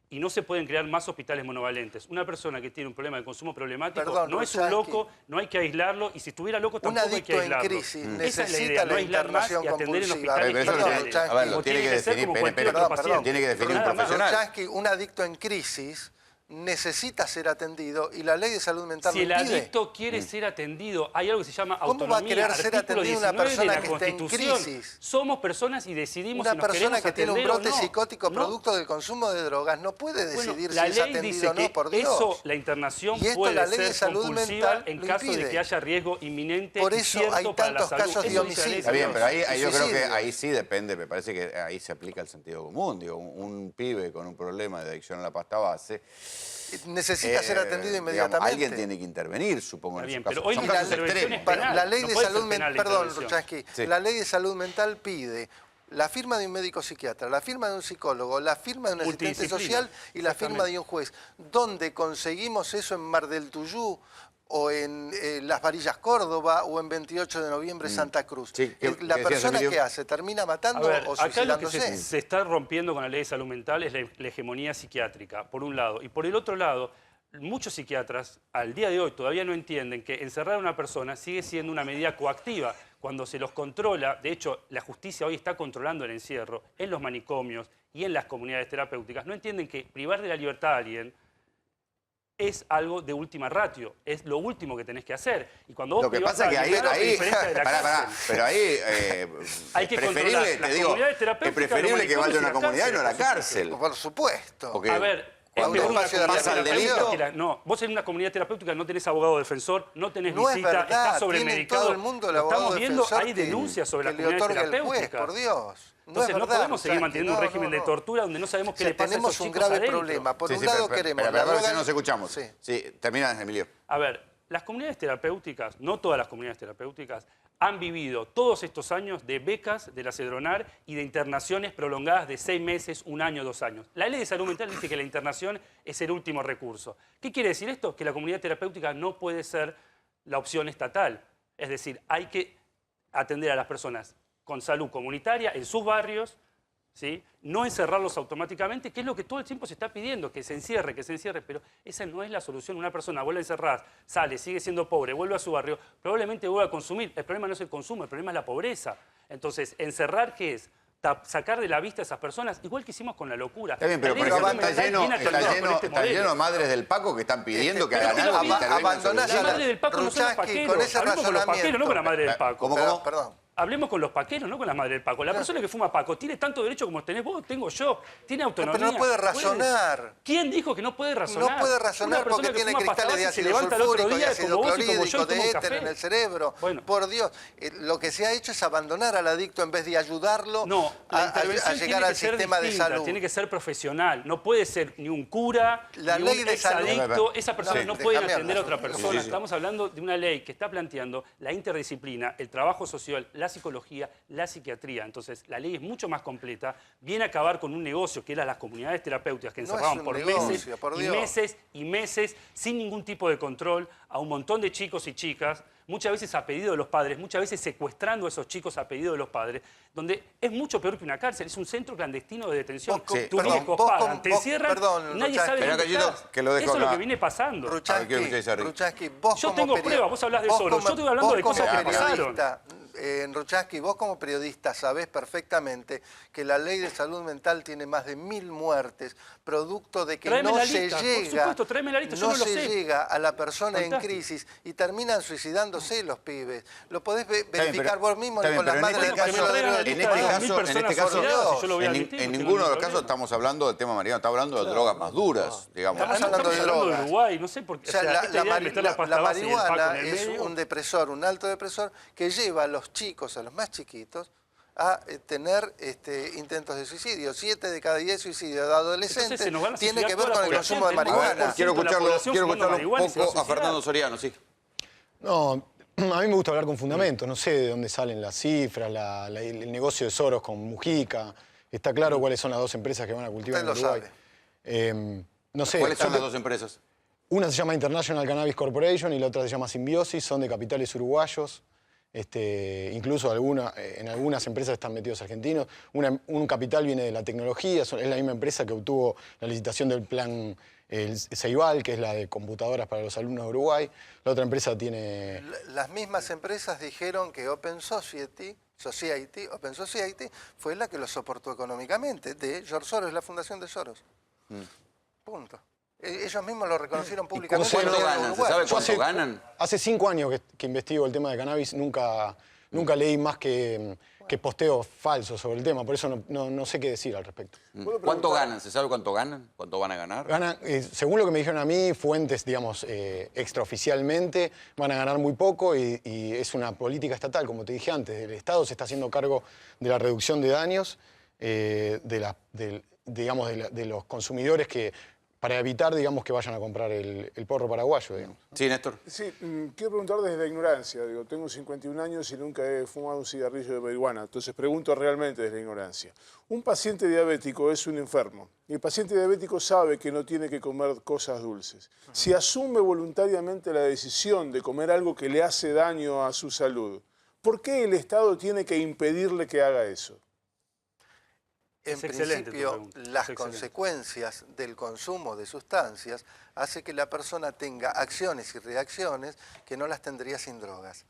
Y no se pueden crear más hospitales monovalentes. Una persona que tiene un problema de consumo problemático Perdón, no es un Ruchansky. loco, no hay que aislarlo, y si estuviera loco Un tampoco hay que adicto en aislarlo. crisis Esa es la necesita idea, no la aislar más y internación atender en compulsiva. hospitales Pero eso Perdón, lo criminales. tiene- a ver, lo Como tiene que ser definir, como perdón, cualquier otro paciente. tiene que definir un Nada más. profesional. Ruchansky, un adicto en crisis necesita ser atendido y la ley de salud mental Si lo el impide. adicto quiere ser atendido, hay algo que se llama ¿Cómo autonomía. va a querer ser artículo atendido una 19 de persona la que está en Constitución. crisis? Somos personas y decidimos Una si nos persona queremos que tiene un atender o brote no. psicótico No. producto del consumo de drogas no puede Bueno, decidir la si es ley atendido dice o no, que por Dios. eso, la internación Y esto puede la ley de ser salud compulsiva mental en lo caso de impide. que haya riesgo inminente Por y eso cierto hay para la tantos salud. casos de Eso dice la ley homicidio. Está bien, pero ahí Y yo creo que suicidio. ahí sí depende, me parece que ahí se aplica el sentido común. Digo, un pibe con un problema de adicción a la pasta base Necesita ser atendido digamos, inmediatamente. alguien tiene que intervenir, supongo, en Está bien, esos pero casos. hoy Son la casos intervención extremos. es penal. La ley No de puede salud ser penal mental, la perdón, intervención. Ruchansky, Sí. la ley de salud mental pide la firma de un médico psiquiatra, la firma de un psicólogo, la firma de un asistente Multidisciplina, social y la firma de un juez. ¿Dónde conseguimos eso? En Mar del Tuyú o en Las Varillas, Córdoba, o en 28 de noviembre, Santa Cruz. Sí, ¿qué La decías, persona Emilio? que hace, ¿termina A matando ver, o acá lo que suicidándose? se está rompiendo con la ley de salud mental es la hegemonía psiquiátrica, por un lado. Y por el otro lado, muchos psiquiatras al día de hoy todavía no entienden que encerrar a una persona sigue siendo una medida coactiva. Cuando se los controla, de hecho, la justicia hoy está controlando el encierro en los manicomios y en las comunidades terapéuticas. No entienden que privar de la libertad a alguien es algo de última ratio, es lo último que tenés que hacer. Y cuando vos Lo que privás pasa es que a ahí, alguien, a diferencia de la pará, cárcel, pero ahí hay que es preferible, controlar te las digo, comunidades es terapéuticas, preferible los que vaya a manicomios y una las comunidad y no a la cárceles. cárcel. Por supuesto. Porque A ver, es cuando peor una pasa el comunidad delito, terapéutica que no, vos en una comunidad terapéutica no tenés abogado defensor, no tenés No es visita, verdad, estás tiene sobremedicado. todo el mundo el Lo abogado estamos viendo, defensor hay denuncias sobre que las le comunidades otorga el juez, terapéuticas. por Dios. Entonces no verdad, podemos seguir Ruchansky, manteniendo un régimen de tortura donde no sabemos qué le pasa a tenemos esos un chicos grave adentro. problema. Por Sí, un sí, lado pero, queremos pero, la a ver droga... si nos escuchamos. Sí. Sí, termina, Emilio. A ver, las comunidades terapéuticas, no todas las comunidades terapéuticas, han vivido todos estos años de becas de la Cedronar y de internaciones prolongadas de 6 meses, 1 año, 2 años. La ley de salud mental dice que la internación es el último recurso. ¿Qué quiere decir esto? Que la comunidad terapéutica no puede ser la opción estatal. Es decir, hay que atender a las personas con salud comunitaria en sus barrios, ¿sí? No encerrarlos automáticamente, que es lo que todo el tiempo se está pidiendo, que se encierre, pero esa no es la solución. Una persona vuelve a encerrar, sale, sigue siendo pobre, vuelve a su barrio, probablemente vuelva a consumir. El problema no es el consumo, el problema es la pobreza. Entonces, encerrar, ¿qué es? Sacar de la vista a esas personas, igual que hicimos con la locura. Está bien, pero La por ley de ejemplo, salud mental viene actualizada con este está modelo. lleno de madres del Paco que están pidiendo que Pero hagan algo, que intervengan sobre abandonás La eso. madre del Paco no son los Ruchansky, paqueros. con ese Hablemos con los razonamiento. paqueros, no con la madre del Paco. ¿Cómo? Perdón. Hablemos con los paqueros, no con la madre del Paco. La persona que fuma Paco tiene tanto derecho como tenés vos, tengo yo. Tiene autonomía. Pero no puede razonar. ¿Quién dijo que no puede razonar? No puede razonar porque tiene cristales de ácido sulfúrico, de ácido clorhídrico, de éter en el cerebro. Bueno. Por Dios, lo que se ha hecho es abandonar al adicto en vez de ayudarlo a llegar al sistema de salud. Tiene que ser profesional. No puede ser ni un cura, la ni ley un de salud. exadicto. Esa persona no puede atender a otra persona. Sí, sí. Estamos hablando de una ley que está planteando la interdisciplina, el trabajo social, la psicología, la psiquiatría. Entonces, la ley es mucho más completa, viene a acabar con un negocio que eran las comunidades terapéuticas que encerraban por meses y meses sin ningún tipo de control a un montón de chicos y chicas, muchas veces a pedido de los padres, muchas veces secuestrando a esos chicos a pedido de los padres, donde es mucho peor que una cárcel, es un centro clandestino de detención. Tus viejos pagan, te encierran, nadie sabe dónde estás. Eso es lo que viene pasando. Ruchaski, vos yo tengo pruebas, vos hablás de Soros, yo estoy hablando de cosas que pasaron. Ruchaski, vos como periodista sabés perfectamente que la ley de salud mental tiene más de 1000 muertes, producto de que no se llega a la persona en crisis y terminan suicidándose los pibes. Lo podés verificar vos mismo con las madres de caso. En ninguno de los casos estamos hablando del tema marihuana, estamos hablando de drogas más duras, digamos. Estamos hablando de drogas. Uruguay, no sé por qué. O sea, la marihuana es un depresor, un alto depresor que lleva a los chicos, a los más chiquitos, a tener intentos de suicidio. 7 de cada 10 suicidios de adolescentes tiene que ver con el consumo de marihuana. Quiero escucharlo un poco a Fernando Soriano, sí. No, a mí me gusta hablar con fundamentos. No sé de dónde salen las cifras, el negocio de Soros con Mujica. Está claro cuáles son las dos empresas que van a cultivar en Uruguay. No sé. ¿Cuáles son las dos empresas? Una se llama International Cannabis Corporation y la otra se llama Simbiosis. Son de capitales uruguayos. Incluso en algunas empresas están metidos argentinos. Un capital viene de la tecnología, es la misma empresa que obtuvo la licitación del plan Ceibal, que es la de computadoras para los alumnos de Uruguay. La otra empresa tiene... Las mismas empresas dijeron que Open Society fue la que lo soportó económicamente, de George Soros, la fundación de Soros. Punto. Ellos mismos lo reconocieron públicamente. ¿Cuánto ganan? ¿Se sabe cuánto ganan? Hace 5 años que investigo el tema de cannabis, nunca leí más que posteos falsos sobre el tema, por eso no sé qué decir al respecto. ¿Cuánto ganan? ¿Se sabe cuánto ganan? ¿Cuánto van a ganar? Ganan, según lo que me dijeron a mí, fuentes, digamos, extraoficialmente, van a ganar muy poco y es una política estatal, como te dije antes. El Estado se está haciendo cargo de la reducción de daños de los consumidores para evitar, digamos, que vayan a comprar el porro paraguayo, digamos. Sí, Néstor. Sí, quiero preguntar desde la ignorancia. Tengo 51 años y nunca he fumado un cigarrillo de marihuana. Entonces pregunto realmente desde la ignorancia. Un paciente diabético es un enfermo. Y el paciente diabético sabe que no tiene que comer cosas dulces. Si asume voluntariamente la decisión de comer algo que le hace daño a su salud, ¿por qué el Estado tiene que impedirle que haga eso? En principio, las consecuencias del consumo de sustancias hace que la persona tenga acciones y reacciones que no las tendría sin drogas.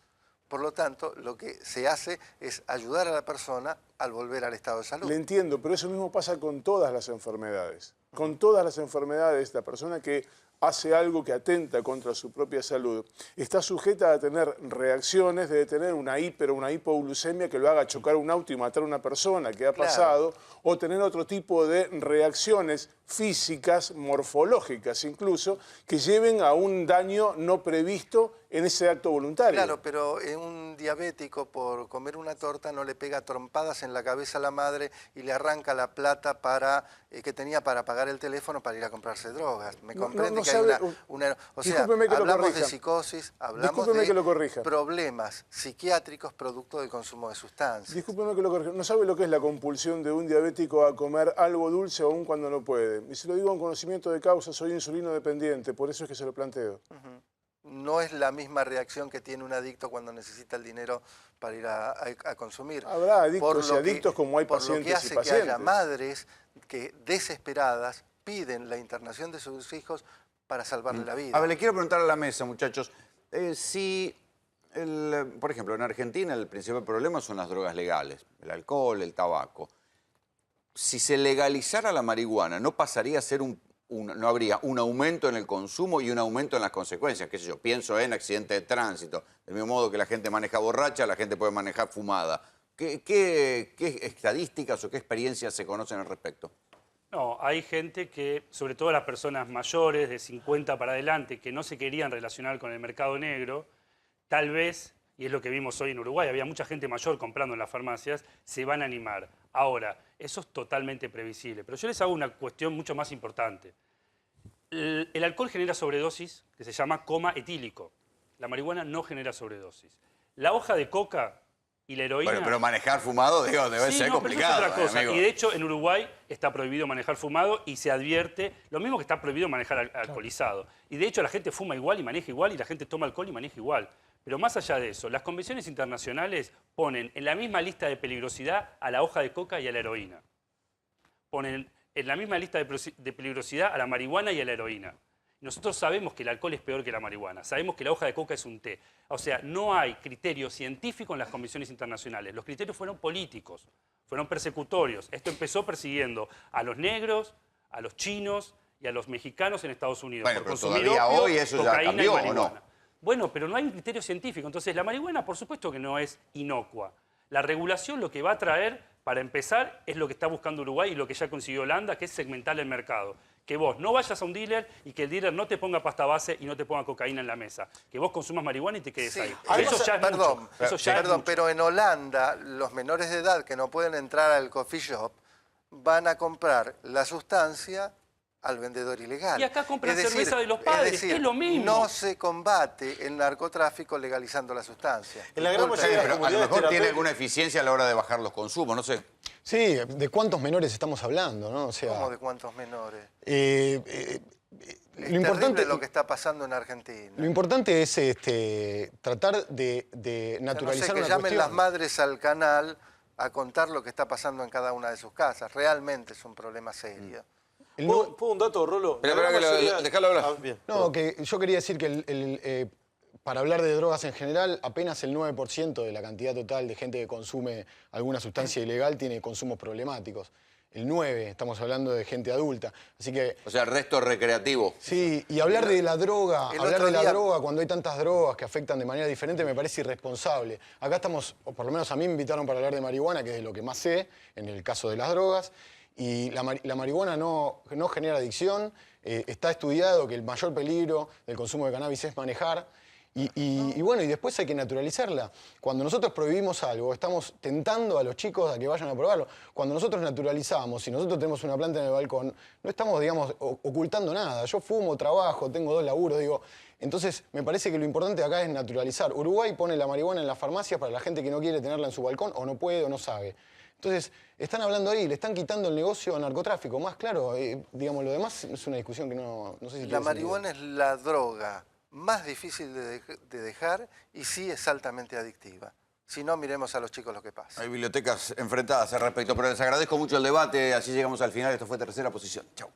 Por lo tanto, lo que se hace es ayudar a la persona al volver al estado de salud. Le entiendo, pero eso mismo pasa con todas las enfermedades. Con todas las enfermedades, la persona que hace algo que atenta contra su propia salud, está sujeta a tener reacciones, de tener una hiper o una hipoglucemia que lo haga chocar un auto y matar a una persona que ha pasado, o tener otro tipo de reacciones físicas, morfológicas incluso, que lleven a un daño no previsto en ese acto voluntario. Claro, pero un diabético por comer una torta no le pega trompadas en la cabeza a la madre y le arranca la plata que tenía para pagar el teléfono para ir a comprarse drogas. ¿Me comprende que hay una... O sea, hablamos de psicosis, hablamos de problemas psiquiátricos producto del consumo de sustancias. Discúlpeme que lo corrija. ¿No sabe lo que es la compulsión de un diabético a comer algo dulce aún cuando no puede? Y si lo digo en conocimiento de causa, soy insulino dependiente, por eso es que se lo planteo. No es la misma reacción que tiene un adicto cuando necesita el dinero para ir a consumir. Habrá adictos y adictos como hay pacientes y pacientes. Por lo que hace que haya madres que desesperadas piden la internación de sus hijos para salvarle la vida. A ver, le quiero preguntar a la mesa, muchachos, por ejemplo, en Argentina el principal problema son las drogas legales, el alcohol, el tabaco. Si se legalizara la marihuana, ¿no pasaría a ser un no habría un aumento en el consumo y un aumento en las consecuencias. Qué sé yo, pienso en accidentes de tránsito. Del mismo modo que la gente maneja borracha, la gente puede manejar fumada. ¿Qué estadísticas o qué experiencias se conocen al respecto? No, hay gente que, sobre todo las personas mayores de 50 para adelante, que no se querían relacionar con el mercado negro, tal vez, y es lo que vimos hoy en Uruguay, había mucha gente mayor comprando en las farmacias, se van a animar. Ahora, eso es totalmente previsible, pero yo les hago una cuestión mucho más importante. El alcohol genera sobredosis, que se llama coma etílico. La marihuana no genera sobredosis. La hoja de coca y la heroína... Bueno, pero manejar fumado, digo, debe ser complicado. Pero eso es otra cosa. Amigo. Y de hecho, en Uruguay está prohibido manejar fumado y se advierte, lo mismo que está prohibido manejar alcoholizado. Y de hecho, la gente fuma igual y maneja igual y la gente toma alcohol y maneja igual. Pero más allá de eso, las convenciones internacionales ponen en la misma lista de peligrosidad a la hoja de coca y a la heroína. Ponen en la misma lista de peligrosidad a la marihuana y a la heroína. Nosotros sabemos que el alcohol es peor que la marihuana, sabemos que la hoja de coca es un té. O sea, no hay criterio científico en las convenciones internacionales. Los criterios fueron políticos, fueron persecutorios. Esto empezó persiguiendo a los negros, a los chinos y a los mexicanos en Estados Unidos. Bueno, por pero consumir todavía opio, hoy eso ya cocaína cambió, y marihuana. ¿o no? Bueno, pero no hay un criterio científico. Entonces, la marihuana, por supuesto que no es inocua. La regulación lo que va a traer, para empezar, es lo que está buscando Uruguay y lo que ya consiguió Holanda, que es segmentar el mercado. Que vos no vayas a un dealer y que el dealer no te ponga pasta base y no te ponga cocaína en la mesa. Que vos consumas marihuana y te quedes ahí. Eso ya es mucho. Eso ya es mucho. Pero en Holanda, los menores de edad que no pueden entrar al coffee shop van a comprar la sustancia al vendedor ilegal. Y acá compran cerveza de los padres, es lo mismo. No se combate el narcotráfico legalizando la sustancia. En la gran mayoría de las comunidades, a lo mejor tiene alguna eficiencia a la hora de bajar los consumos, no sé. Sí, ¿de cuántos menores estamos hablando, no? O sea, ¿Cómo de cuántos menores? Es terrible lo que está pasando en Argentina. Lo importante es tratar de naturalizar que una llamen cuestión. las madres al canal a contar lo que está pasando en cada una de sus casas. Realmente es un problema serio. ¿Puedo un dato, Rolo? Déjalo hablar. No, que yo quería decir que para hablar de drogas en general, apenas el 9% de la cantidad total de gente que consume alguna sustancia ilegal tiene consumos problemáticos. El 9%, estamos hablando de gente adulta. Así que... O sea, el resto recreativo. Sí, y hablar de la droga, droga cuando hay tantas drogas que afectan de manera diferente me parece irresponsable. Acá estamos, o por lo menos a mí me invitaron para hablar de marihuana, que es de lo que más sé, en el caso de las drogas. Y la marihuana no genera adicción. Está estudiado que el mayor peligro del consumo de cannabis es manejar. Y bueno, y después hay que naturalizarla. Cuando nosotros prohibimos algo, estamos tentando a los chicos a que vayan a probarlo. Cuando nosotros naturalizamos, si nosotros tenemos una planta en el balcón, no estamos, digamos, ocultando nada. Yo fumo, trabajo, tengo 2 laburos, digo. Entonces, me parece que lo importante acá es naturalizar. Uruguay pone la marihuana en las farmacias para la gente que no quiere tenerla en su balcón, o no puede, o no sabe. Entonces, están hablando ahí, le están quitando el negocio al narcotráfico. Más claro, digamos, lo demás es una discusión que no sé si... La marihuana es la droga más difícil de dejar y sí es altamente adictiva. Si no, miremos a los chicos lo que pasa. Hay bibliotecas enfrentadas al respecto, pero les agradezco mucho el debate. Así llegamos al final. Esto fue Tercera Posición. Chau.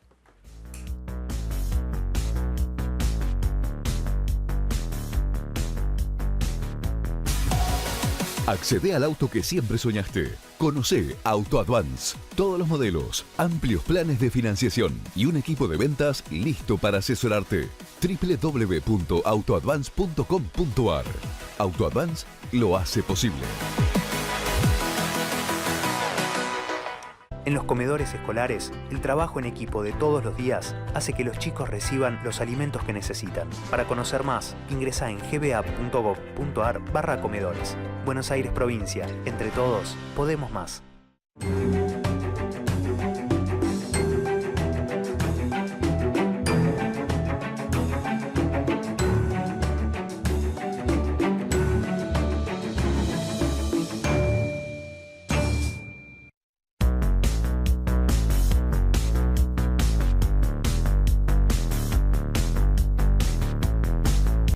Accede al auto que siempre soñaste. Conoce Auto Advance. Todos los modelos, amplios planes de financiación y un equipo de ventas listo para asesorarte. www.autoadvance.com.ar. Auto Advance lo hace posible. En los comedores escolares, el trabajo en equipo de todos los días hace que los chicos reciban los alimentos que necesitan. Para conocer más, ingresa en gba.gov.ar/comedores. Buenos Aires Provincia. Entre todos, podemos más.